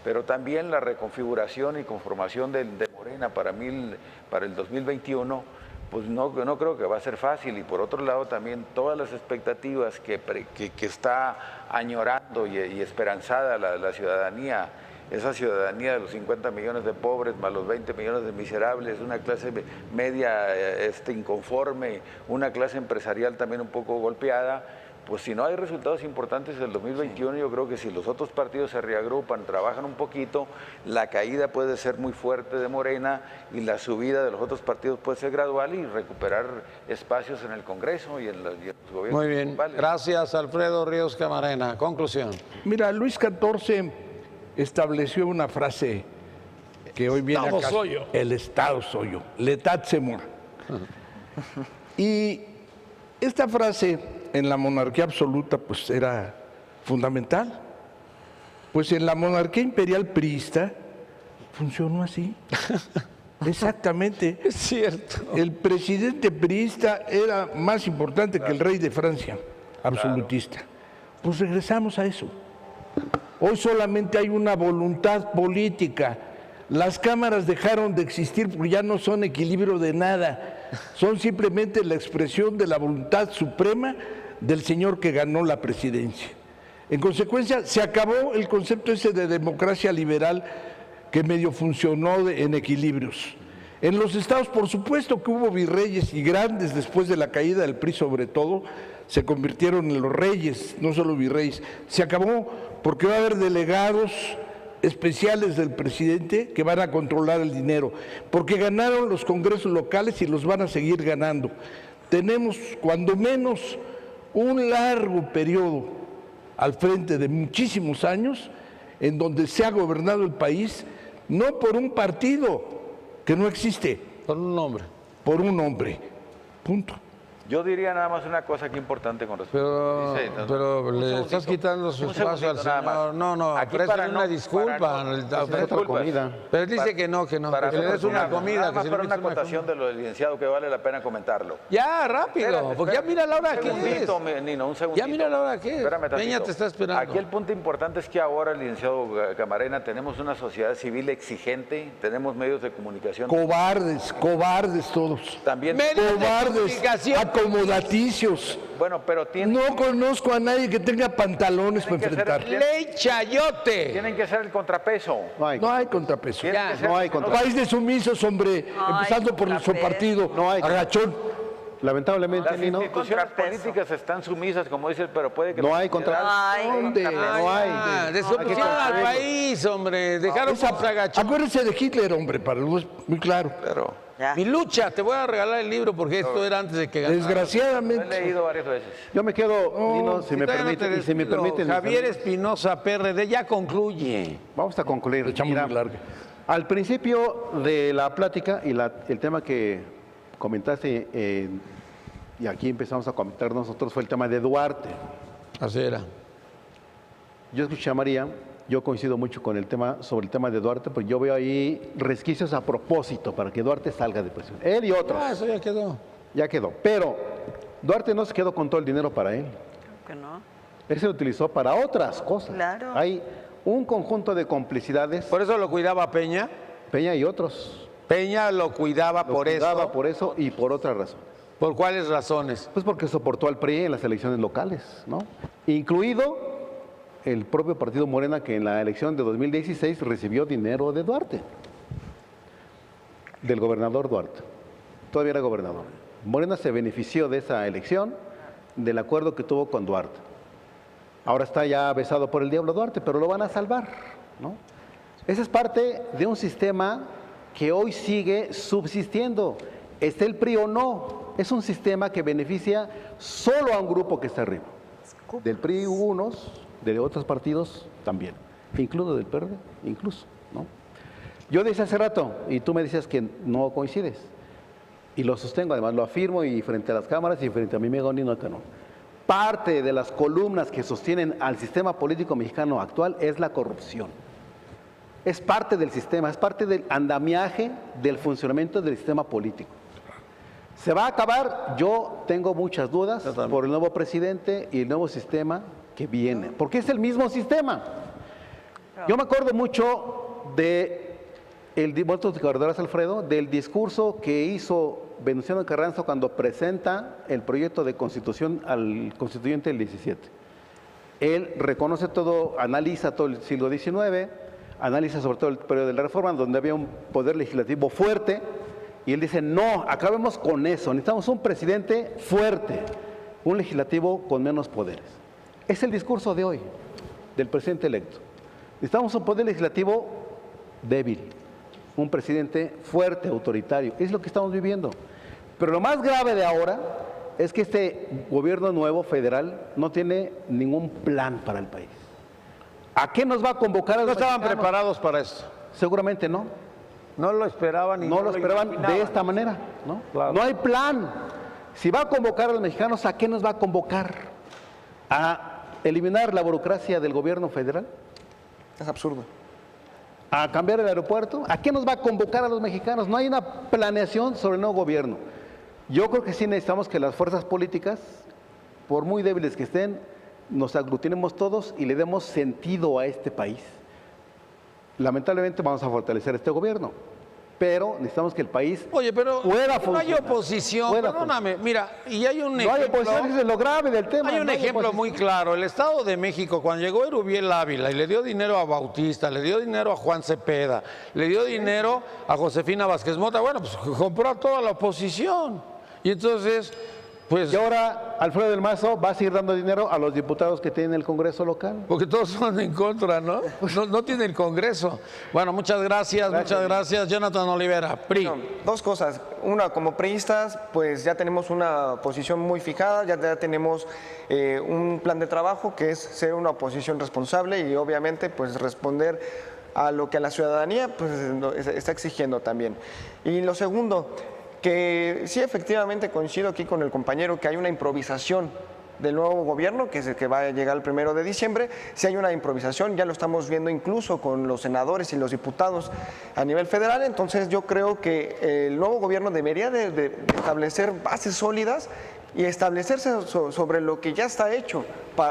Pero también la reconfiguración y conformación de Morena para el 2021, pues no creo que va a ser fácil. Y por otro lado también todas las expectativas que está añorando y esperanzada la ciudadanía, esa ciudadanía de los 50 millones de pobres más los 20 millones de miserables, una clase media inconforme, una clase empresarial también un poco golpeada, pues si no hay resultados importantes del 2021, yo creo que si los otros partidos se reagrupan, trabajan un poquito, la caída puede ser muy fuerte de Morena y la subida de los otros partidos puede ser gradual y recuperar espacios en el Congreso y en los gobiernos. Muy bien, municipales. gracias Alfredo Ríos Camarena. Conclusión. Mira, Luis XIV estableció una frase que hoy viene Estado acá. soy yo. El Estado soy yo. L'État c'est moi. Y esta frase en la monarquía absoluta pues era fundamental. Pues en la monarquía imperial priista funcionó así. Exactamente. Es cierto. El presidente priista era más importante que el rey de Francia, absolutista. Pues regresamos a eso. Hoy solamente hay una voluntad política. Las cámaras dejaron de existir porque ya no son equilibrio de nada. Son simplemente la expresión de la voluntad suprema del señor que ganó la presidencia. En consecuencia, se acabó el concepto ese de democracia liberal que medio funcionó en equilibrios. En los estados, por supuesto que hubo virreyes y grandes después de la caída del PRI sobre todo, se convirtieron en los reyes, no solo virreyes. Se acabó porque va a haber delegados especiales del presidente que van a controlar el dinero, porque ganaron los congresos locales y los van a seguir ganando. Tenemos, cuando menos, un largo periodo al frente de muchísimos años en donde se ha gobernado el país, no por un partido que no existe, Por un nombre. por un hombre. Punto. Yo diría nada más una cosa aquí importante con respecto. Pero le estás quitando su espacio al señor. No, Aquí ofrécele para una no- disculpa. para no- Ofrécele- comida. Pero él dice que no, que Para le des una comida. Nada Que más si para le una des una acotación de lo del licenciado que vale la pena comentarlo. Ya, rápido, Espérate, porque ya mira la hora un que es. segundito, Nino, un segundito. Ya mira la hora que es. Espérame Peña tantito. te está esperando. Aquí el punto importante es que ahora, licenciado Camarena, tenemos una sociedad civil exigente, tenemos medios de comunicación. Cobardes, cobardes todos. También. Medios de Cobardes, comunicación. acomodaticios. Bueno, pero tienen, No conozco a nadie que tenga pantalones para Tienen que ser- enfrentar. Ley Chayote. tienen que ser el contrapeso. No hay contrapeso. Tienen que ser- no hay contra- País de sumisos, hombre, No empezando hay por nuestro contrapeso. partido, No hay- agachón. Lamentablemente, Las Nino, instituciones Contrapeso. políticas están sumisas, como dice, pero puede que... No hay contra- Ay, ¿Dónde? no hay. Desopción al país, hombre. Dejaron Esa- por agachón. acuérdense de Hitler, hombre, para los muy claro. Pero ya. Mi lucha, te voy a regalar el libro porque esto era antes de que ganara. lo he Desgraciadamente. leído varias veces. yo me quedo, Nino, si me Todavía no te permite, y si me despido. permiten, mis Javier amigos, Espinosa, PRD, ya concluye. vamos a concluir. Echamos Mira, muy larga. al principio de la plática y el tema que comentaste, y aquí empezamos a comentar nosotros, fue el tema de Duarte. Así era. Yo escuché a María, yo coincido mucho con el tema, sobre el tema de Duarte, pues yo veo ahí resquicios a propósito para que Duarte salga de prisión. Él y otros, Eso ya quedó. ya quedó. Pero Duarte no se quedó con todo el dinero para él. Que no. Él se lo utilizó para otras cosas. Claro. Hay un conjunto de complicidades, Por eso lo cuidaba Peña. Peña y otros. Peña lo cuidaba Lo por cuidaba eso. por eso y por otra razón. ¿Por cuáles razones? Pues porque soportó al PRI en las elecciones locales, ¿no? Incluido el propio partido Morena, que en la elección de 2016 recibió dinero de Duarte, del gobernador Duarte. Todavía era gobernador. Morena se benefició de esa elección, del acuerdo que tuvo con Duarte. Ahora está ya besado por el diablo Duarte, pero lo van a salvar, ¿no? Esa es parte de un sistema que hoy sigue subsistiendo. Esté el PRI o no, es un sistema que beneficia solo a un grupo que está arriba. Del PRI hubo unos, de otros partidos también, incluso del PRD, incluso, ¿no? Yo decía hace rato, y tú me decías que no coincides, y lo sostengo, además lo afirmo, y frente a las cámaras y frente a mi amigo Nino Canón. Parte de las columnas que sostienen al sistema político mexicano actual es la corrupción. Es parte del sistema, es parte del andamiaje del funcionamiento del sistema político. ¿Se va a acabar? Yo tengo muchas dudas por el nuevo presidente y el nuevo sistema que viene, porque es el mismo sistema. Yo me acuerdo mucho de Alfredo, del discurso que hizo Venustiano Carranza cuando presenta el proyecto de constitución al constituyente del 17. Él reconoce todo, analiza todo el siglo XIX, analiza sobre todo el periodo de la Reforma, donde había un poder legislativo fuerte, y él dice, no, acabemos con eso, necesitamos un presidente fuerte, un legislativo con menos poderes. Es el discurso de hoy, del presidente electo. Necesitamos un poder legislativo débil, un presidente fuerte, autoritario. Es lo que estamos viviendo. Pero lo más grave de ahora es que este gobierno nuevo federal no tiene ningún plan para el país. ¿A qué nos va a convocar a los mexicanos? ¿No estaban preparados para esto? Seguramente no. No lo esperaban y no lo esperaban de esta manera, ¿no? Claro. No hay plan. Si va a convocar a los mexicanos, ¿a qué nos va a convocar? ¿A eliminar la burocracia del gobierno federal? Es absurdo. ¿A cambiar el aeropuerto? ¿A qué nos va a convocar a los mexicanos? No hay una planeación sobre el nuevo gobierno. Yo creo que sí necesitamos que las fuerzas políticas, por muy débiles que estén, nos aglutinemos todos y le demos sentido a este país. Lamentablemente vamos a fortalecer este gobierno, pero necesitamos que el país pueda funcionar. No hay oposición, perdóname, mira, y hay un ejemplo. No hay oposición, es lo grave del tema. Hay un ejemplo muy claro. El Estado de México, cuando llegó Erubiel Ávila y le dio dinero a Bautista, le dio dinero a Juan Cepeda, le dio dinero a Josefina Vázquez Mota, bueno, pues compró a toda la oposición. Y entonces, pues... Y ahora Alfredo del Mazo va a seguir dando dinero a los diputados que tienen el Congreso local. Porque todos son en contra, ¿no? No tiene el Congreso. Bueno, muchas gracias. Jonathan Olivera, PRI. No, dos cosas. Una, como priistas, pues ya tenemos una posición muy fijada, ya tenemos un plan de trabajo que es ser una oposición responsable y obviamente pues responder a lo que la ciudadanía pues está exigiendo también. Y lo segundo, que sí, efectivamente coincido aquí con el compañero que hay una improvisación del nuevo gobierno, que es el que va a llegar el 1 de diciembre. Si hay una improvisación, ya lo estamos viendo incluso con los senadores y los diputados a nivel federal. Entonces yo creo que el nuevo gobierno debería de establecer bases sólidas y establecerse sobre lo que ya está hecho,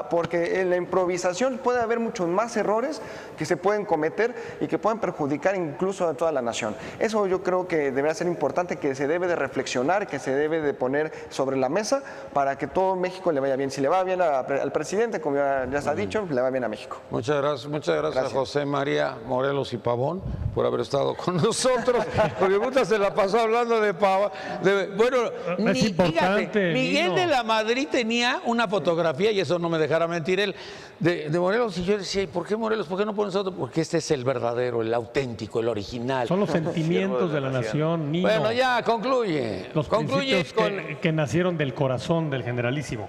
porque en la improvisación puede haber muchos más errores que se pueden cometer y que pueden perjudicar incluso a toda la nación. Eso yo creo que debería ser importante, que se debe de reflexionar, que se debe de poner sobre la mesa para que todo México le vaya bien. Si le va bien al presidente, como ya se ha dicho, le va bien a México. Muchas gracias a José María Morelos y Pavón por haber estado con nosotros, porque puta se la pasó hablando de Pavón. Bueno, es importante. Miguel de la Madrid tenía una fotografía, y eso no me dejará mentir él, de Morelos, y yo decía, ¿y por qué Morelos? ¿Por qué no pones otro? Porque este es el verdadero, el auténtico, el original. Son los sentimientos de la nación, Nino. Bueno, ya, concluye. Los principios que nacieron del corazón del generalísimo.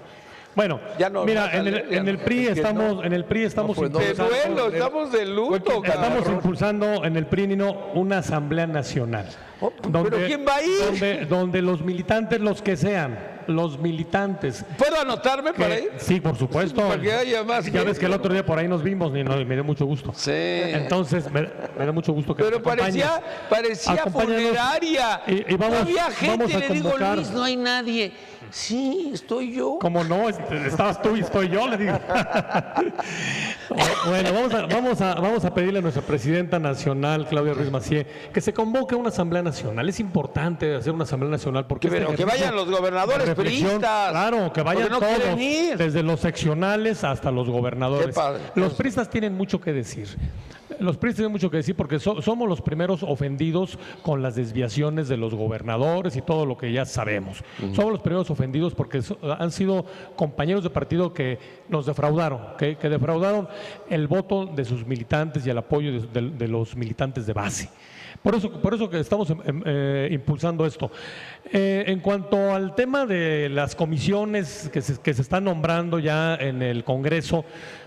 Bueno, mira, en el PRI estamos impulsando, de duelo, estamos de luto. Estamos impulsando en el PRI, Nino, una asamblea nacional. ¿Pero quién va a ir? Donde los militantes, los que sean, los militantes. ¿Puedo anotarme para ir? Sí, por supuesto. Para que haya más. Ya ves que el otro día por ahí nos vimos, Nino, y me dio mucho gusto. Sí. Entonces, me da mucho gusto que pero parecía funeraria. Y vamos, había gente, vamos a le digo, convocar. Luis, no hay nadie. Sí, estoy yo. ¿Cómo no? Estabas tú y estoy yo, le digo. Bueno, vamos a pedirle a nuestra presidenta nacional, Claudia Ruiz Massieu, que se convoque a una asamblea nacional. Es importante hacer una asamblea nacional porque pero que vayan los gobernadores priistas. Claro, que vayan no todos, desde los seccionales hasta los gobernadores. Qué padre. Los priistas tienen mucho que decir. Los PRI tienen mucho que decir porque somos los primeros ofendidos con las desviaciones de los gobernadores y todo lo que ya sabemos. Somos los primeros ofendidos porque han sido compañeros de partido que nos defraudaron, que defraudaron el voto de sus militantes y el apoyo de los militantes de base. Por eso que estamos impulsando esto. En cuanto al tema de las comisiones que se están nombrando ya en el Congreso,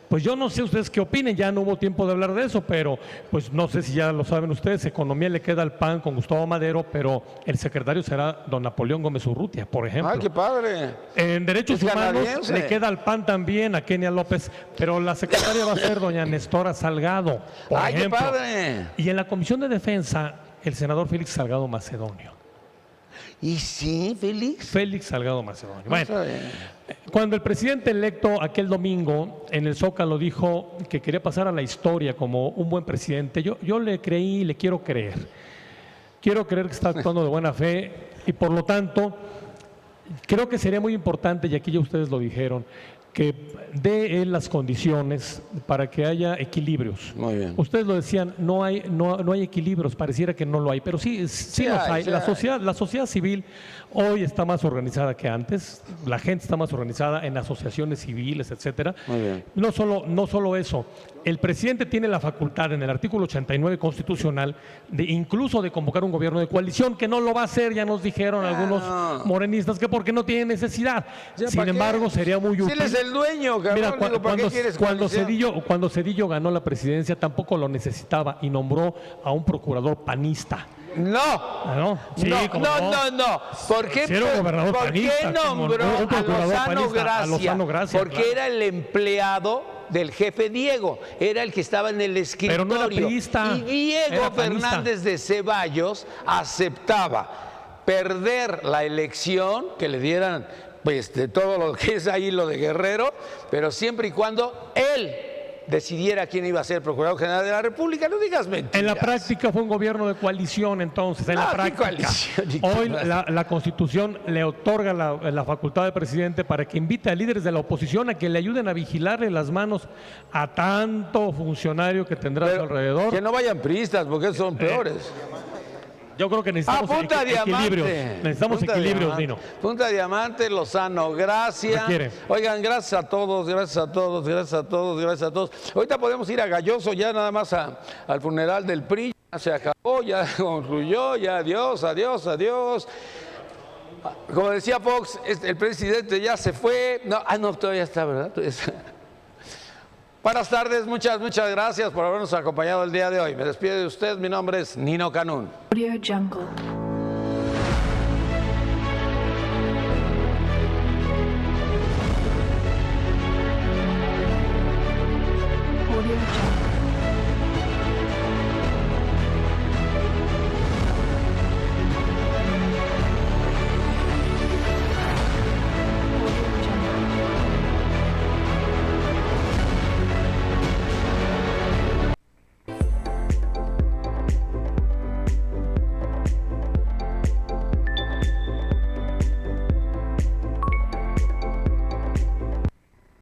pues yo no sé ustedes qué opinen, ya no hubo tiempo de hablar de eso, pero pues no sé si ya lo saben ustedes, economía le queda al PAN con Gustavo Madero, pero el secretario será don Napoleón Gómez Urrutia, por ejemplo. ¡Ay, qué padre! En derechos humanos le queda al PAN también a Kenia López, pero la secretaria va a ser doña Nestora Salgado, por ¡Ay, ejemplo. qué padre! Y en la Comisión de Defensa, el senador Félix Salgado Macedonio. ¿Y sí, Félix? Félix Salgado Macedonio. No Bueno, sabe. cuando el presidente electo aquel domingo en el Zócalo dijo que quería pasar a la historia como un buen presidente, yo le creí y le quiero creer. Quiero creer que está actuando de buena fe y por lo tanto creo que sería muy importante, y aquí ya ustedes lo dijeron, que dé él las condiciones para que haya equilibrios. Muy bien. Ustedes lo decían, no hay equilibrios, pareciera que no lo hay, pero sí los hay. sí La hay. sociedad civil hoy está más organizada que antes, la gente está más organizada en asociaciones civiles, etcétera. Muy bien. No solo eso, el presidente tiene la facultad en el artículo 89 constitucional de incluso de convocar un gobierno de coalición, que no lo va a hacer, ya nos dijeron algunos morenistas que porque no tiene necesidad. Ya, Sin ¿para qué? embargo, sería muy Si útil. él es el dueño, cabrón. Mira, Digo, ¿para qué quieres coalición? cuando Zedillo ganó la presidencia tampoco lo necesitaba y nombró a un procurador panista. No. Ah, ¿no? Sí, ¿cómo no. ¿Por qué, Si era un gobernador ¿por qué panista, como nombró un procurador a Lozano Gracia? Porque Claro. era el empleado del jefe Diego, era el que estaba en el escritorio. Pero no era priista, y Diego era panista. Fernández de Ceballos aceptaba perder la elección, que le dieran pues de todo lo que es ahí lo de Guerrero, pero siempre y cuando él decidiera quién iba a ser Procurador General de la República. No digas mentiras. En la práctica fue un gobierno de coalición, entonces, en la ¿qué práctica. coalición? Hoy la Constitución le otorga la facultad del presidente para que invite a líderes de la oposición a que le ayuden a vigilarle las manos a tanto funcionario que tendrá a su alrededor. Que no vayan priistas, porque esos son peores. Yo creo que necesitamos Punta equilibrios. Diamante. Necesitamos Punta equilibrios, Diamante. Dino. Punta Diamante, Lozano Gracia. Requiere. Oigan, gracias a todos, gracias a todos, gracias a todos, gracias a todos. Ahorita podemos ir a Galloso, ya nada más al funeral del PRI. Ya se acabó, ya concluyó, ya adiós. Como decía Fox, el presidente ya se fue. No, todavía está, ¿verdad? Todavía está. Buenas tardes, muchas gracias por habernos acompañado el día de hoy. Me despido de usted, mi nombre es Nino Canún. Audio Jungle. Audio Jungle.